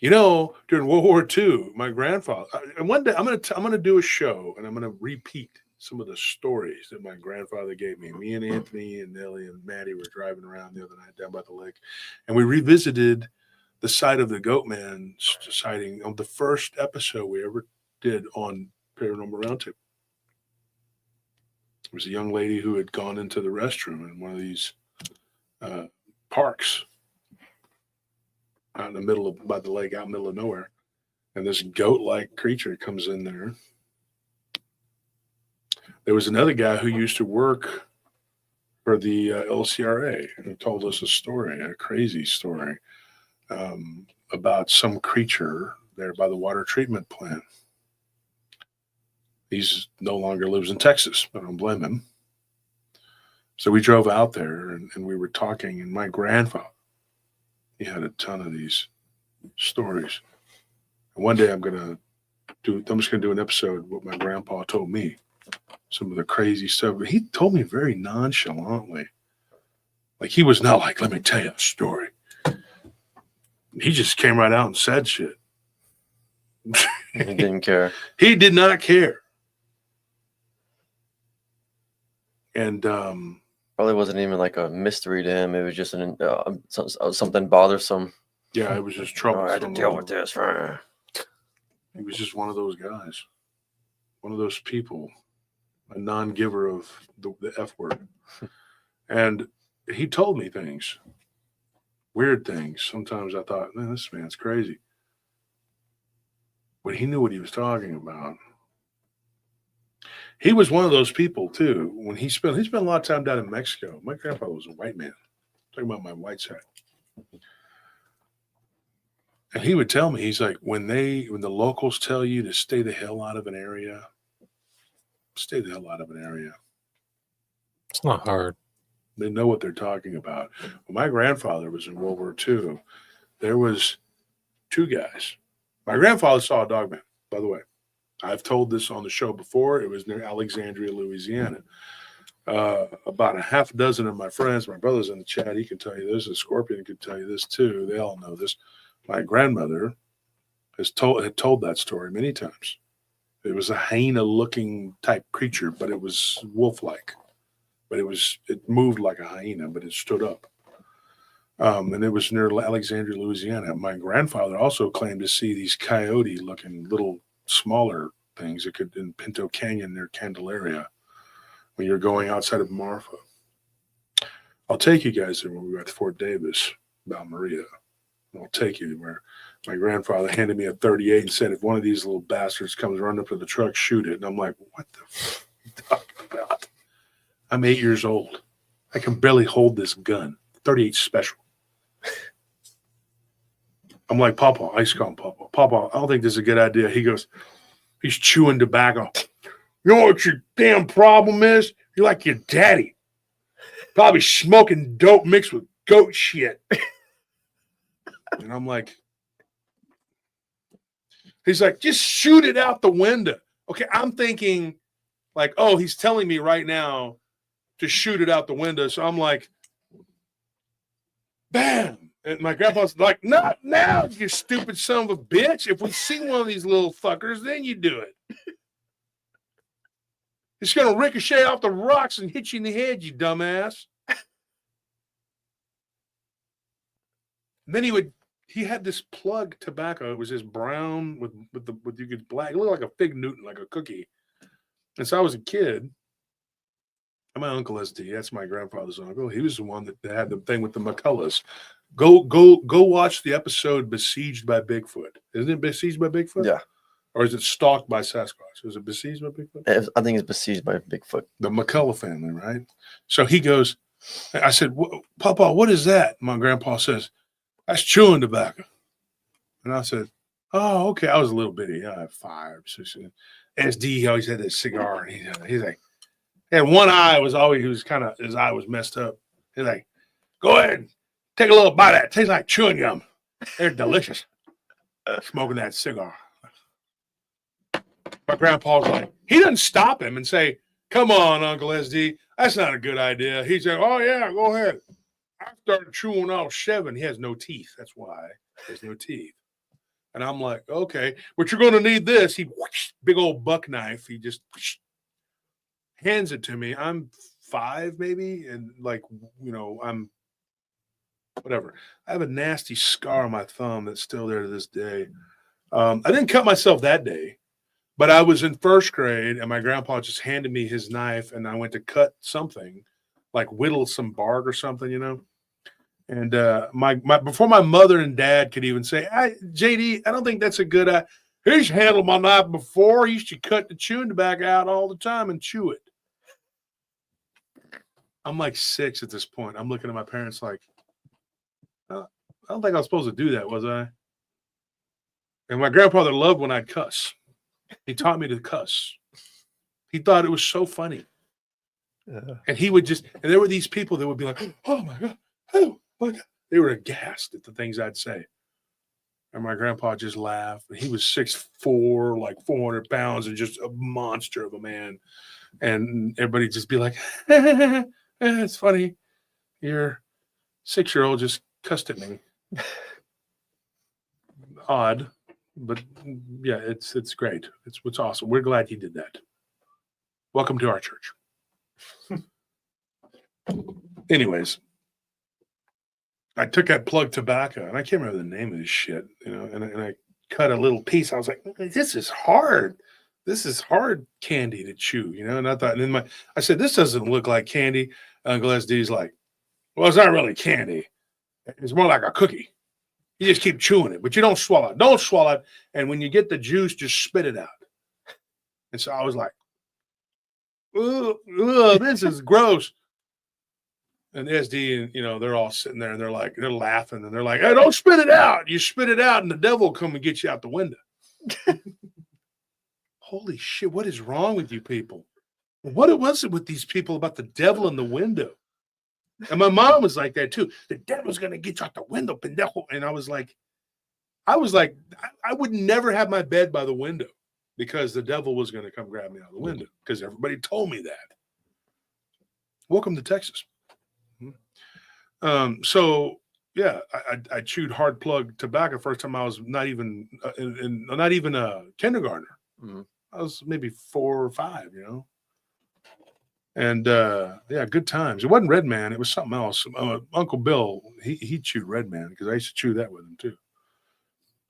You know, during World War II, my grandfather, and one day I'm gonna do a show and I'm gonna repeat some of the stories that my grandfather gave me. Me and Anthony and Nellie and Maddie were driving around the other night down by the lake, and we revisited the site of the Goatman sighting on the first episode we ever did on Paranormal Roundtable. There was a young lady who had gone into the restroom in one of these parks out in the middle of, by the lake, out in the middle of nowhere. And this goat-like creature comes in there. There was another guy who used to work for the LCRA who told us a story, a crazy story, about some creature there by the water treatment plant. He's no longer lives in Texas. I don't blame him. So we drove out there and we were talking, and my grandfather, he had a ton of these stories. And one day I'm just gonna do an episode of what my grandpa told me, some of the crazy stuff. But he told me very nonchalantly. Like, he was not like, let me tell you a story. He just came right out and said shit. He didn't care. He did not care. And Probably wasn't even like a mystery to him. It was just something bothersome. yeah, it was just trouble. I had to deal with this. He was just one of those guys, one of those people, a non-giver of the F word. And he told me things, weird things. Sometimes I thought, man, this man's crazy. But he knew what he was talking about. He was one of those people too. When he spent a lot of time down in Mexico. My grandfather was a white man. I'm talking about my white side. And he would tell me, he's like, when the locals tell you to stay the hell out of an area, stay the hell out of an area. It's not hard. They know what they're talking about. When my grandfather was in World War II, there was two guys. My grandfather saw a dogman, by the way. I've told this on the show before. It was near Alexandria, Louisiana. About a half dozen of my friends, my brother's in the chat, he can tell you this. A Scorpion could tell you this too. They all know this. My grandmother had told that story many times. It was a hyena-looking type creature, but it was wolf-like. But it moved like a hyena, but it stood up. And it was near Alexandria, Louisiana. My grandfather also claimed to see these coyote-looking little smaller things that could in Pinto Canyon near Candelaria when you're going outside of Marfa. I'll take you guys there when we got to Fort Davis, Val Maria. I'll take you where my grandfather handed me a 38 and said, if one of these little bastards comes running up to the truck, shoot it. And I'm like, what the f are you talking about? I'm 8 years old. I can barely hold this gun. 38 special. I'm like, Papa, I used to call him Papa. Papa, I don't think this is a good idea. He goes, he's chewing tobacco. You know what your damn problem is? You're like your daddy. Probably smoking dope mixed with goat shit. And I'm like, he's like, just shoot it out the window. Okay, I'm thinking like, oh, he's telling me right now to shoot it out the window. So I'm like, bam. And my grandpa's like, not now, you stupid son of a bitch. If we see one of these little fuckers, then you do it. It's going to ricochet off the rocks and hit you in the head, you dumbass. And then he had this plug tobacco. It was this brown with you could black. It looked like a fig Newton, like a cookie. And so I was a kid. And my uncle SD, that's my grandfather's uncle. He was the one that had the thing with the McCulloughs. Go watch the episode Besieged by Bigfoot. Isn't it Besieged by Bigfoot? Yeah. Or is it Stalked by Sasquatch? Is it Besieged by Bigfoot? I think it's Besieged by Bigfoot. The McCullough family, right? So he goes, I said, Papa, what is that? My grandpa says, that's chewing tobacco. And I said, oh, okay. I was a little bitty. I had 5, 6. SD, he always had that cigar. And he's like, and one eye was always, his eye was messed up. He's like, go ahead, take a little bite of that. It tastes like chewing gum. They're delicious. Smoking that cigar. My grandpa's like, he doesn't stop him and say, come on, Uncle SD, that's not a good idea. He said, oh, yeah, go ahead. I started chewing when I was 7. He has no teeth. That's why. He has no teeth. And I'm like, okay, but you're going to need this. He whoosh, big old buck knife. He just whoosh, hands it to me. I'm 5 maybe. And like, I'm whatever. I have a nasty scar on my thumb that's still there to this day. I didn't cut myself that day. But I was in 1st grade, and my grandpa just handed me his knife, and I went to cut something, like whittle some bark or something, And my before my mother and dad could even say, JD, I don't think that's a good idea. He's handled my knife before. He used to cut the chewing tobacco out all the time and chew it. I'm like 6 at this point. I'm looking at my parents like, I don't think I was supposed to do that, was I? And my grandfather loved when I'd cuss. He taught me to cuss. He thought it was so funny. And he would and there were these people that would be like, oh my God, oh my God. They were aghast at the things I'd say. And my grandpa just laughed. He was 6'4", like 400 pounds, and just a monster of a man. And everybody just be like, it's funny. Your 6-year-old just cussed at me. Odd. But yeah, it's great. It's awesome. We're glad he did that. Welcome to our church. Anyways, I took that plug tobacco, and I can't remember the name of this shit, and I cut a little piece. I was like, this is hard. This is hard candy to chew, And I thought, and then I said, this doesn't look like candy. Uncle SD's like, well, it's not really candy. It's more like a cookie. You just keep chewing it, but you don't swallow it. Don't swallow it. And when you get the juice, just spit it out. And so I was like, ugh, this is gross. And SD, and, they're all sitting there, and they're laughing, and they're like, hey, don't spit it out. You spit it out, and the devil will come and get you out the window. Holy shit, what is wrong with you people? What was it with these people about the devil in the window? And my mom was like that too. The devil's gonna get you out the window, pendejo. And I was like, I would never have my bed by the window because the devil was gonna come grab me out of the window because everybody told me that. Welcome to Texas. So yeah, I chewed hard plug tobacco first time I was not even a kindergartner. Mm-hmm. I was maybe 4 or 5, And yeah, good times. It wasn't Red Man. It was something else. Uncle Bill, he chewed Red Man because I used to chew that with him too.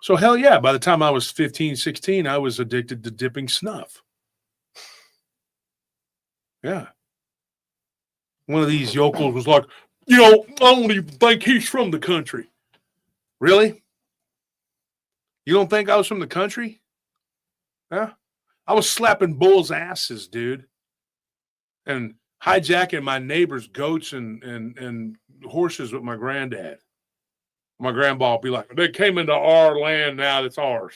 So hell yeah, by the time I was 15, 16, I was addicted to dipping snuff. Yeah. One of these yokels was like, I don't even think he's from the country. Really? You don't think I was from the country? Yeah. I was slapping bulls' asses, dude. And hijacking my neighbor's goats and horses with my granddad. My grandpa would be like, they came into our land now, that's ours.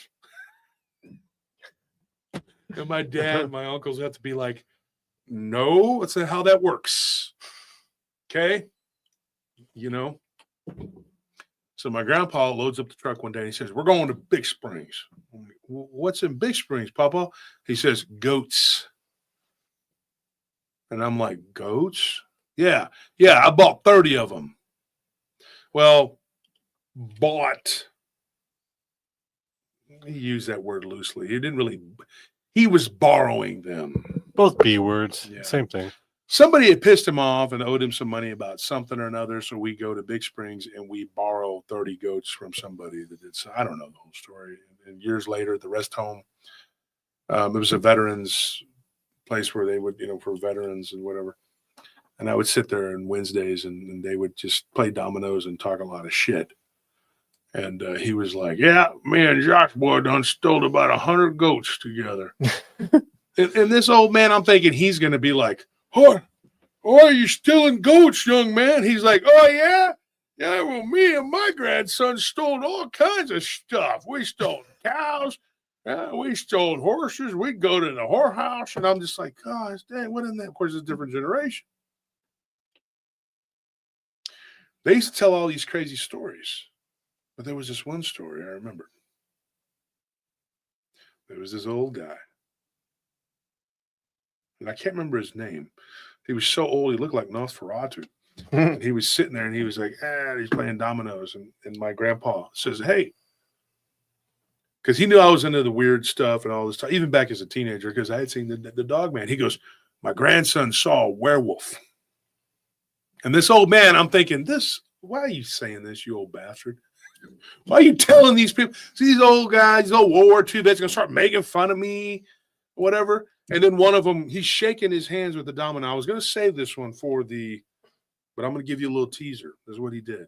And my dad and my uncles have to be like, no, that's not how that works. Okay? You know? So my grandpa loads up the truck one day and he says, we're going to Big Springs. I'm like, what's in Big Springs, Papa? He says, goats. And I'm like, goats? Yeah, I bought 30 of them. Well, bought. He used that word loosely. He didn't really, he was borrowing them. Both B words, Yeah. same thing. Somebody had pissed him off and owed him some money about something or another. So we go to Big Springs and we borrow 30 goats from somebody that did. So I don't know the whole story. And years later, at the rest home, it was a veterans place where they would, for veterans and whatever. And I would sit there on Wednesdays and they would just play dominoes and talk a lot of shit. And he was like, yeah, me and Josh boy done stole about 100 goats together. and this old man, I'm thinking he's going to be like, oh, you're stealing goats, young man. He's like, oh, yeah? Yeah, well, me and my grandson stole all kinds of stuff. We stole cows. We stole horses. We'd go to the whorehouse. And I'm just like, gosh, dang, what in that? Of course, it's a different generation. They used to tell all these crazy stories. But there was this one story I remember. There was this old guy. And I can't remember his name. He was so old, he looked like Nosferatu. And he was sitting there and he was like, he's playing dominoes. And my grandpa says, hey, because he knew I was into the weird stuff and all this stuff, even back as a teenager, because I had seen the dog man. He goes, my grandson saw a werewolf. And this old man, I'm thinking, why are you saying this, you old bastard? Why are you telling these people? See, these old guys, these old World War II vets, going to start making fun of me, whatever. And then one of them, he's shaking his hands with the domino. I was going to save this one but I'm going to give you a little teaser. This is what he did.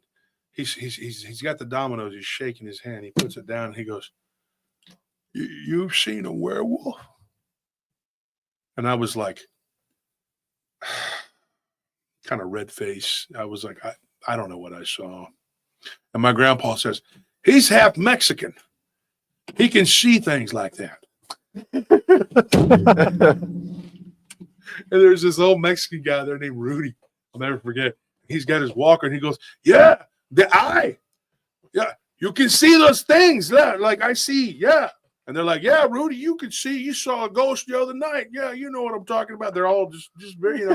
He's got the dominoes. He's shaking his hand. He puts it down and he goes, you've seen a werewolf? And I was like, kind of red face. I was like, I don't know what I saw. And my grandpa says, he's half Mexican. He can see things like that. And there's this old Mexican guy there named Rudy. I'll never forget. He's got his walker and he goes, yeah, the eye. Yeah, you can see those things. Yeah, like I see. Yeah. And they're like, yeah, Rudy, you can see. You saw a ghost the other night. Yeah, you know what I'm talking about. They're all just very,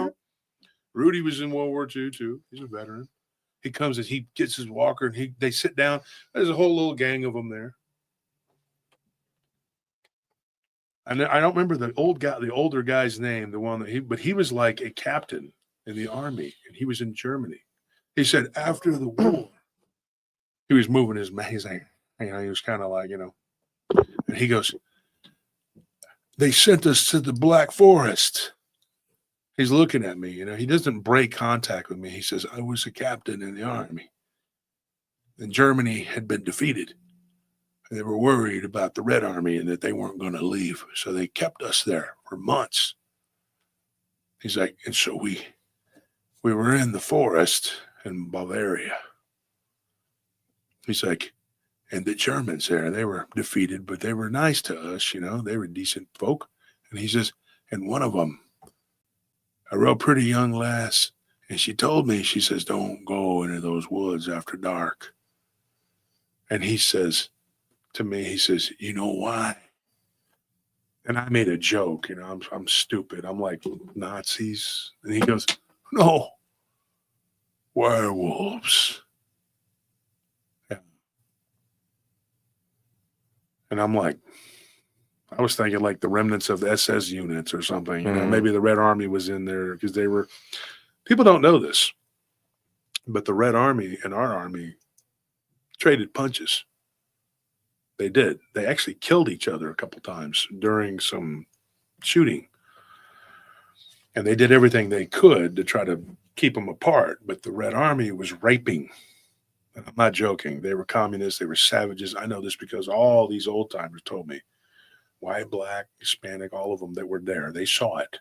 Rudy was in World War II too. He's a veteran. He comes and he gets his walker and they sit down. There's a whole little gang of them there. And I don't remember the older guy's name, but he was like a captain in the army and he was in Germany. He said after the war, he was moving his magazine. He was kind of like, and he goes, they sent us to the Black Forest. He's looking at me, he doesn't break contact with me. He says, I was a captain in the army. And Germany had been defeated. They were worried about the Red Army and that they weren't going to leave. So they kept us there for months. He's like, and so we were in the forest in Bavaria. He's like, and the Germans there, they were defeated, but they were nice to us, they were decent folk. And he says, and one of them, a real pretty young lass, and she told me, she says, don't go into those woods after dark. And he says to me, he says, you know why? And I made a joke, I'm stupid. I'm like, Nazis. And he goes, no, werewolves. Yeah. And I'm like, I was thinking like the remnants of the SS units or something. Maybe the Red Army was in there because people don't know this, but the Red Army and our army traded punches. They did. They actually killed each other a couple times during some shooting. And they did everything they could to try to keep them apart. But the Red Army was raping. And I'm not joking. They were communists. They were savages. I know this because all these old timers told me. White, black, Hispanic, all of them that were there. They saw it.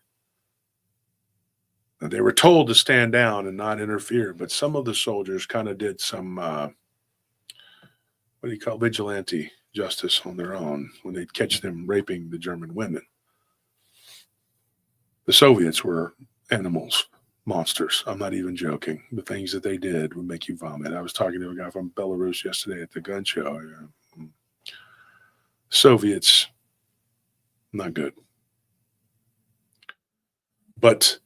And they were told to stand down and not interfere. But some of the soldiers kind of did some what do you call vigilante justice on their own when they'd catch them raping the German women. The Soviets were animals, monsters. I'm not even joking. The things that they did would make you vomit. I was talking to a guy from Belarus yesterday at the gun show. Soviets, not good. But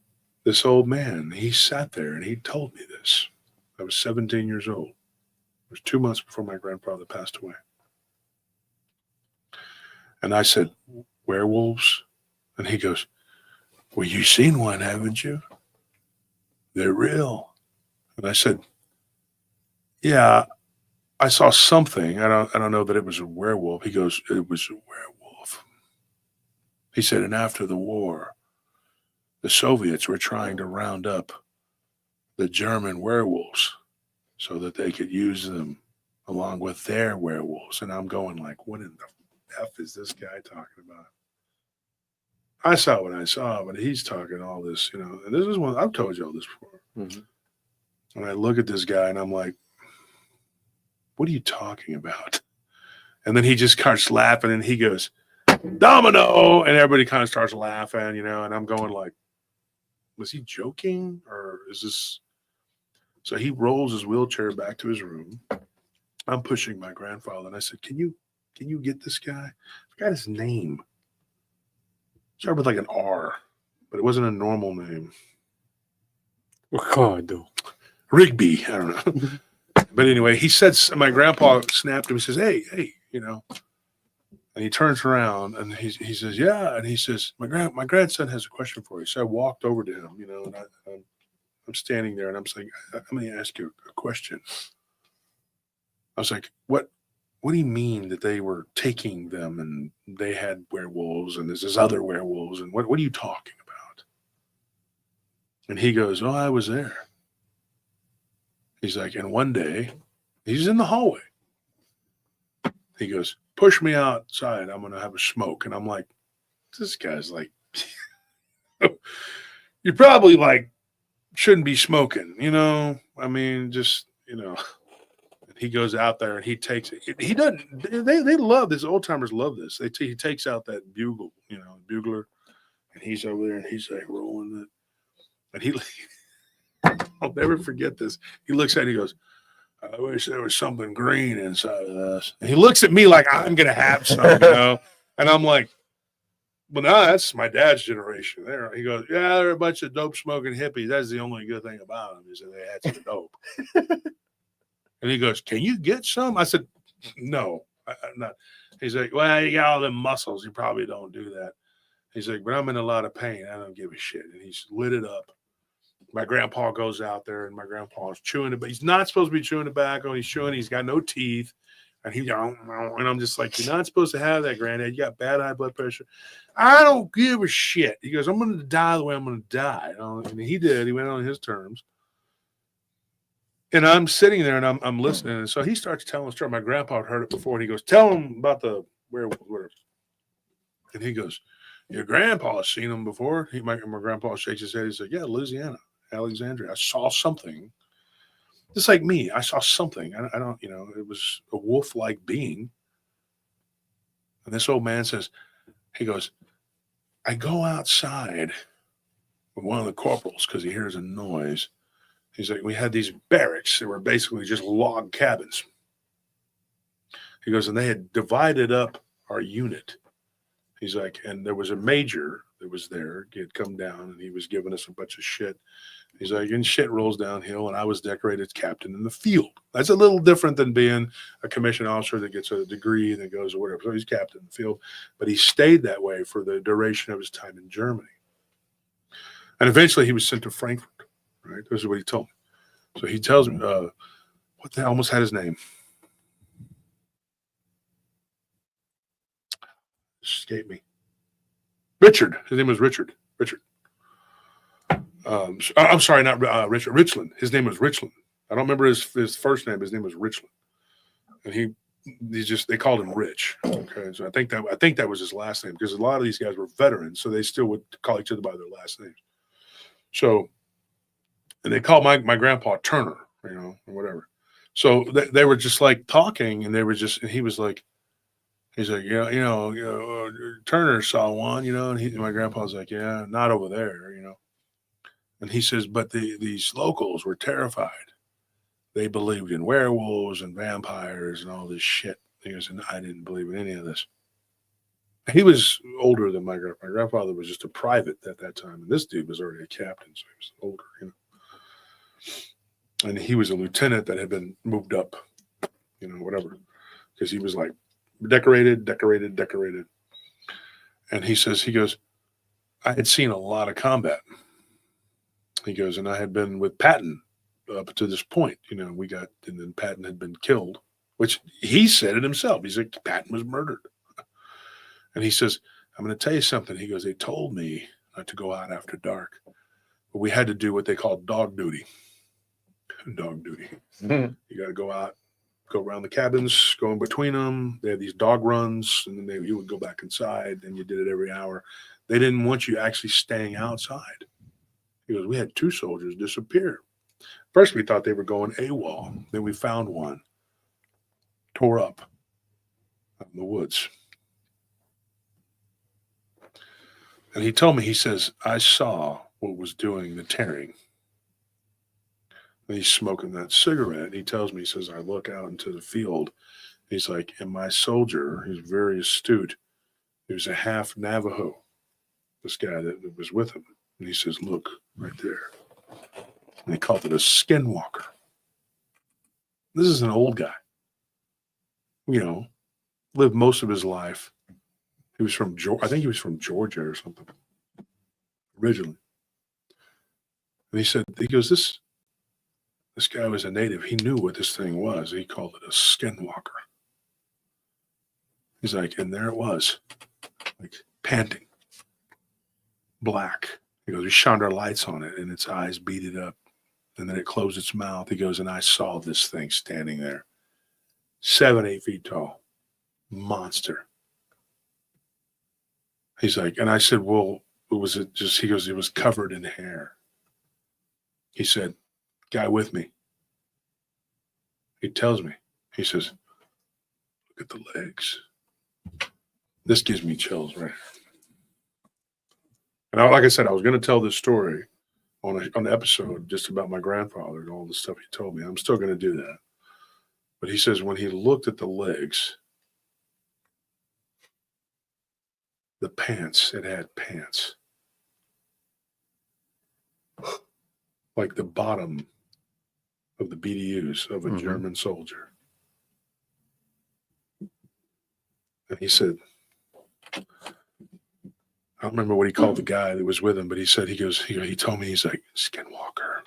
this old man, he sat there and he told me this. I was 17 years old. It was 2 months before my grandfather passed away. And I said, werewolves? And he goes, well, you've seen one, haven't you? They're real. And I said, yeah, I saw something. I don't know that it was a werewolf. He goes, it was a werewolf. He said, and after the war, the Soviets were trying to round up the German werewolves so that they could use them along with their werewolves. And I'm going like, what in the F is this guy talking about? I saw what I saw, but he's talking all this, and this is one, I've told you all this before. Mm-hmm. And I look at this guy and I'm like, what are you talking about? And then he just starts laughing and he goes, domino. And everybody kind of starts laughing, and I'm going like, was he joking or is this? So he rolls his wheelchair back to his room. I'm pushing my grandfather and I said, can you get this guy? I forgot his name. Started with like an R, but it wasn't a normal name. Ricardo. Rigby. I don't know. But anyway, he said, my grandpa snapped him. He says, hey, and he turns around and he says, yeah. And he says, my grandson has a question for you. So I walked over to him, and I'm standing there and I'm saying, I'm going to ask you a question. I was like, what do you mean that they were taking them and they had werewolves and there's this other werewolves? And what are you talking about? And he goes, oh, I was there. He's like, and one day he's in the hallway. He goes, push me outside. I'm going to have a smoke. And I'm like, this guy's like, you probably like shouldn't be smoking, I mean, just, he goes out there and he takes it. He doesn't, they love this. Old timers love this. He takes out that bugle, bugler, and he's over there and he's like rolling it. And I'll never forget this. He looks at it, he goes, I wish there was something green inside of this. And he looks at me like I'm going to have some, And I'm like, well, no, that's my dad's generation there. He goes, yeah, they're a bunch of dope smoking hippies. That's the only good thing about them is that they had some dope. And he goes, can you get some? I said, no, I'm not. He's like, well, you got all them muscles. You probably don't do that. He's like, but I'm in a lot of pain. I don't give a shit. And he's lit it up. My grandpa goes out there and my grandpa's chewing it, but he's not supposed to be chewing tobacco. He's chewing, he's got no teeth. And and I'm just like, you're not supposed to have that, granddad. You got bad high blood pressure. I don't give a shit. He goes, I'm going to die the way I'm going to die. And he did. He went on his terms. And I'm sitting there and I'm listening. And so he starts telling the story. My grandpa had heard it before. And he goes, tell him about the werewolf, whatever. And he goes, your grandpa's seen them before. My grandpa shakes his head. He said, yeah, Louisiana, Alexandria. I saw something. Just like me, I saw something. I don't, it was a wolf-like being. And this old man says, he goes, I go outside with one of the corporals because he hears a noise. He's like, we had these barracks that were basically just log cabins. He goes, and they had divided up our unit. He's like, and there was a major that was there. He had come down and he was giving us a bunch of shit. He's like, and shit rolls downhill, and I was decorated captain in the field. That's a little different than being a commissioned officer that gets a degree and then goes or whatever. So he's captain in the field, but he stayed that way for the duration of his time in Germany. And eventually he was sent to Frankfurt, right? This is what he told me. So he tells me, what the hell, almost had his name. Escaped me. Richard. His name was Richard. I'm sorry, not Richard. Richland. His name was Richland. I don't remember his first name. His name was Richland, and they called him Rich. Okay, so I think that was his last name because a lot of these guys were veterans, so they still would call each other by their last names. So, and they called my grandpa Turner, or whatever. So they were just like talking, and and he was like, he's like, yeah, Turner saw one, and my grandpa was like, yeah, not over there, And he says, but these locals were terrified. They believed in werewolves and vampires and all this shit. He goes, and I didn't believe in any of this. He was older than my grandfather. My grandfather was just a private at that time, and this dude was already a captain, so he was older, And he was a lieutenant that had been moved up, whatever, because he was like decorated. And he goes, I had seen a lot of combat. He goes, and I had been with Patton up to this point, and then Patton had been killed, which he said it himself. He's like, Patton was murdered. And he says, I'm going to tell you something. He goes, they told me not to go out after dark, but we had to do what they call dog duty. Dog duty. You got to go out, go around the cabins, go in between them. They had these dog runs, and then you would go back inside, and you did it every hour. They didn't want you actually staying outside. He goes, we had 2 soldiers disappear. First, we thought they were going AWOL. Then we found one, tore up out in the woods. And he told me, he says, I saw what was doing the tearing. And he's smoking that cigarette. He tells me, he says, I look out into the field. He's like, and my soldier, he's very astute. He was a half Navajo, this guy that was with him. And he says, look, right there. And they called it a skinwalker. This is an old guy. Lived most of his life. He was from Georgia. I think he was from Georgia or something originally. And he goes, this guy was a native. He knew what this thing was. He called it a skinwalker. He's like, and there it was, like panting, black. He goes, we shined our lights on it, and its eyes beaded up, and then it closed its mouth. He goes, and I saw this thing standing there, 7, 8 feet tall, monster. He's like, and I said, well, was it just, he goes, it was covered in hair. He said, guy with me. He tells me, he says, look at the legs. This gives me chills right here. And like I said, I was going to tell this story on the episode just about my grandfather and all the stuff he told me. I'm still going to do that. But he says when he looked at the legs, the pants, it had pants. Like the bottom of the BDUs of a German soldier. And he said, I don't remember what he called the guy that was with him, but he said, he told me, he's like, skinwalker.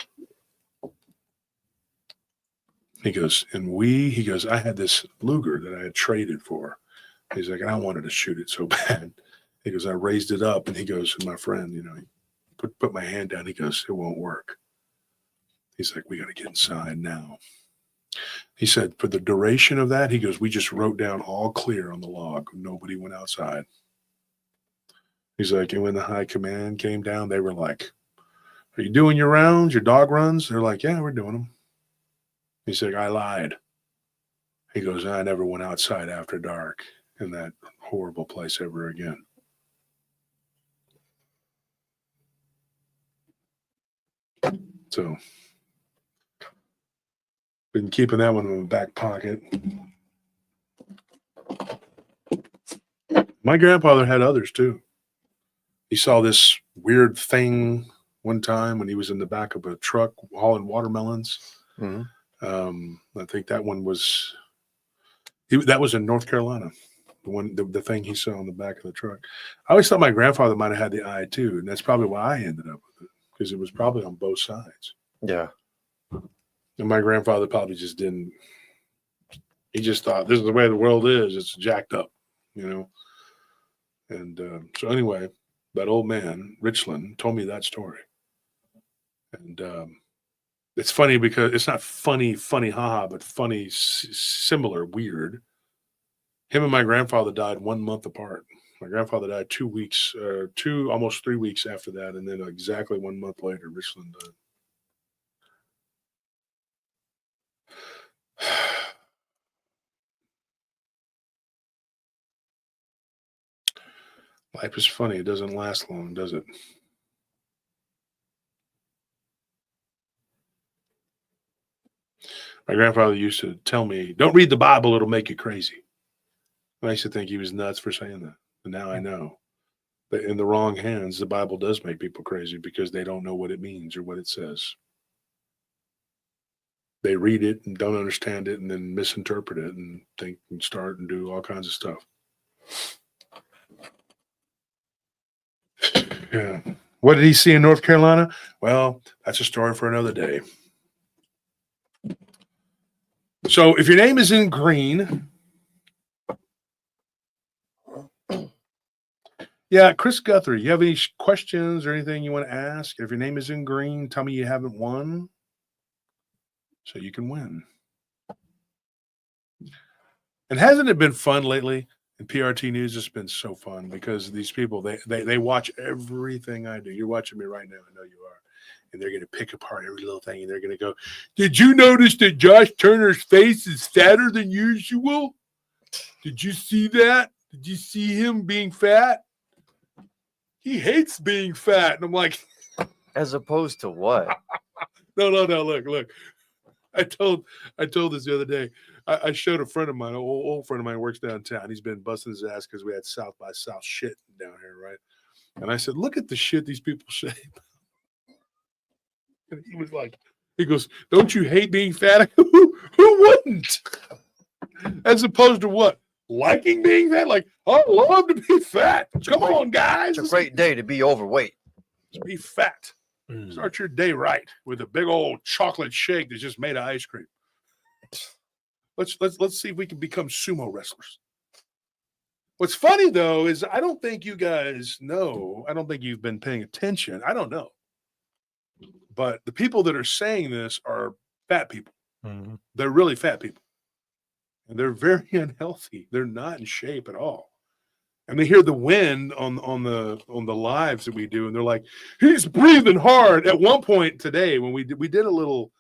He goes, he goes, I had this Luger that I had traded for. He's like, and I wanted to shoot it so bad. He goes, I raised it up, and he goes, and my friend, he put my hand down. He goes, it won't work. He's like, we got to get inside now. He said, for the duration of that, he goes, we just wrote down all clear on the log. Nobody went outside. He's like, and when the high command came down, they were like, are you doing your rounds, your dog runs? They're like, yeah, we're doing them. He's like, I lied. He goes, I never went outside after dark in that horrible place ever again. So, been keeping that one in my back pocket. My grandfather had others too. He saw this weird thing one time when he was in the back of a truck hauling watermelons. I think that one was, that was in North Carolina. The thing he saw on the back of the truck. I always thought my grandfather might have had the eye too, and that's probably why I ended up with it, because it was probably on both sides. Yeah. And my grandfather probably just didn't. He just thought this is the way the world is. It's jacked up, And so anyway, that old man, Richland, told me that story. And it's funny because it's not funny, haha, but funny, similar, weird. Him and my grandfather died 1 month apart. My grandfather died 2 weeks, almost 3 weeks after that. And then exactly 1 month later, Richland died. Life is funny. It doesn't last long, does it? My grandfather used to tell me, don't read the Bible, it'll make you crazy. I used to think he was nuts for saying that. But now I know that in the wrong hands, the Bible does make people crazy because they don't know what it means or what it says. They read it and don't understand it and then misinterpret it and think and start and do all kinds of stuff. Yeah. What did he see in North Carolina? Well, that's a story for another day. So if your name is in green, yeah, Chris Guthrie, you have any questions or anything you want to ask? If your name is in green, tell me you haven't won so you can win. And hasn't it been fun lately? In PRT News, it's been so fun because these people, they watch everything I do. You're watching me right now. I know you are. And they're going to pick apart every little thing. And they're going to go, did you notice that Josh Turner's face is fatter than usual? Did you see that? Did you see him being fat? He hates being fat. And I'm like, As opposed to what? no. Look. I told this the other day. I showed a friend of mine, an old friend of mine, works downtown. He's been busting his ass because we had South by South shit down here, right? And I said, look at the shit these people say. And he was like, he goes, don't you hate being fat? Who wouldn't? As opposed to what? Liking being fat? Like, I love to be fat. Come on, guys. It's a great day to be overweight. Let's be fat. Start your day right with a big old chocolate shake that's just made of ice cream. Let's see if we can become sumo wrestlers. What's funny though is I don't think you guys know. I don't think you've been paying attention. I don't know. But the people that are saying this are fat people. Mm-hmm. They're really fat people. And they're very unhealthy. They're not in shape at all. And they hear the wind on the lives that we do, and they're like, he's breathing hard. At one point today, when we did a little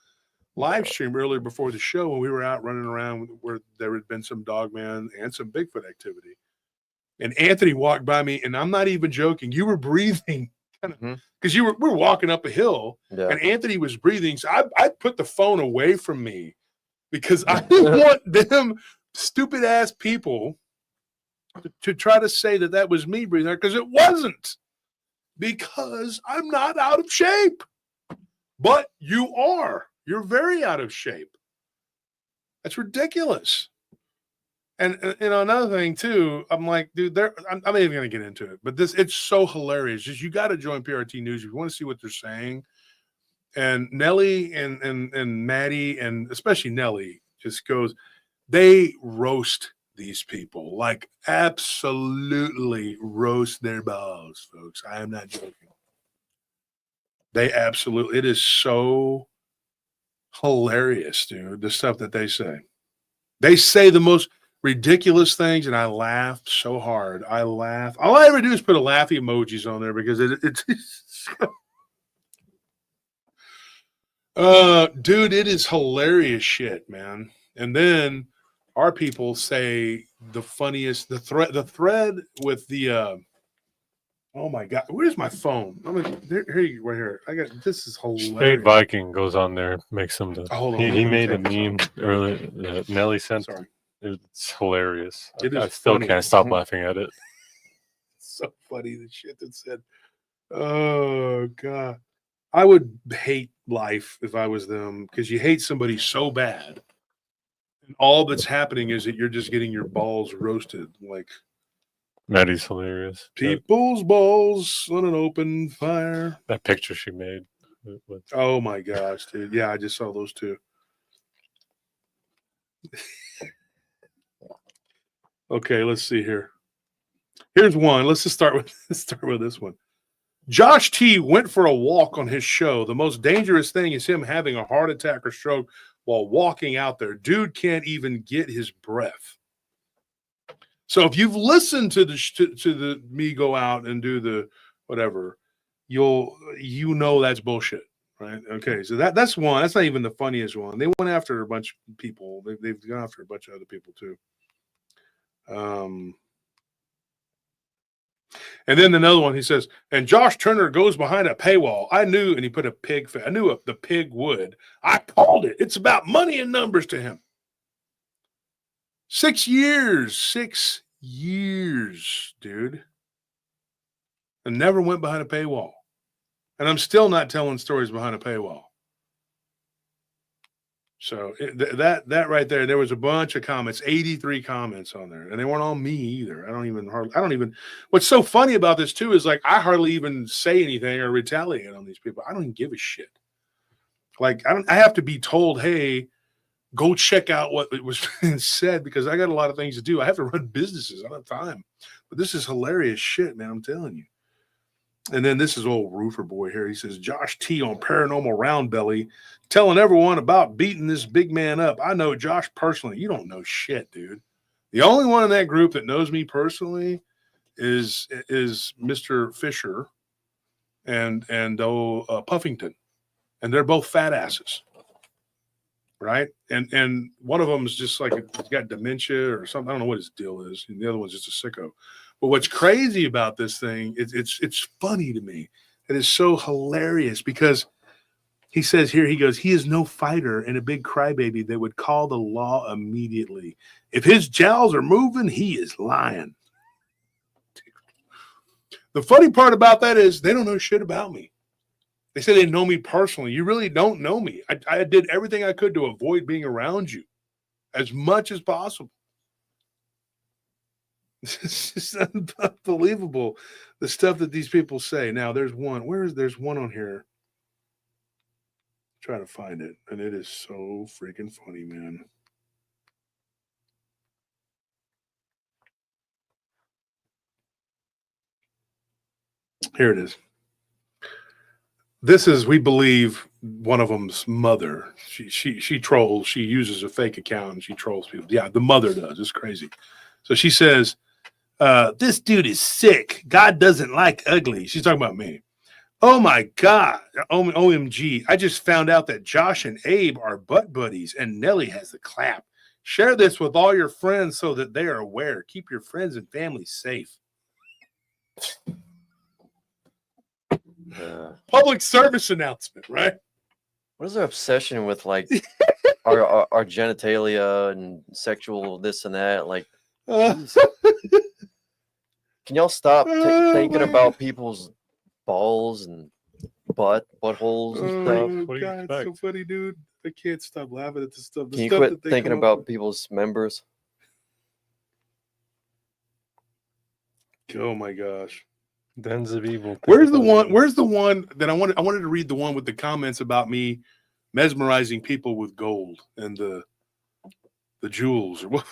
live stream earlier before the show, when we were out running around where there had been some Dogman and some Bigfoot activity. And Anthony walked by me, and I'm not even joking. You were breathing because we're walking up a hill, and Anthony was breathing. So I put the phone away from me because I didn't want them stupid ass people to try to say that was me breathing there, because it wasn't, because I'm not out of shape. But you are. You're very out of shape. That's ridiculous. And another thing too, I'm like, dude, I'm not even going to get into it, but it's so hilarious. Just you got to join PRT News if you want to see what they're saying. And Nelly and Maddie, and especially Nelly, just goes, they roast these people, like absolutely roast their balls, folks. I am not joking. They absolutely, it is so hilarious, dude, the stuff that they say. They say the most ridiculous things, and I laugh so hard. I laugh. All I ever do is put a laughy emojis on there because it's dude, it is hilarious shit, man. And then our people say the funniest, the thread with the oh my god, where's my phone? Here you right here. I got this is hilarious. Straight Viking goes on there, makes him the. Hold on, he made a meme earlier that Nelly sent. Sorry. It's hilarious. I still funny. can't stop laughing at it. So funny, the shit that said, oh god, I would hate life if I was them, because you hate somebody so bad, and all that's happening is that you're just getting your balls roasted. Like, Maddie's hilarious. People's balls on an open fire. That picture she made. Oh my gosh, dude. Yeah, I just saw those two. Okay, let's see here. Here's one. Let's start with this one. Josh T went for a walk on his show. The most dangerous thing is him having a heart attack or stroke while walking out there. Dude can't even get his breath. So if you've listened to the me go out and do the whatever, you know that's bullshit, right? Okay, so that's one. That's not even the funniest one. They went after a bunch of people. They've gone after a bunch of other people too. And then another one, he says, and Josh Turner goes behind a paywall. I knew, and he put a pig face. I knew the pig would. I called it. It's about money and numbers to him. 6 years. 6 years, dude. And never went behind a paywall. And I'm still not telling stories behind a paywall. So that right there was a bunch of comments, 83 comments on there, and they weren't on me either. I don't even. What's so funny about this too is like I hardly even say anything or retaliate on these people. I don't even give a shit. Like I have to be told, hey, go check out what was being said because I got a lot of things to do. I have to run businesses. I don't have time. But this is hilarious shit, man. I'm telling you. And then this is old roofer boy here. He says, Josh T on Paranormal Round Belly telling everyone about beating this big man up. I know Josh personally. You don't know shit, dude. The only one in that group that knows me personally is Mr. Fisher and Puffington. And they're both fat asses. Right? And one of them is just like he's got dementia or something. I don't know what his deal is. And the other one's just a sicko. But what's crazy about this thing, it's funny to me. It is so hilarious because he says here, he goes, he is no fighter and a big crybaby that would call the law immediately. If his jowls are moving, he is lying. The funny part about that is they don't know shit about me. They say they know me personally. You really don't know me. I did everything I could to avoid being around you as much as possible. It's just unbelievable, the stuff that these people say. Now, there's one. There's one on here. Try to find it, and it is so freaking funny, man. Here it is. This is, we believe, one of them's mother. She trolls. She uses a fake account and she trolls people. Yeah, the mother does. It's crazy. So she says, this dude is sick. God doesn't like ugly. She's talking about me. Oh my God. OMG. I just found out that Josh and Abe are butt buddies and Nelly has the clap. Share this with all your friends so that they are aware. Keep your friends and family safe. Public service announcement, right? What is their obsession with like our genitalia and sexual this and that? Like, can y'all stop thinking about people's balls and buttholes and stuff? What God, it's so funny, dude. I can't stop laughing at this stuff. Can you quit thinking about people's members? Oh my gosh. Dens of evil. Where's the one that I wanted to read the one with the comments about me mesmerizing people with gold and the jewels or what?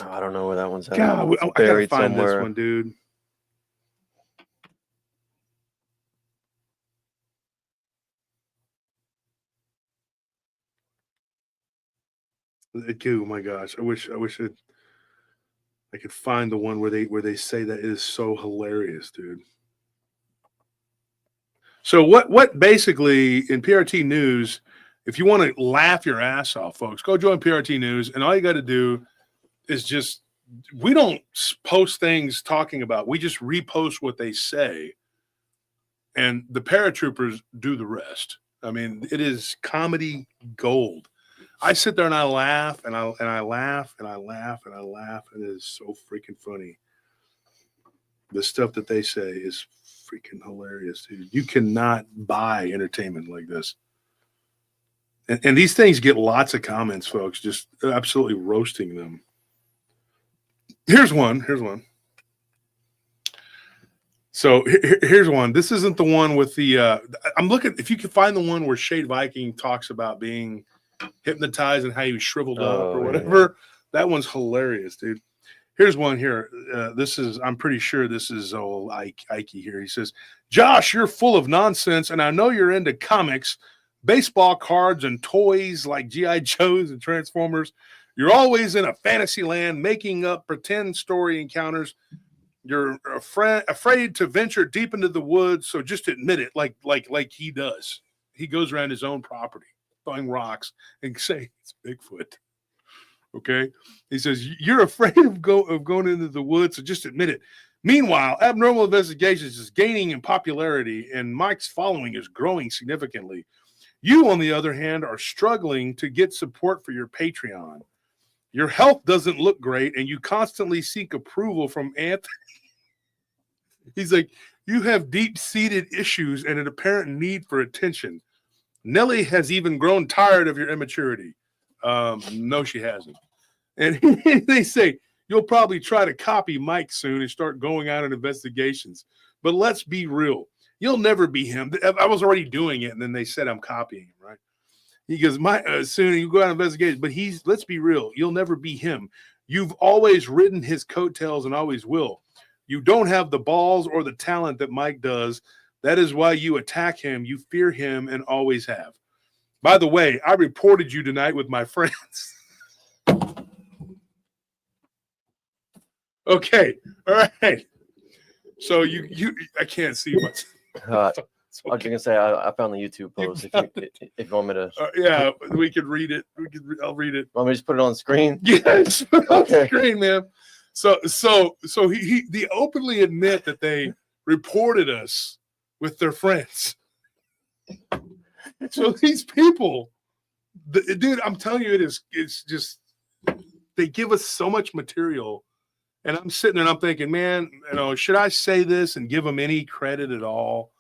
Oh, I don't know where that one's at. God, I gotta find somewhere. This one, dude. Oh my gosh! I wish I could find the one where they say that. It is so hilarious, dude. So what basically in PRT News, if you want to laugh your ass off, folks, go join PRT News, and all you got to do is just, we don't post things talking about, we just repost what they say, and the paratroopers do the rest. I mean, it is comedy gold. I sit there and I laugh and I laugh and I laugh and I laugh, and it is so freaking funny. The stuff that they say is freaking hilarious, dude. You cannot buy entertainment like this. And these things get lots of comments, folks, just absolutely roasting them. Here's one. So here's one. This isn't the one with the, I'm looking, if you can find the one where Shade Viking talks about being hypnotized and how he was shriveled up or whatever. Yeah. That one's hilarious, dude. Here's one here. I'm pretty sure this is old Ike here. He says, Josh, you're full of nonsense, and I know you're into comics, baseball cards, and toys like G.I. Joes and Transformers. You're always in a fantasy land making up pretend story encounters. You're afraid to venture deep into the woods, so just admit it like he does. He goes around his own property, throwing rocks and saying it's Bigfoot. Okay? He says, you're afraid of going into the woods, so just admit it. Meanwhile, Abnormal Investigations is gaining in popularity, and Mike's following is growing significantly. You, on the other hand, are struggling to get support for your Patreon. Your health doesn't look great, and you constantly seek approval from Anthony. He's like, you have deep-seated issues and an apparent need for attention. Nellie has even grown tired of your immaturity. No, she hasn't. And they say, you'll probably try to copy Mike soon and start going out on investigations. But let's be real. You'll never be him. I was already doing it, and then they said I'm copying him, right? He goes, soon you go out on investigations, but let's be real. You'll never be him. You've always ridden his coattails and always will. You don't have the balls or the talent that Mike does. That is why you attack him. You fear him and always have. By the way, I reported you tonight with my friends. Okay. All right. So I can't see much. I was gonna say I found the YouTube post. If you want me to, yeah, we could read it. I'll read it. Want me to just put it on screen? Yes, on screen, man. So they openly admit that they reported us with their friends. So these people, dude, I'm telling you, it's just they give us so much material, and I'm sitting there and I'm thinking, man, should I say this and give them any credit at all?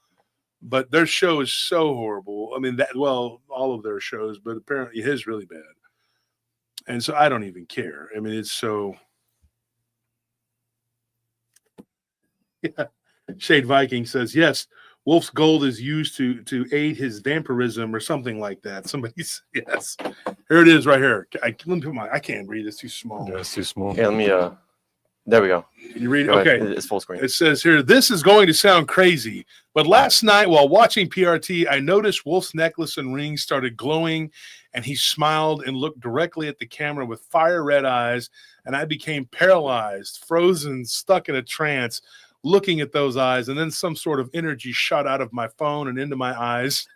But their show is so horrible. I mean, all of their shows, but apparently his really bad. And so I don't even care. I mean, it's so. Yeah. Shade Viking says, yes, Wolf's gold is used to aid his vampirism or something like that. Somebody said, yes. Here it is right here. I can't read. It's too small. Yeah, it's too small. Yeah, let me. There we go. Can you read it? Go Okay. ahead. It's full screen. It says here, this is going to sound crazy, but last night while watching PRT, I noticed Wolf's necklace and ring started glowing, and he smiled and looked directly at the camera with fire red eyes, and I became paralyzed, frozen, stuck in a trance, looking at those eyes, and then some sort of energy shot out of my phone and into my eyes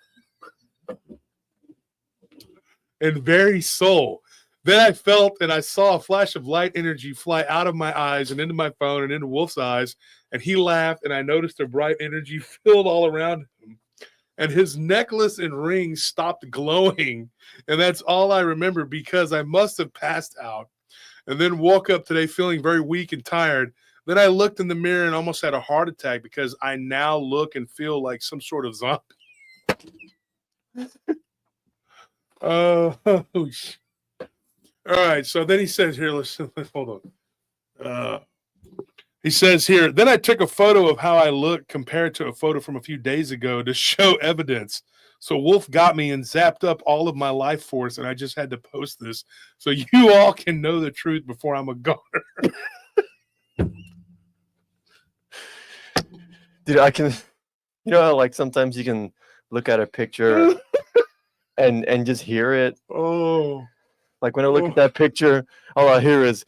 and very soul. Then I felt and I saw a flash of light energy fly out of my eyes and into my phone and into Wolf's eyes, and he laughed, and I noticed a bright energy filled all around him, and his necklace and ring stopped glowing, and that's all I remember because I must have passed out and then woke up today feeling very weak and tired. Then I looked in the mirror and almost had a heart attack because I now look and feel like some sort of zombie. Oh, all right. So then he says here, listen, hold on. He says here, then I took a photo of how I look compared to a photo from a few days ago to show evidence. So Wolf got me and zapped up all of my life force, and I just had to post this so you all can know the truth before I'm a goner. Dude, I can, how, like sometimes you can look at a picture and just hear it. Oh, like when I look at that picture, all I hear is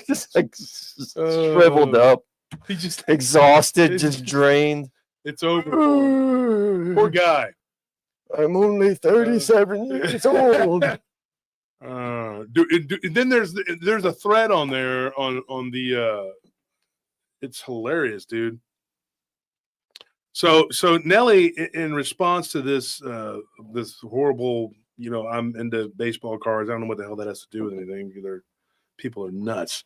just like shriveled up. He just exhausted, just drained. It's over. Poor guy. I'm only 37 years old. Then there's a thread on there on the it's hilarious, dude. So Nelly, in response to this this horrible, I'm into baseball cards. I don't know what the hell that has to do with anything. People are nuts.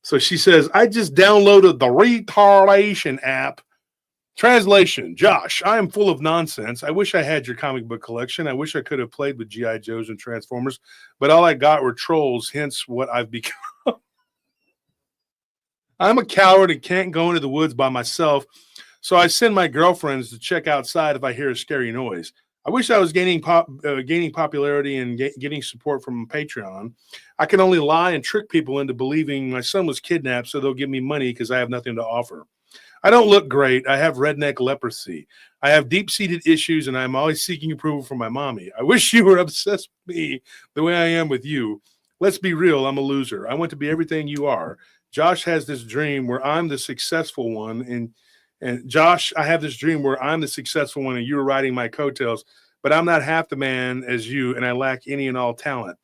So she says, I just downloaded the retardation app. Translation, Josh, I am full of nonsense. I wish I had your comic book collection. I wish I could have played with G.I. Joes and Transformers, but all I got were trolls, hence what I've become. I'm a coward and can't go into the woods by myself, so I send my girlfriends to check outside if I hear a scary noise. I wish I was gaining popularity and getting support from Patreon. I can only lie and trick people into believing my son was kidnapped so they'll give me money because I have nothing to offer. I don't look great. I have redneck leprosy. I have deep-seated issues, and I'm always seeking approval from my mommy. I wish you were obsessed with me the way I am with you. Let's be real. I'm a loser. I want to be everything you are. Josh has this dream where I'm the successful one, and Josh, I have this dream where I'm the successful one, and you're riding my coattails. but I'm not half the man as you, and I lack any and all talent.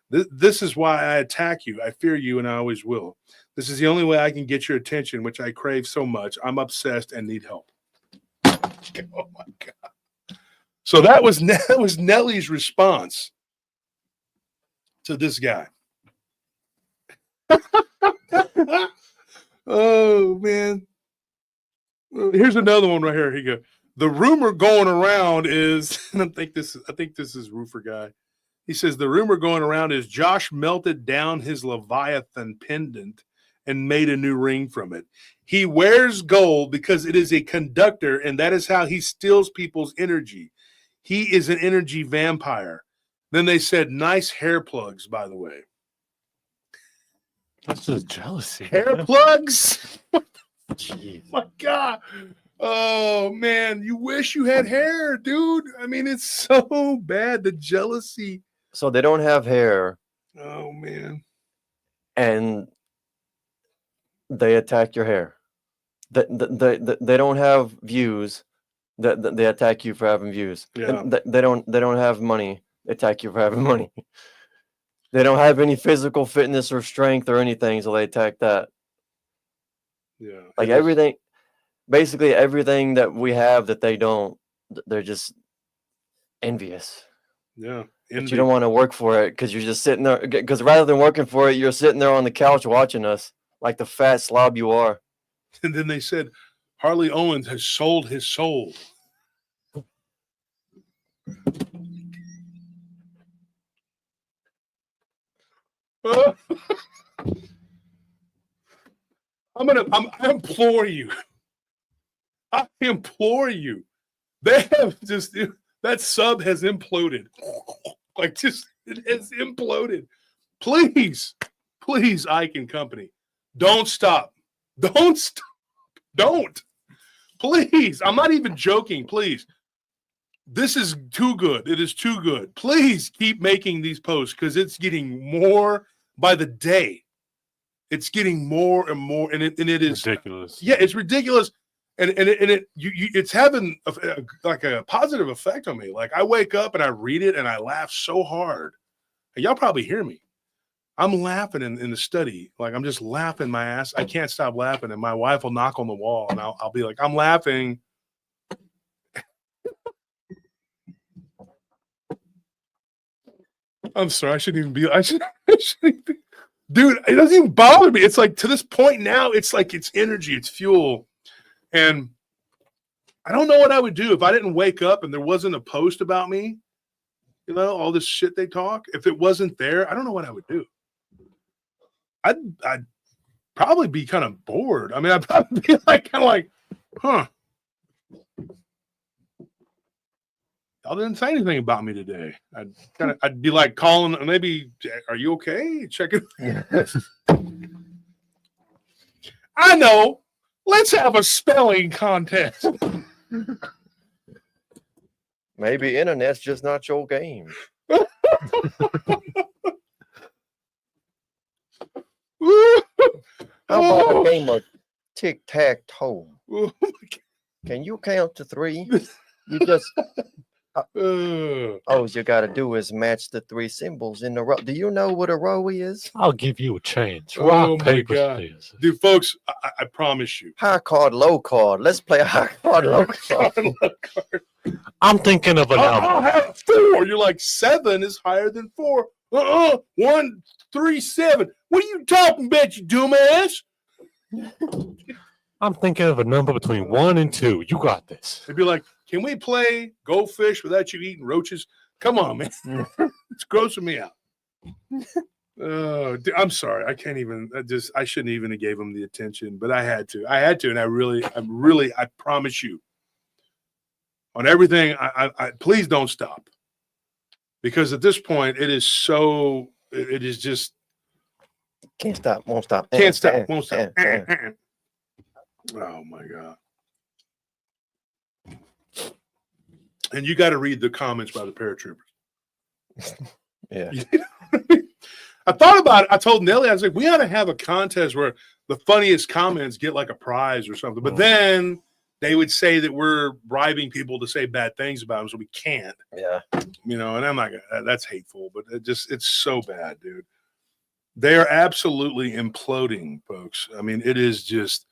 This is why I attack you. I fear you, and I always will. This is the only way I can get your attention, which I crave so much. I'm obsessed and need help. Oh my God. So that was Nellie's response to this guy. Oh man. Here's another one right here. Here you go. The rumor going around is, and I think this is Roofer guy. He says the rumor going around is Josh melted down his Leviathan pendant and made a new ring from it. He wears gold because it is a conductor, and that is how he steals people's energy. He is an energy vampire. Then they said nice hair plugs, by the way. That's just jealousy. Hair plugs? Jeez. My God. Oh, man. You wish you had hair, dude. I mean, it's so bad, the jealousy. So they don't have hair. Oh, man. And they attack your hair. They don't have views. They attack you for having views. Yeah. They don't have money. They attack you for having money. They don't have any physical fitness or strength or anything, so they attack that. Yeah. Like everything, basically everything that we have that they don't, they're just envious. Yeah. But you don't want to work for it because you're just sitting there. Because rather than working for it, you're sitting there on the couch watching us like the fat slob you are. And then they said Harley Owens has sold his soul. I implore you. I implore you. They have just, that sub has imploded. Like just, it has imploded. Please, Ike and Company, don't stop. Don't stop. Don't. Please. I'm not even joking. Please. This is too good. It is too good. Please keep making these posts because it's getting more by the day. It's getting more and more, and it is ridiculous. Yeah, it's ridiculous, and it's having like a positive effect on me. Like I wake up and I read it and I laugh so hard. And y'all probably hear me. I'm laughing in the study, like I'm just laughing my ass. I can't stop laughing, and my wife will knock on the wall, and I'll be like, I'm laughing. I'm sorry. I shouldn't even be. Dude, it doesn't even bother me. It's like to this point now, it's like it's energy, it's fuel. And I don't know what I would do if I didn't wake up and there wasn't a post about me. You know, all this shit they talk. If it wasn't there, I don't know what I would do. I'd probably be kind of bored. I mean, I'd probably be like, kind of like, huh. Y'all didn't say anything about me today. I'd be like calling, maybe, are you okay? Check it. I know. Let's have a spelling contest. Maybe internet's just not your game. How about a game of tic-tac-toe? Can you count to 3? You just... all you gotta do is match the 3 symbols in the row. Do you know what a row is? I'll give you a chance. Oh Rock, my paper, God. scissors. Dude, folks, I promise you. High card, low card. Let's play a high card, low card. I'm thinking of a number. I'll have 4. You're like 7 is higher than 4. 1, 3, 7. What are you talking about, you dumbass? I'm thinking of a number between 1 and 2. You got this. They'd be like, can we play goldfish without you eating roaches? Come on, man. It's grossing me out. I'm sorry. I can't even. I shouldn't even have gave him the attention, but I had to. And I promise you, on everything, I please don't stop, because at this point, it is so. It is just Can't stop, won't stop. can't stop, won't stop. Oh my God. And you got to read the comments by the paratroopers. Yeah. You know what I mean? I thought about it. I told Nelly, I was like, we ought to have a contest where the funniest comments get like a prize or something. But then they would say that we're bribing people to say bad things about them, so we can't. Yeah. You know, and I'm not gonna. That's hateful, but it's so bad, dude. They are absolutely imploding, folks. I mean, it is just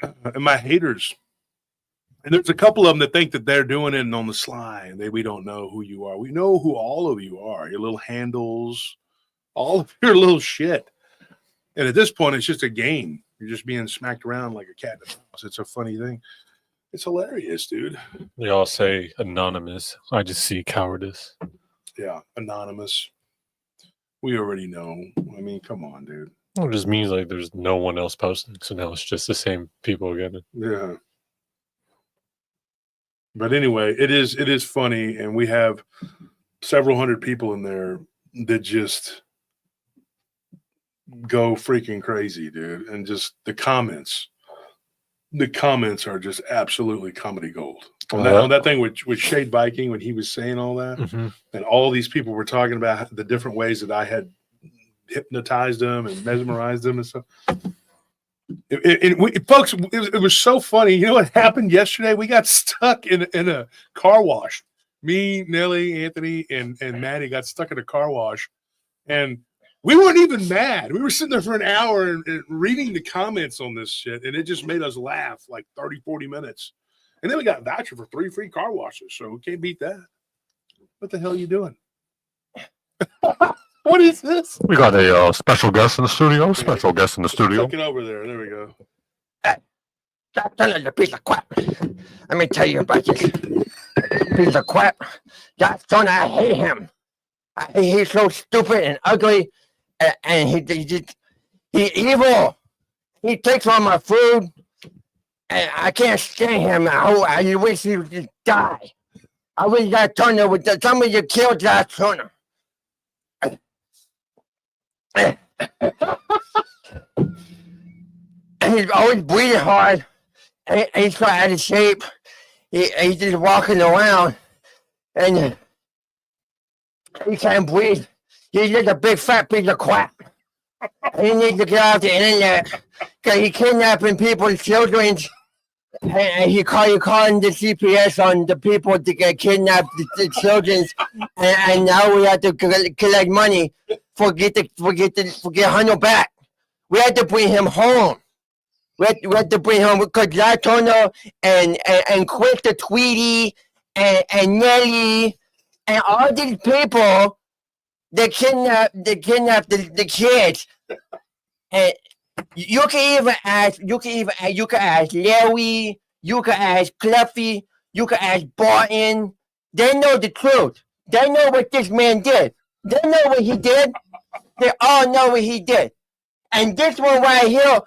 and my haters. And there's a couple of them that think that they're doing it on the sly, and we don't know who you are. We know who all of you are. Your little handles, all of your little shit. And at this point, it's just a game. You're just being smacked around like a cat in a mouse. It's a funny thing. It's hilarious, dude. They all say anonymous. I just see cowardice. Yeah, anonymous. We already know. I mean, come on, dude. It just means like there's no one else posting, so now it's just the same people again. Yeah. But anyway, it is funny, and we have several hundred people in there that just go freaking crazy, dude. And just the comments are just absolutely comedy gold. On that thing with Shade Viking, when he was saying all that, and all these people were talking about the different ways that I had hypnotized them and mesmerized them and stuff. Folks, it was so funny. You know what happened yesterday? We got stuck in a car wash. Me, Nelly, Anthony, and Maddie got stuck in a car wash, and we weren't even mad. We were sitting there for an hour and reading the comments on this shit, and it just made us laugh like 30, 40 minutes. And then we got a voucher for 3 free car washes, so we can't beat that. What the hell are you doing? What is this? We got a special guest in the studio. Special guest in the studio. Look it over there. There we go. That son is a piece of crap. Let me tell you about this piece of crap. That son, I hate him. He's so stupid and ugly, and he's evil. He takes all my food, and I can't stand him. I wish he would just die. I wish that Turner would. Somebody just killed that Turner. He's always breathing hard. He's so out of shape. He's just walking around, and he can't breathe. He's just a big fat piece of crap. He needs to get off the internet because he's kidnapping people's children. And he calling the CPS on the people to get kidnapped, the children, and now we have to collect money for get Hunter back. We had to bring him home. We had to bring him because Turner and Quick the Tweety and Nelly and all these people that kidnapped the kids. And you can ask Larry, you can ask Cluffy, you can ask Barton. They know the truth. They know what this man did. They know what he did. They all know what he did. And this one right here,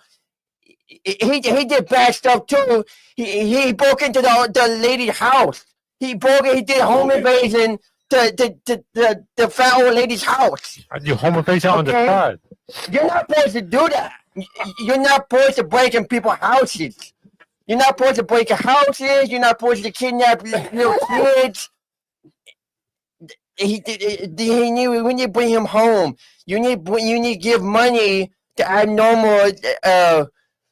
he did bad stuff too. He broke into the lady's house. He did home invasion to the fat old lady's house. You home invasion on the side. You're not supposed to do that. You're not supposed to break in people's houses. You're not supposed to break in houses. You're not supposed to kidnap little kids. We need to bring him home. You need to give money to abnormal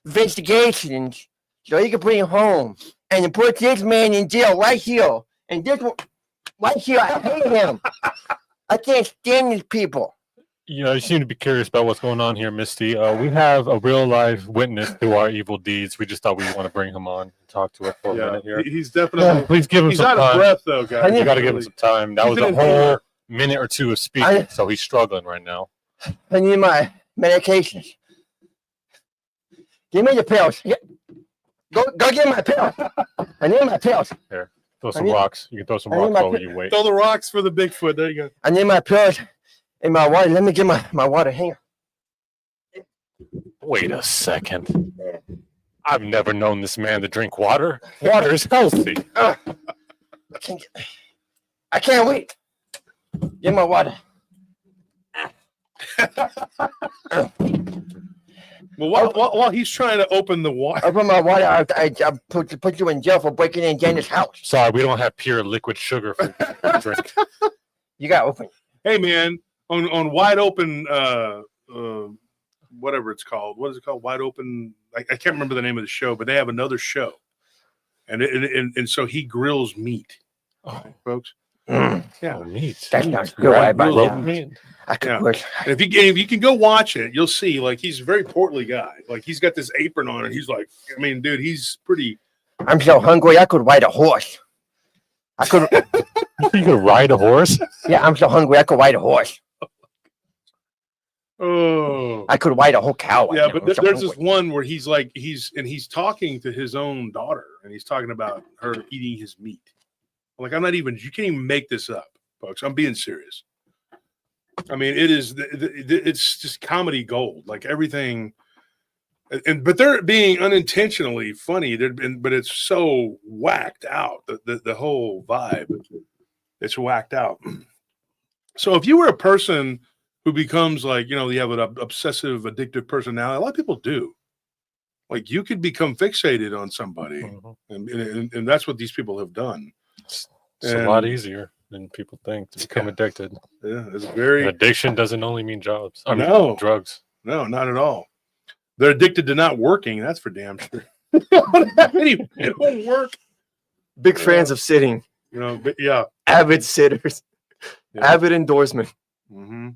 investigations so you can bring him home and put this man in jail right here. And this one right here, I hate him. I can't stand these people. Yeah, you seem to be curious about what's going on here, Misty. We have a real life witness to our evil deeds. We just thought we want to bring him on and talk to us for a minute here. He's definitely. Please give him He's some out time. of breath, though, guys. You got to give him some time. That was a whole minute or two of speaking, so he's struggling right now. I need my medications. Give me the pills. Go get my pills. I need my pills. Here, throw some rocks. You can throw some rocks while you wait. Throw the rocks for the Bigfoot. There you go. I need my pills and my water. Let me get my water. Hang on. Wait a second. I've never known this man to drink water. Water is healthy. I can't wait. Get my water. Well, while he's trying to open the water, open my water. I put you in jail for breaking in Janice's house. Sorry, we don't have pure liquid sugar for drink. You got to open. Hey, man, on wide open, whatever it's called. What is it called? Wide open. I can't remember the name of the show, but they have another show. and so he grills meat, right, folks. Yeah, meat. That's not good. Right, I about real that. meat. I could Yeah. quit. And if you can go watch it, you'll see like he's a very portly guy. Like he's got this apron on, and he's like, I mean, dude, he's pretty. I'm so hungry. I could ride a horse. I could. You could ride a horse? Yeah, I'm so hungry. I could ride a horse. Oh, I could ride a whole cow. right yeah, now. but I'm so there's hungry. this one where he's like he's talking to his own daughter, and he's talking about her eating his meat. Like you can't even make this up, folks. I'm being serious. I mean, it is it's just comedy gold. Like everything, but they're being unintentionally funny. But it's so whacked out. The whole vibe, it's whacked out. So if you were a person who becomes like, you have an obsessive, addictive personality, a lot of people do. Like you could become fixated on somebody, and that's what these people have done. It's a lot easier than people think to become addicted. Yeah, it's very. And addiction doesn't only mean jobs. I mean, No. drugs. No, not at all. They're addicted to not working. That's for damn sure. They don't work. Big fans of sitting. But yeah. Avid sitters. Yeah. Avid endorsement. Mm-hmm.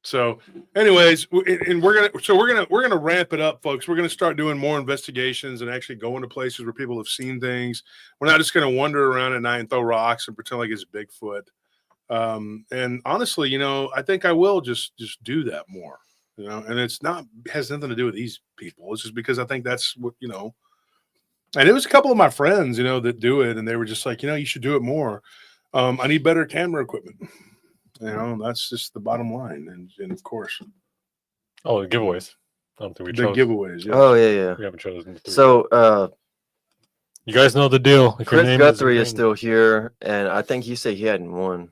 So, anyways, and we're gonna ramp it up, folks. We're gonna start doing more investigations and actually go into places where people have seen things. We're not just gonna wander around at night and throw rocks and pretend like it's Bigfoot. And honestly, I think I will just do that more. And it's has nothing to do with these people. It's just because I think that's what And it was a couple of my friends, that do it, and they were just like, you should do it more. I need better camera equipment. That's just the bottom line. And of course, Oh, the giveaways. I don't think we the chose. giveaways. Yeah. Oh, yeah. We haven't chosen. The three. So, you guys know the deal. If your Chris name Guthrie is in- still here, and I think he said he hadn't won.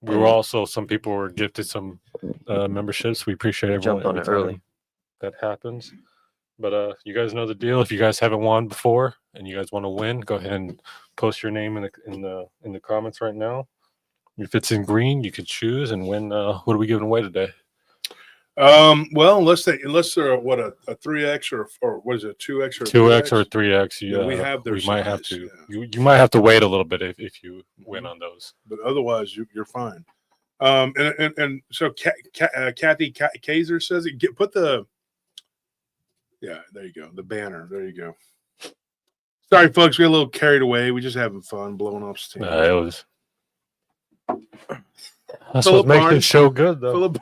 We were also, some people were gifted some memberships. We appreciate everyone. Jumped on every it early. time that happens. But you guys know the deal. If you guys haven't won before and you guys want to win, go ahead and post your name in the comments right now. If it's in green, you could choose and win. What are we giving away today? Well, unless they're a 3x or what is it, 2x or 2x or 3x. Yeah, we have their we might have size, to. yeah. You might have to wait a little bit if you win on those. But otherwise you're fine. And so Kathy Kaiser says it. Put the there you go, the banner. There you go. Sorry, folks, we got a little carried away. We just having fun, blowing off steam. It was. That's Philip what makes Barnes. this show good, though. Philip.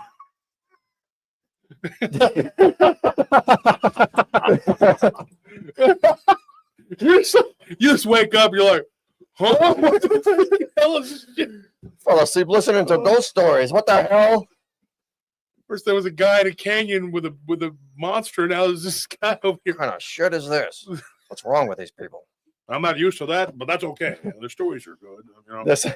You just wake up, you're like, huh? What the hell is this shit? Fell asleep listening to ghost stories. What the hell? First there was a guy in a canyon with a monster. Now there's this guy over here. What kind of shit is this? What's wrong with these people? I'm not used to that, but that's okay. Their stories are good. That's,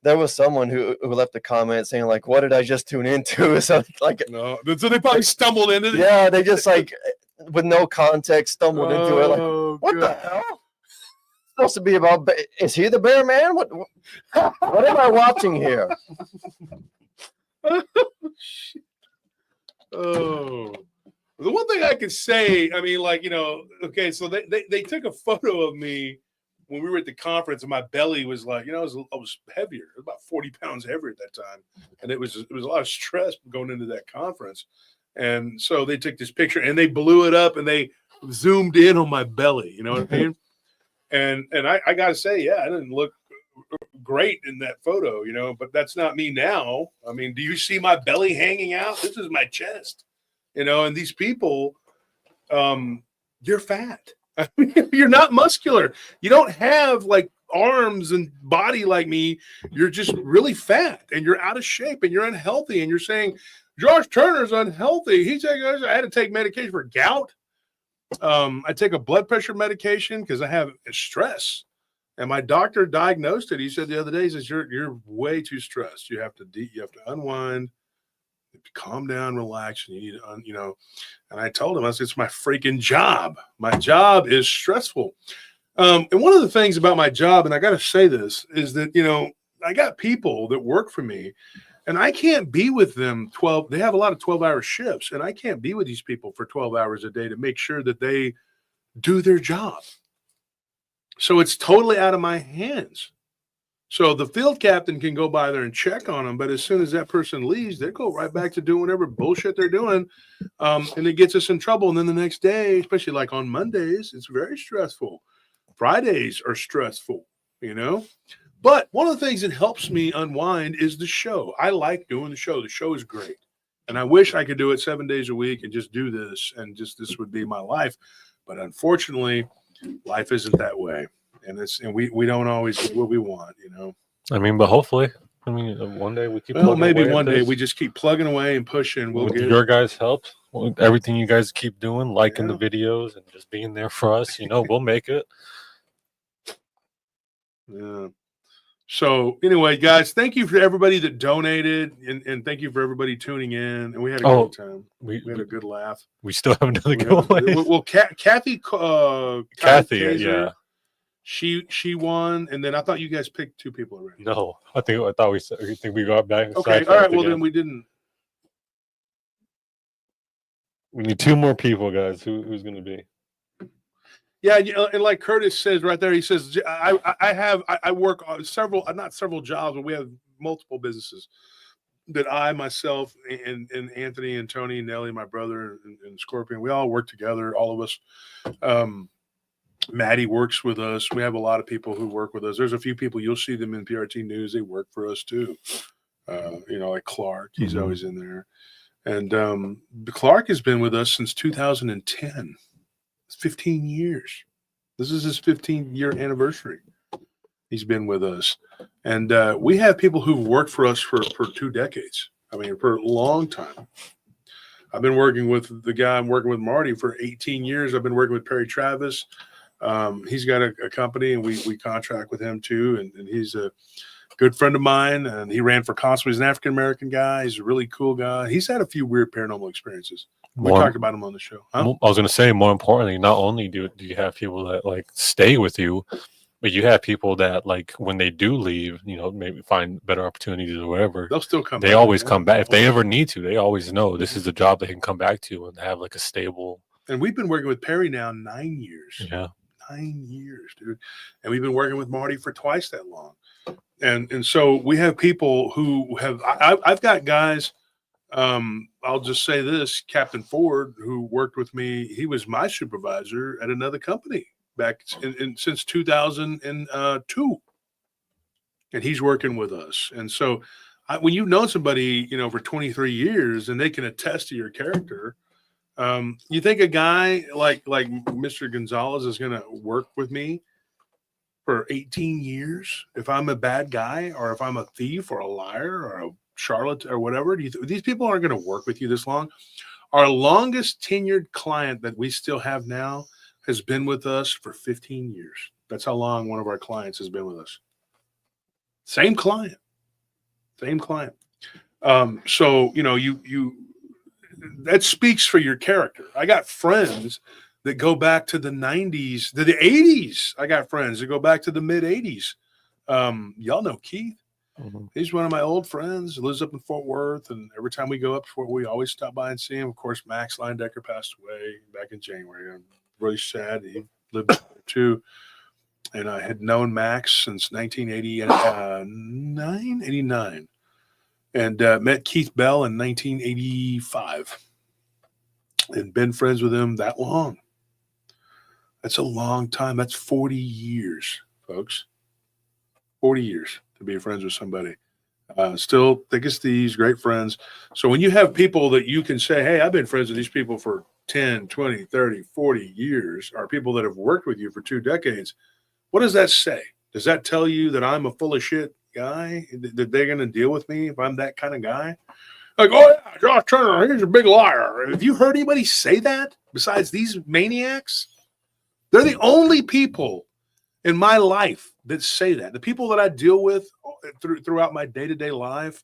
there was someone who left a comment saying, like, what did I just tune into? So, like, No, so they probably stumbled into it. yeah, they just, like, with no context, stumbled into it. Like, Oh, what the God. hell? Supposed to be about, is he the bear man? What am I watching here? Shit. Oh, the one thing I could say, I mean, like, okay, so they took a photo of me when we were at the conference, and my belly was like, I was heavier. It was about 40 pounds heavier at that time, and it was a lot of stress going into that conference. And so they took this picture and they blew it up and they zoomed in on my belly. You know what I mean? And I got to say, yeah, I didn't look great in that photo, but that's not me now. I mean, do you see my belly hanging out? This is my chest, and these people, you're fat. I mean, you're not muscular. You don't have like arms and body like me. You're just really fat and you're out of shape and you're unhealthy. And you're saying, Josh Turner's unhealthy. I had to take medication for gout. I take a blood pressure medication because I have stress. And my doctor diagnosed it. He said the other day, he says, you're way too stressed. You have to unwind, you have to calm down, relax, and you need to, and I told him, I said, it's my freaking job. My job is stressful. And one of the things about my job, and I got to say this, is that, I got people that work for me and I can't be with them 12. They have a lot of 12-hour shifts and I can't be with these people for 12 hours a day to make sure that they do their job. So it's totally out of my hands. So the field captain can go by there and check on them, but as soon as that person leaves, they go right back to doing whatever bullshit they're doing, and it gets us in trouble. And then the next day, especially like on Mondays, it's very stressful. Fridays are stressful, you know. But one of the things that helps me unwind is the show. I like doing the show. The show is great, and I wish I could do it 7 days a week and just do this, and just this would be my life. But unfortunately, life isn't that way. And we don't always get what we want, you know. I mean, but hopefully, I mean, one day we keep. Well, maybe away at one day this. we just keep plugging away and pushing. We'll With get your guys' help, with everything you guys keep doing, liking Yeah. the videos and just being there for us, you know, we'll make it. Yeah. So anyway, guys, thank you for everybody that donated, and thank you for everybody tuning in. And we had a great time. We had a good laugh. We still haven't done the We had- giveaway. Well, Kathy, Kathy, Kaiser, yeah. she won, and then I thought you guys picked 2 people already. No, I thought we said. I think we got back. Okay, all right. Well, then we didn't. We need 2 more people, guys. Who's going to be? Yeah, and like Curtis says right there, he says, I work on not several jobs, but we have multiple businesses that I, myself, and Anthony and Tony and Nelly, my brother, and Scorpion, we all work together, all of us. Maddie works with us. We have a lot of people who work with us. There's a few people, you'll see them in PRT News. They work for us too. You know, like Clark, he's always in there. And Clark has been with us since 2010. 15 years. This is his 15-year anniversary. He's been with us. And we have people who've worked for us for 2 decades. I mean, for a long time. I've been working with the guy I'm working with, Marty, for 18 years. I've been working with Perry Travis. He's got a company, and we contract with him too. And he's a good friend of mine. And he ran for consul. He's an African-American guy. He's a really cool guy. He's had a few weird paranormal experiences. We talked about him on the show. Huh? I was going to say, more importantly, not only do you have people that like stay with you, but you have people that like when they do leave, you know, maybe find better opportunities or whatever. They'll still come. They always come back if they ever need to. They always know this is the job they can come back to and have like a stable. And we've been working with Perry now 9 years. Yeah, 9 years, dude. And we've been working with Marty for twice that long. And so we have people who have. I've got guys. I'll just say this, Captain Ford, who worked with me, he was my supervisor at another company back since 2002. And he's working with us. And so when you've known somebody, you know, for 23 years and they can attest to your character, you think a guy like Mr. Gonzalez is going to work with me for 18 years if I'm a bad guy or if I'm a thief or a liar or a charlotte or whatever? These people aren't going to work with you this long. Our longest tenured client that we still have now has been with us for 15 years. That's how long one of our clients has been with us. Same client. So, you know, you that speaks for your character. I got friends that go back to the 90s, to the 80s. I got friends that go back to the mid 80s. Y'all know Keith. Mm-hmm. He's one of my old friends. He lives up in Fort Worth, and every time we go up to Fort Worth, we always stop by and see him. Of course, Max Linedecker passed away back in January. I'm really sad. He lived there too. And I had known Max since 1989, and met Keith Bell in 1985, and been friends with him that long. That's a long time. That's 40 years, folks. 40 years to be friends with somebody. Still thick as thieves, great friends. So when you have people that you can say, hey, I've been friends with these people for 10, 20, 30, 40 years, or people that have worked with you for 2 decades, what does that say? Does that tell you that I'm a full of shit guy? That they're going to deal with me if I'm that kind of guy? Like, oh, yeah, Josh Turner, he's a big liar. Have you heard anybody say that besides these maniacs? They're the only people in my life that say that. The people that I deal with throughout my day-to-day life.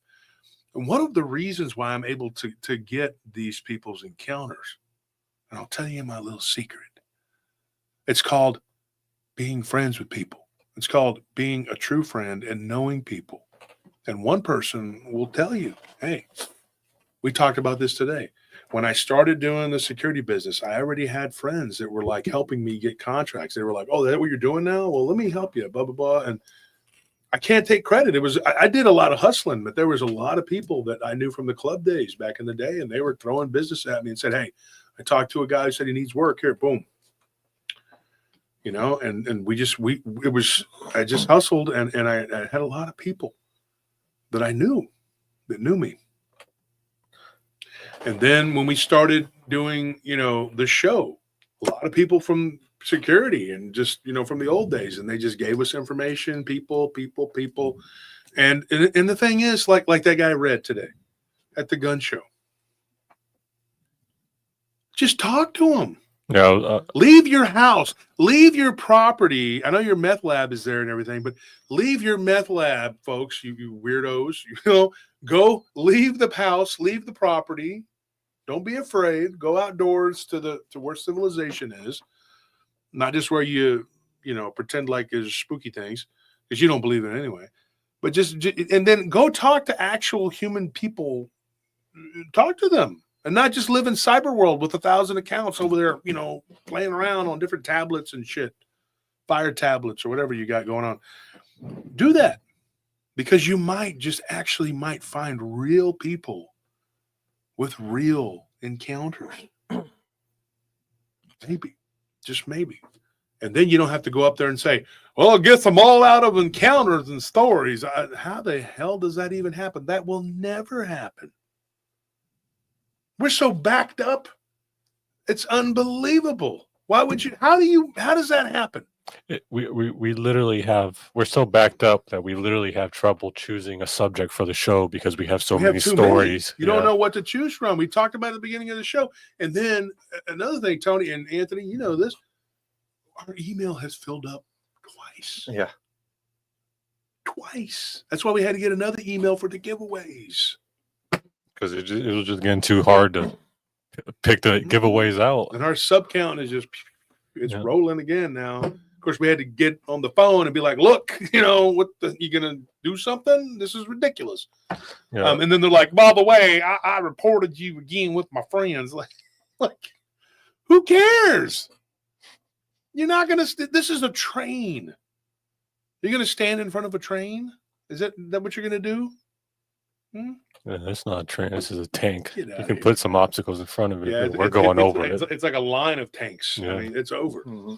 And one of the reasons why I'm able to get these people's encounters, and I'll tell you my little secret, it's called being friends with people. It's called being a true friend and knowing people. And one person will tell you, hey, we talked about this today. When I started doing the security business, I already had friends that were like helping me get contracts. They were like, "Oh, is that what you're doing now? Well, let me help you." Blah blah blah. And I can't take credit. I did a lot of hustling, but there was a lot of people that I knew from the club days back in the day, and they were throwing business at me and said, "Hey, I talked to a guy who said he needs work. Here, boom." You know, and I just hustled, and I had a lot of people that I knew that knew me. And then when we started doing, the show, a lot of people from security and just, from the old days, and they just gave us information, people. And the thing is, like that guy read today at the gun show, just talk to him. Yeah. Leave your house, leave your property. I know your meth lab is there and everything, but leave your meth lab, folks, you weirdos, go leave the house, leave the property. Don't be afraid. Go outdoors to where civilization is, not just where you pretend like there's spooky things, because you don't believe it anyway. But just and then go talk to actual human people. Talk to them, and not just live in cyber world with 1,000 accounts over there, playing around on different tablets and shit, fire tablets or whatever you got going on. Do that, because you might find real people with real encounters. Maybe, just maybe. And then you don't have to go up there and say, well, it gets them all out of encounters and stories. How the hell does that even happen? That will never happen. We're so backed up. It's unbelievable. Why would you, how does that happen? We literally we're so backed up that we literally have trouble choosing a subject for the show because we have so many stories. You don't know what to choose from. We talked about it at the beginning of the show. And then another thing, Tony and Anthony, you know this, our email has filled up twice. Yeah. Twice. That's why we had to get another email for the giveaways. Because it was just getting too hard to pick the giveaways out. And our sub count is rolling again now. Of course, we had to get on the phone and be like, look, you going to do something? This is ridiculous. Yeah. And then they're like, by the way, I reported you again with my friends. Like who cares? You're not going to, this is a train. You're going to stand in front of a train? Is that what you're going to do? Yeah, that's not a train. This is a tank. You can here. Put some obstacles in front of it. Yeah, we're going over it. It's like a line of tanks. Yeah. I mean, it's over. Mm-hmm.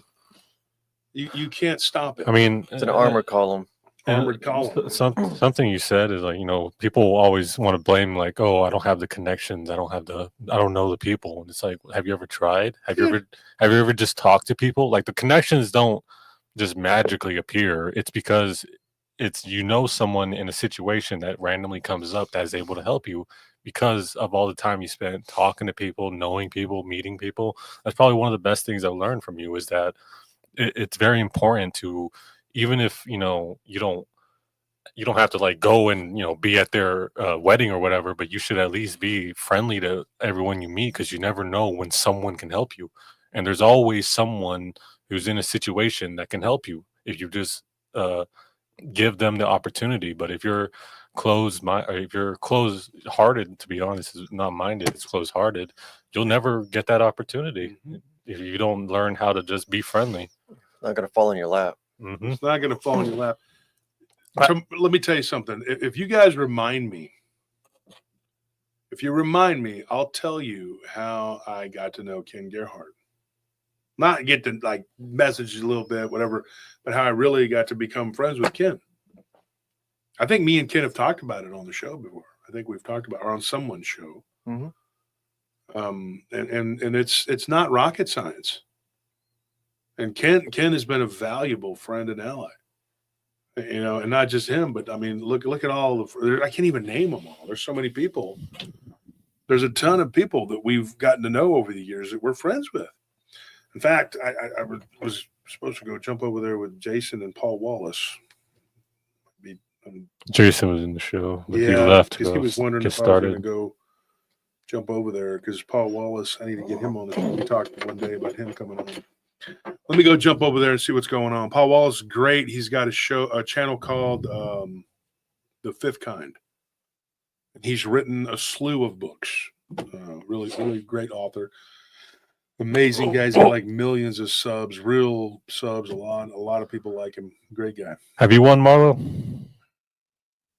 You can't stop it. I mean, it's an armored column. Armored column. Something you said is like, people always want to blame, like, oh, I don't have the connections. I don't know the people. And it's like, have you ever tried? Have you ever just talked to people? Like, the connections don't just magically appear. It's because it's someone in a situation that randomly comes up that is able to help you because of all the time you spent talking to people, knowing people, meeting people. That's probably one of the best things I've learned from you, is that it's very important to, even if you don't have to like go and be at their wedding or whatever, but you should at least be friendly to everyone you meet, because you never know when someone can help you, and there's always someone who's in a situation that can help you if you just give them the opportunity. But if you're if you're closed-hearted, to be honest, is not minded, it's closed-hearted, you'll never get that opportunity if you don't learn how to just be friendly. Not gonna fall in your lap. Mm-hmm. It's not going to fall in your lap. Let me tell you something. If you guys remind me, I'll tell you how I got to know Ken Gerhardt. Not get to like message a little bit, whatever, but how I really got to become friends with Ken. I think me and Ken have talked about it on the show before. I think we've talked about it on someone's show. Mm-hmm. And it's not rocket science. And Ken has been a valuable friend and ally, and not just him, but I mean, look at all I can't even name them all. There's so many people. There's a ton of people that we've gotten to know over the years that we're friends with. In fact, I was supposed to go jump over there with Jason and Paul Wallace. Jason was in the show, but he left because he was wondering if I was going to go jump over there, because Paul Wallace, I need to get him on the show. We talked one day about him coming on. Let me go jump over there and see what's going on. Paul Wallace is great. He's got a channel called The Fifth Kind. And he's written a slew of books. Really great author. Amazing guy. He's got like millions of subs, real subs. A lot of people like him. Great guy. Have you won, Marlo?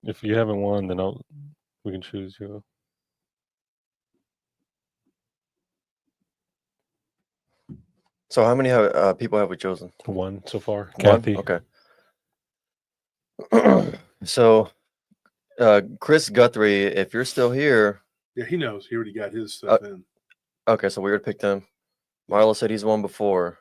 If you haven't won, then we can choose you. So how many people have we chosen? One so far. One? Kathy. Okay. So, Chris Guthrie, if you're still here, Yeah, he knows. He already got his stuff in. okay, so we already picked him. Marlo said he's won before.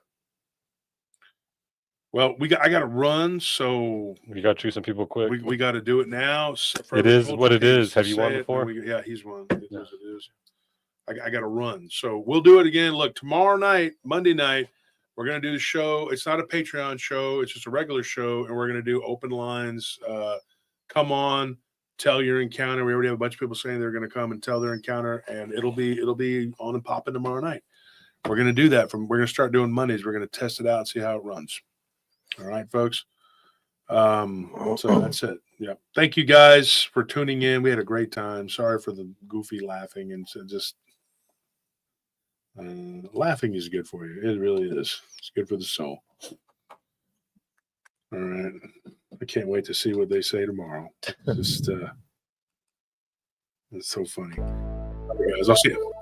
Well, I got to run, so We got to choose some people quick. we got to do it now. It is what it is. Have you won before? Yeah, he's won. It is. It is. I got to run, so we'll do it again. Look, tomorrow night, Monday night, we're gonna do the show. It's not a Patreon show; it's just a regular show, and we're gonna do open lines. Come on, tell your encounter. We already have a bunch of people saying they're gonna come and tell their encounter, and it'll be on and popping tomorrow night. We're gonna do that. We're gonna start doing Mondays. We're gonna test it out and see how it runs. All right, folks. So that's it. Yeah. Thank you guys for tuning in. We had a great time. Sorry for the goofy laughing and just laughing is good for you. It really is. It's good for the soul. All right. I can't wait to see what they say tomorrow. Just it's so funny. All right, guys, I'll see you.